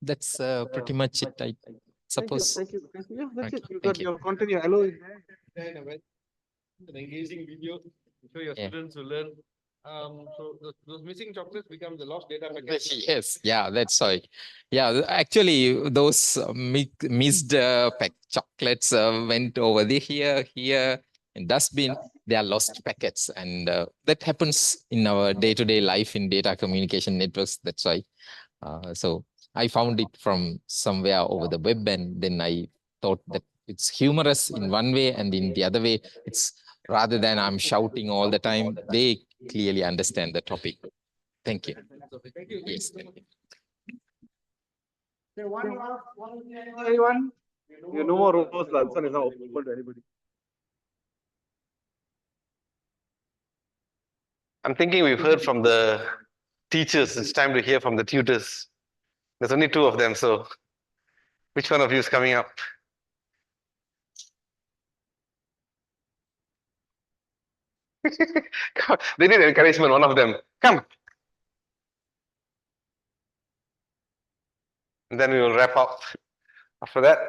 Speaker 17: that's pretty much it, I suppose.
Speaker 12: Thank you. Yeah, that's
Speaker 17: Okay,
Speaker 12: it. You
Speaker 17: thank
Speaker 12: got
Speaker 17: you.
Speaker 12: your content. Your hello is there.
Speaker 1: An engaging video, so your
Speaker 17: Yeah.
Speaker 1: students will learn. So those missing chocolates become the lost data packets.
Speaker 17: Yes, yeah, that's right. Yeah, actually, those missed chocolates went over here, in dustbin. They are lost packets, and that happens in our day-to-day life in data communication networks. That's why. So I found it from somewhere over the web, and then I thought that it's humorous in one way, and in the other way, it's rather than I'm shouting all the time, they clearly understand the topic. Thank you. Yes, thank you.
Speaker 12: Anyone? You know more roles. Lansan is now open to anybody.
Speaker 1: I'm thinking we've heard from the teachers. It's time to hear from the tutors. There's only 2 of them, so which one of you is coming up? They need encouragement, one of them. Come. And then we will wrap up after that.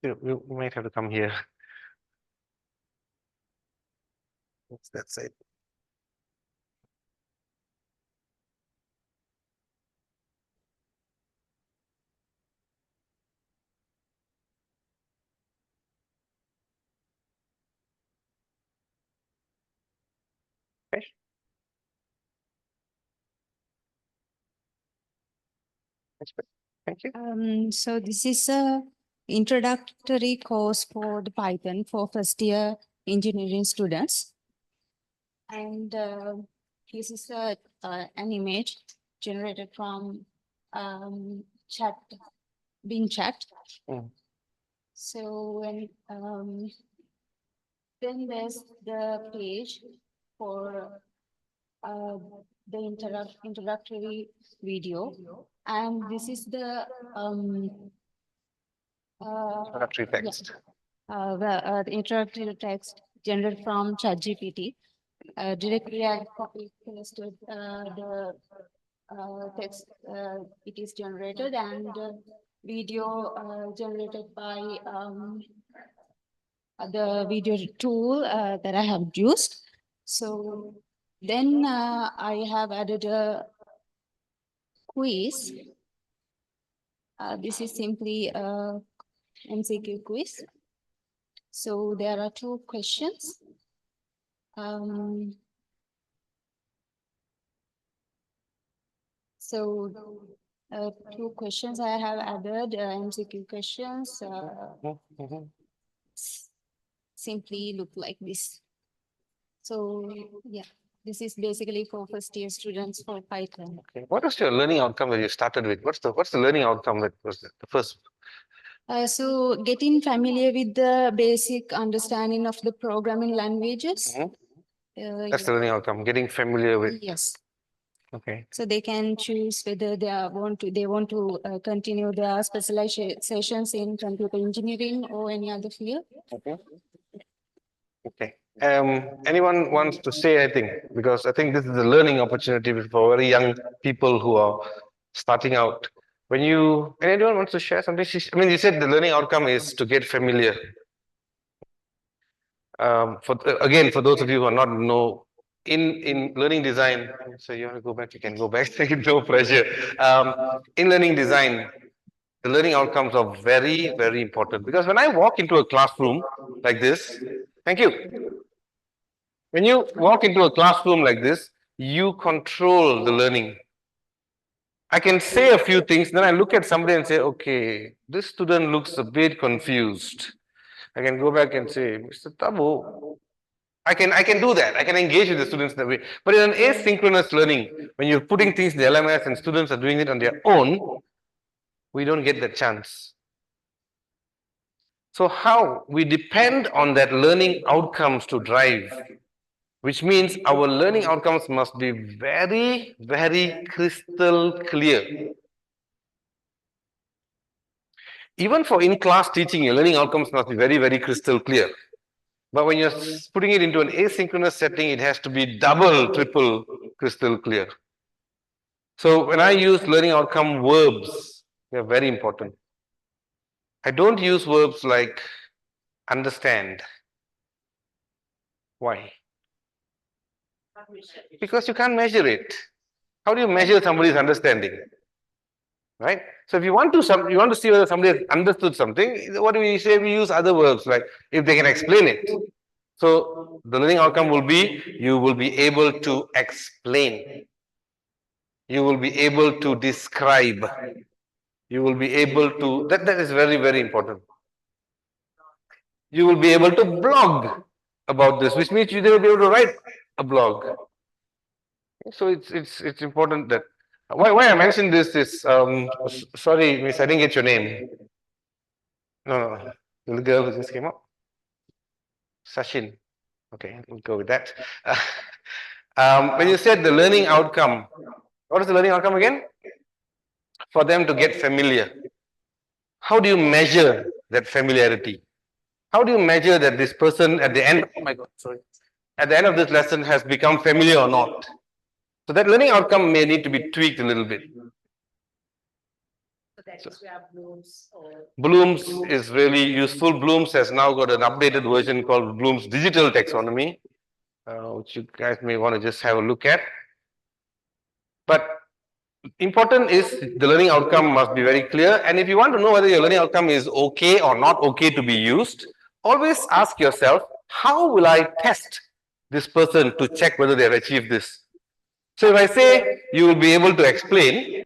Speaker 1: You might have to come here. That's it. Okay. Thank you.
Speaker 18: So this is a introductory course for the Python for first year engineering students. And this is an image generated from Bing chat. So when then there's the page for the introductory video, and this is the
Speaker 1: Introductory text.
Speaker 18: The introductory text generated from ChatGPT. Directly I copy pasted the text it is generated, and video generated by the video tool that I have used. So then I have added a quiz. This is simply a MCQ quiz. So there are 2 questions. So 2 questions I have added, MCQ questions. Simply look like this. So yeah, this is basically for first year students for Python.
Speaker 1: Okay. What was your learning outcome that you started with? What's the learning outcome that was the first?
Speaker 18: So getting familiar with the basic understanding of the programming languages.
Speaker 1: That's the learning outcome, getting familiar with.
Speaker 18: Yes.
Speaker 1: Okay.
Speaker 18: So they can choose whether they want to continue their specializations in computer engineering or any other field.
Speaker 1: Okay. Okay. Anyone wants to say anything? Because I think this is a learning opportunity for very young people who are starting out. Anyone wants to share something? I mean, you said the learning outcome is to get familiar. For those of you who are not know, in learning design, so you want to go back, you can go back. No pressure. In learning design, the learning outcomes are very, very important, because when I walk into a classroom like this, thank you. When you walk into a classroom like this, you control the learning. I can say a few things, then I look at somebody and say, okay, this student looks a bit confused. I can go back and say, Mr. Tabu, I can do that. I can engage with the students that way. But in an asynchronous learning, when you're putting things in the LMS and students are doing it on their own, we don't get that chance. So how? We depend on that learning outcomes to drive, which means our learning outcomes must be very, very crystal clear. Even for in-class teaching, your learning outcomes must be very, very crystal clear. But when you're putting it into an asynchronous setting, it has to be double, triple crystal clear. So when I use learning outcome verbs, they're very important. I don't use verbs like understand. Why? Because you can't measure it. How do you measure somebody's understanding? Right? So if you want to see whether somebody has understood something, what do we say? We use other verbs like if they can explain it. So the learning outcome will be you will be able to explain. You will be able to describe. You will be able to, that is very, very important. You will be able to blog about this, which means you will be able to write a blog. So it's important that why I mentioned this is sorry, Miss, I didn't get your name. No, the girl who just came up. Sachin. Okay, we'll go with that. When you said the learning outcome, what is the learning outcome again? For them to get familiar. How do you measure that familiarity? How do you measure that this person at the end, oh my God, sorry, at the end of this lesson has become familiar or not? So that learning outcome may need to be tweaked a little bit.
Speaker 6: So that is where Bloom's or
Speaker 1: Bloom's is really useful. Bloom's has now got an updated version called Bloom's Digital Taxonomy, which you guys may want to just have a look at. But important is the learning outcome must be very clear. And if you want to know whether your learning outcome is okay or not okay to be used, always ask yourself, how will I test this person to check whether they have achieved this? So if I say you will be able to explain,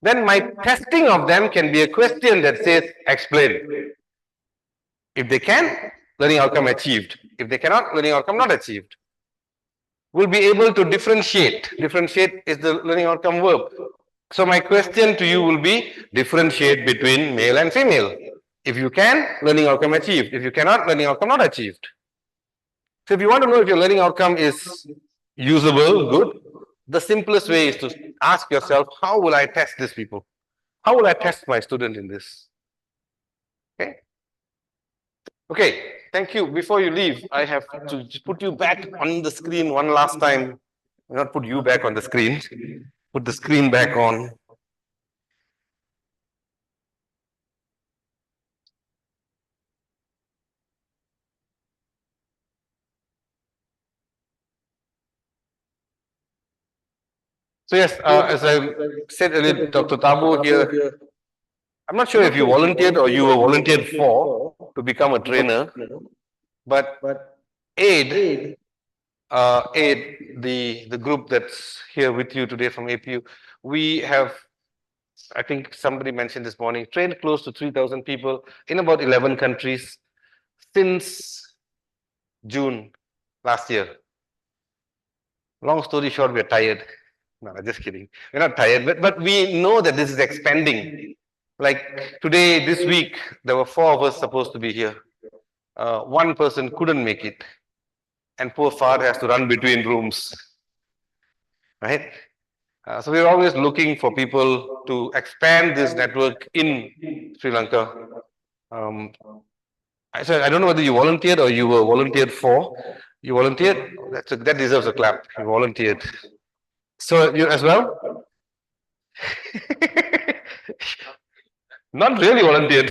Speaker 1: then my testing of them can be a question that says explain. If they can, learning outcome achieved. If they cannot, learning outcome not achieved. We'll be able to differentiate. Differentiate is the learning outcome verb. So my question to you will be differentiate between male and female. If you can, learning outcome achieved. If you cannot, learning outcome not achieved. So if you want to know if your learning outcome is usable, good, the simplest way is to ask yourself, how will I test these people? How will I test my student in this? Okay. Okay, thank you. Before you leave, I have to put you back on the screen one last time. Not put you back on the screen. Put the screen back on. So yes, as I said earlier, Dr. Tabu here, I'm not sure if you volunteered or you were volunteered for to become a trainer, but AIDE, the group that's here with you today from APU, we have, I think somebody mentioned this morning, trained close to 3,000 people in about 11 countries since June last year. Long story short, we're tired. No, just kidding. We're not tired, but we know that this is expanding. Like today, this week, there were 4 of us supposed to be here. One person couldn't make it. And poor Fahd has to run between rooms. Right? So we're always looking for people to expand this network in Sri Lanka. I said, I don't know whether you volunteered or you were volunteered for. You volunteered? That deserves a clap. You volunteered. So you as well? Not really volunteered.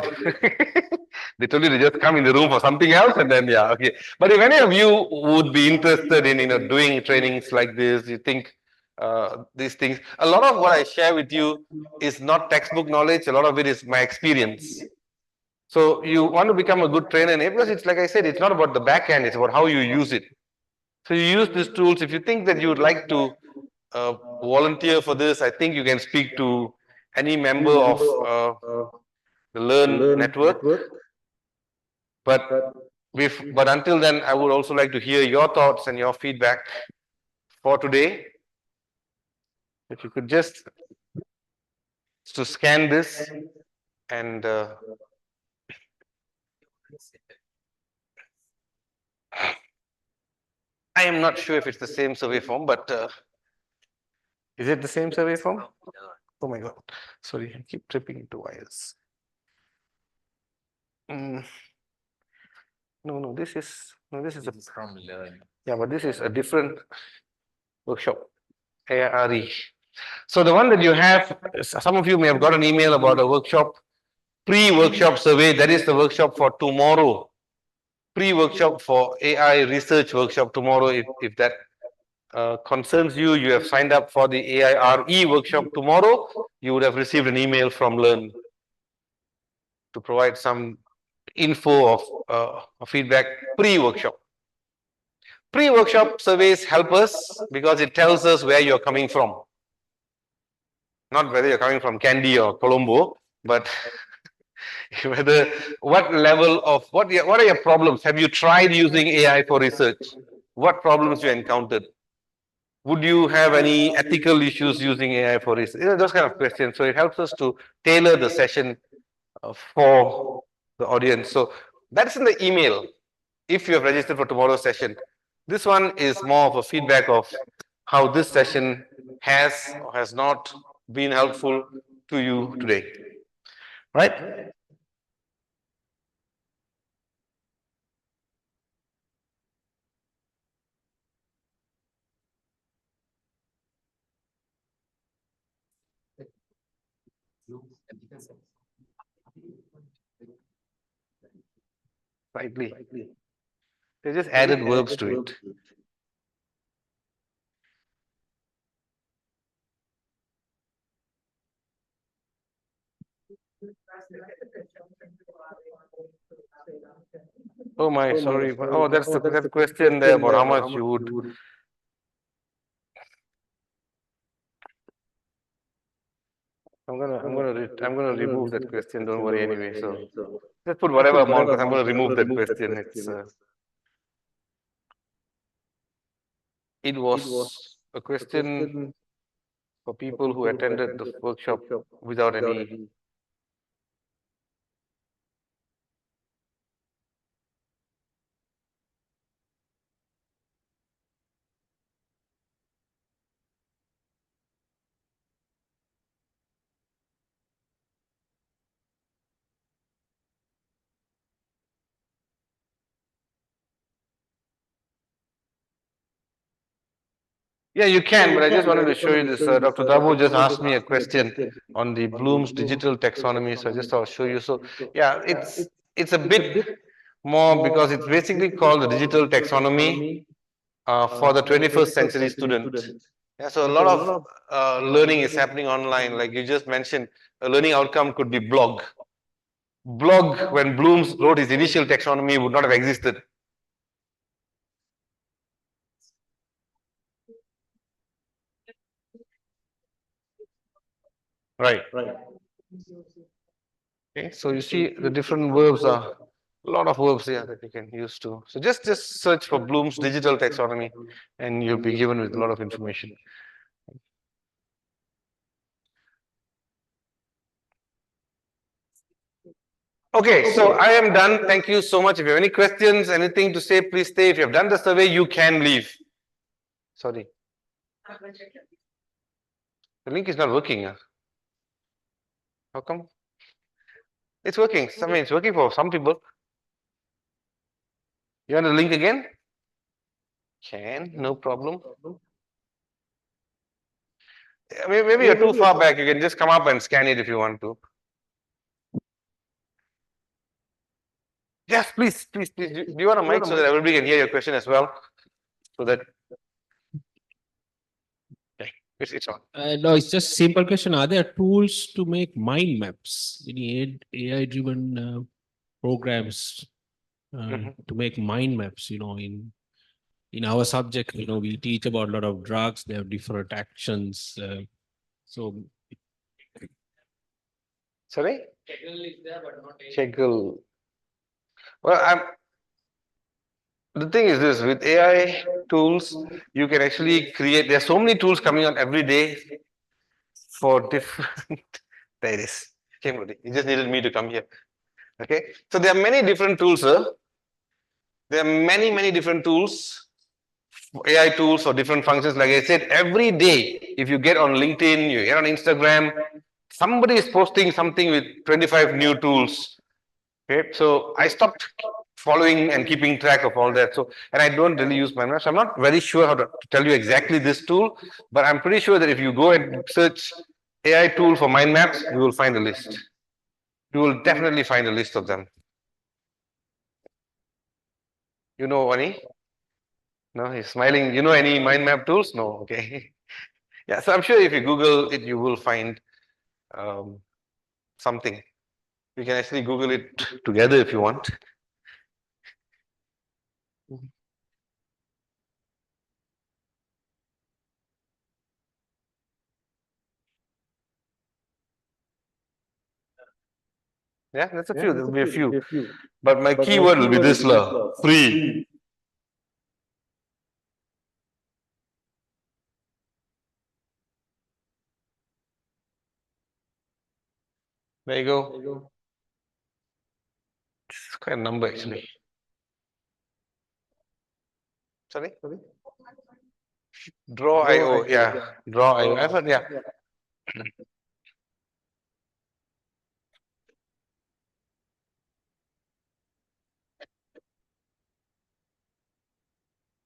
Speaker 1: They told you to just come in the room for something else and then, yeah, okay. But if any of you would be interested in, doing trainings like this, you think these things, a lot of what I share with you is not textbook knowledge. A lot of it is my experience. So you want to become a good trainer, because it's like I said, it's not about the back end, it's about how you use it. So you use these tools. If you think that you would like to volunteer for this, I think you can speak to any member of the Learn network. But until then, I would also like to hear your thoughts and your feedback for today. If you could just to scan this and I am not sure if it's the same survey form, but is it the same survey form? Oh my God. Sorry, I keep tripping into wires. No, this is
Speaker 17: from Learn.
Speaker 1: Yeah, but this is a different workshop. AIRE. So the one that you have, some of you may have got an email about a workshop, pre-workshop survey. That is the workshop for tomorrow. Pre-workshop for AI research workshop tomorrow. If that concerns you, you have signed up for the AIRE workshop tomorrow, you would have received an email from Learn to provide some info of feedback pre-workshop. Pre-workshop surveys help us because it tells us where you're coming from. Not whether you're coming from Kandy or Colombo, but whether what level of what are your problems? Have you tried using AI for research? What problems you encountered? Would you have any ethical issues using AI for research? Those kind of questions. So it helps us to tailor the session for the audience. So that's in the email if you have registered for tomorrow's session. This one is more of a feedback of how this session has or has not been helpful to you today. Right? Slightly. They just added verbs to it. Oh my, sorry. Oh, that's the question there about how much you would. I'm gonna remove that question. Don't worry anyway. So just put whatever amount because I'm gonna remove that question. It was a question for people who attended the workshop without any. Yeah, you can, but I just wanted to show you this. Dr. Dabu just asked me a question on the Bloom's digital taxonomy, so I just thought I'll show you. So yeah, it's a bit more because it's basically called the digital taxonomy for the 21st century student. Yeah, so a lot of learning is happening online. Like you just mentioned, a learning outcome could be blog. Blog, when Bloom's wrote his initial taxonomy, would not have existed. Right. Okay, so you see the different verbs are a lot of verbs here that you can use to. So just search for Bloom's digital taxonomy and you'll be given with a lot of information. Okay, so I am done. Thank you so much. If you have any questions, anything to say, please stay. If you have done the survey, you can leave. Sorry. The link is not working. How come? It's working. I mean, it's working for some people. You want the link again? Can, no problem. Maybe you're too far back. You can just come up and scan it if you want to. Yes, please. Do you want a mic so that everybody can hear your question as well? So that. Okay, it's on.
Speaker 19: No, it's just simple question. Are there tools to make mind maps? Any AI-driven programs to make mind maps? In in our subject, we teach about a lot of drugs, they have different actions. So
Speaker 1: Sorry?
Speaker 4: Schedule is there, but not.
Speaker 1: Schedule. Well, the thing is this, with AI tools, you can actually create, there are so many tools coming out every day for different, there it is, came already. You just needed me to come here. Okay, so there are many different tools, sir. There are many different tools, AI tools for different functions. Like I said, every day, if you get on LinkedIn, you get on Instagram, somebody is posting something with 25 new tools. Okay, so I stopped following and keeping track of all that. So, and I don't really use mind maps. I'm not very sure how to tell you exactly this tool, but I'm pretty sure that if you go and search AI tool for mind maps, you will find a list. You will definitely find a list of them. You know any? No, he's smiling. You know any mind map tools? No, okay. Yeah, so I'm sure if you Google it, you will find something. You can actually Google it together if you want. Yeah, that's a few. There will be a few. But my keyword will be this, free. There you go. It's quite a number actually. Sorry? Draw.io, yeah. Draw.io. I thought, yeah.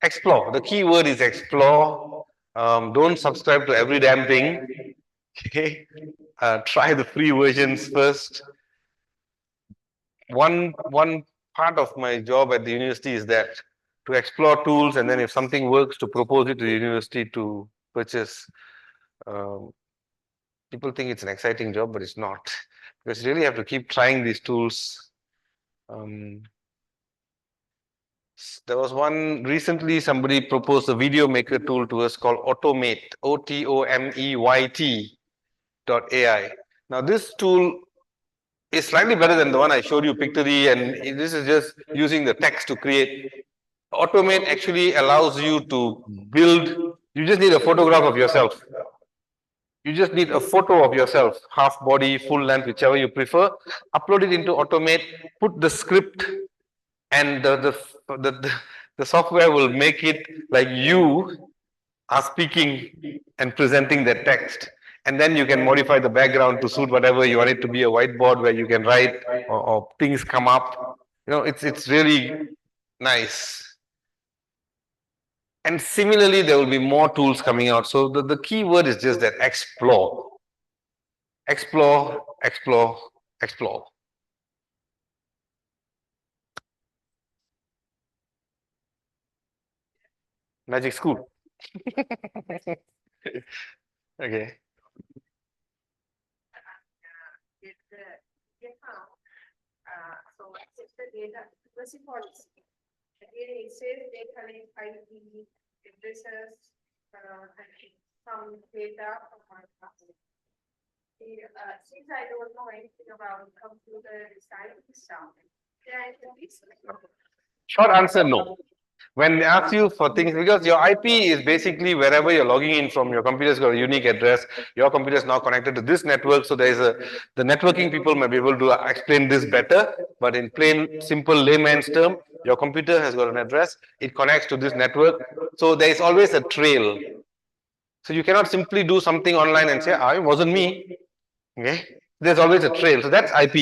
Speaker 1: Explore. The key word is explore. Don't subscribe to every damn thing. Okay. Try the free versions first. One part of my job at the university is that to explore tools, and then if something works, to propose it to the university to purchase. People think it's an exciting job, but it's not, because you really have to keep trying these tools. There was one recently, somebody proposed a video maker tool to us called Automate, OTOMEYT.ai. Now this tool is slightly better than the one I showed you, Pictory, and this is just using the text to create. Automate actually allows you to build, you just need a photograph of yourself. You just need a photo of yourself, half body, full length, whichever you prefer, upload it into Automate, put the script, and the software will make it like you are speaking and presenting that text. And then you can modify the background to suit whatever you want it to be, a whiteboard where you can write or things come up. It's really nice. And similarly, there will be more tools coming out. So the key word is just that, explore. Explore, explore, explore. Magic School. Okay.
Speaker 2: So it's the data privacy policy. Again, it says they collect ID, addresses, and some data from our company. Since I don't know anything about computer design stuff, then
Speaker 1: Short answer, no. When they ask you for things, because your IP is basically wherever you're logging in from, your computer's got a unique address, your computer is now connected to this network, so there is the networking people may be able to explain this better, but in plain, simple layman's term, your computer has got an address, it connects to this network, so there is always a trail. So you cannot simply do something online and say, it wasn't me, okay? There's always a trail, so that's IP.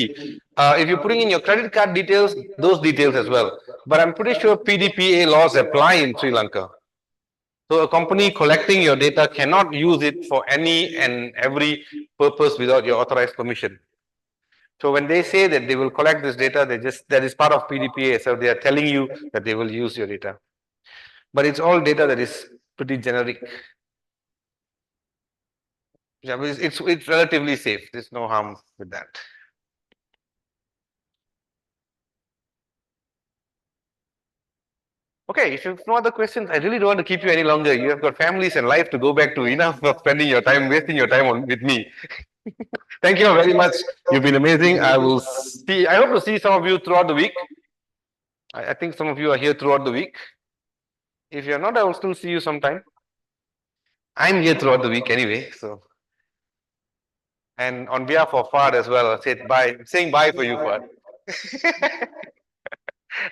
Speaker 1: If you're putting in your credit card details, those details as well. But I'm pretty sure PDPA laws apply in Sri Lanka. So a company collecting your data cannot use it for any and every purpose without your authorized permission. So when they say that they will collect this data, that is part of PDPA, so they are telling you that they will use your data. But it's all data that is pretty generic. Yeah, but it's relatively safe. There's no harm with that. Okay, if you have no other questions, I really don't want to keep you any longer. You have got families and life to go back to. Enough of spending your time, wasting your time with me. Thank you very much. You've been amazing. I hope to see some of you throughout the week. I think some of you are here throughout the week. If you're not, I will still see you sometime. I'm here throughout the week anyway, so. And on behalf of Fahd as well, I'll say bye. I'm saying bye for you, Fahd.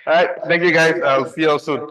Speaker 1: All right, thank you guys. I'll see you all soon.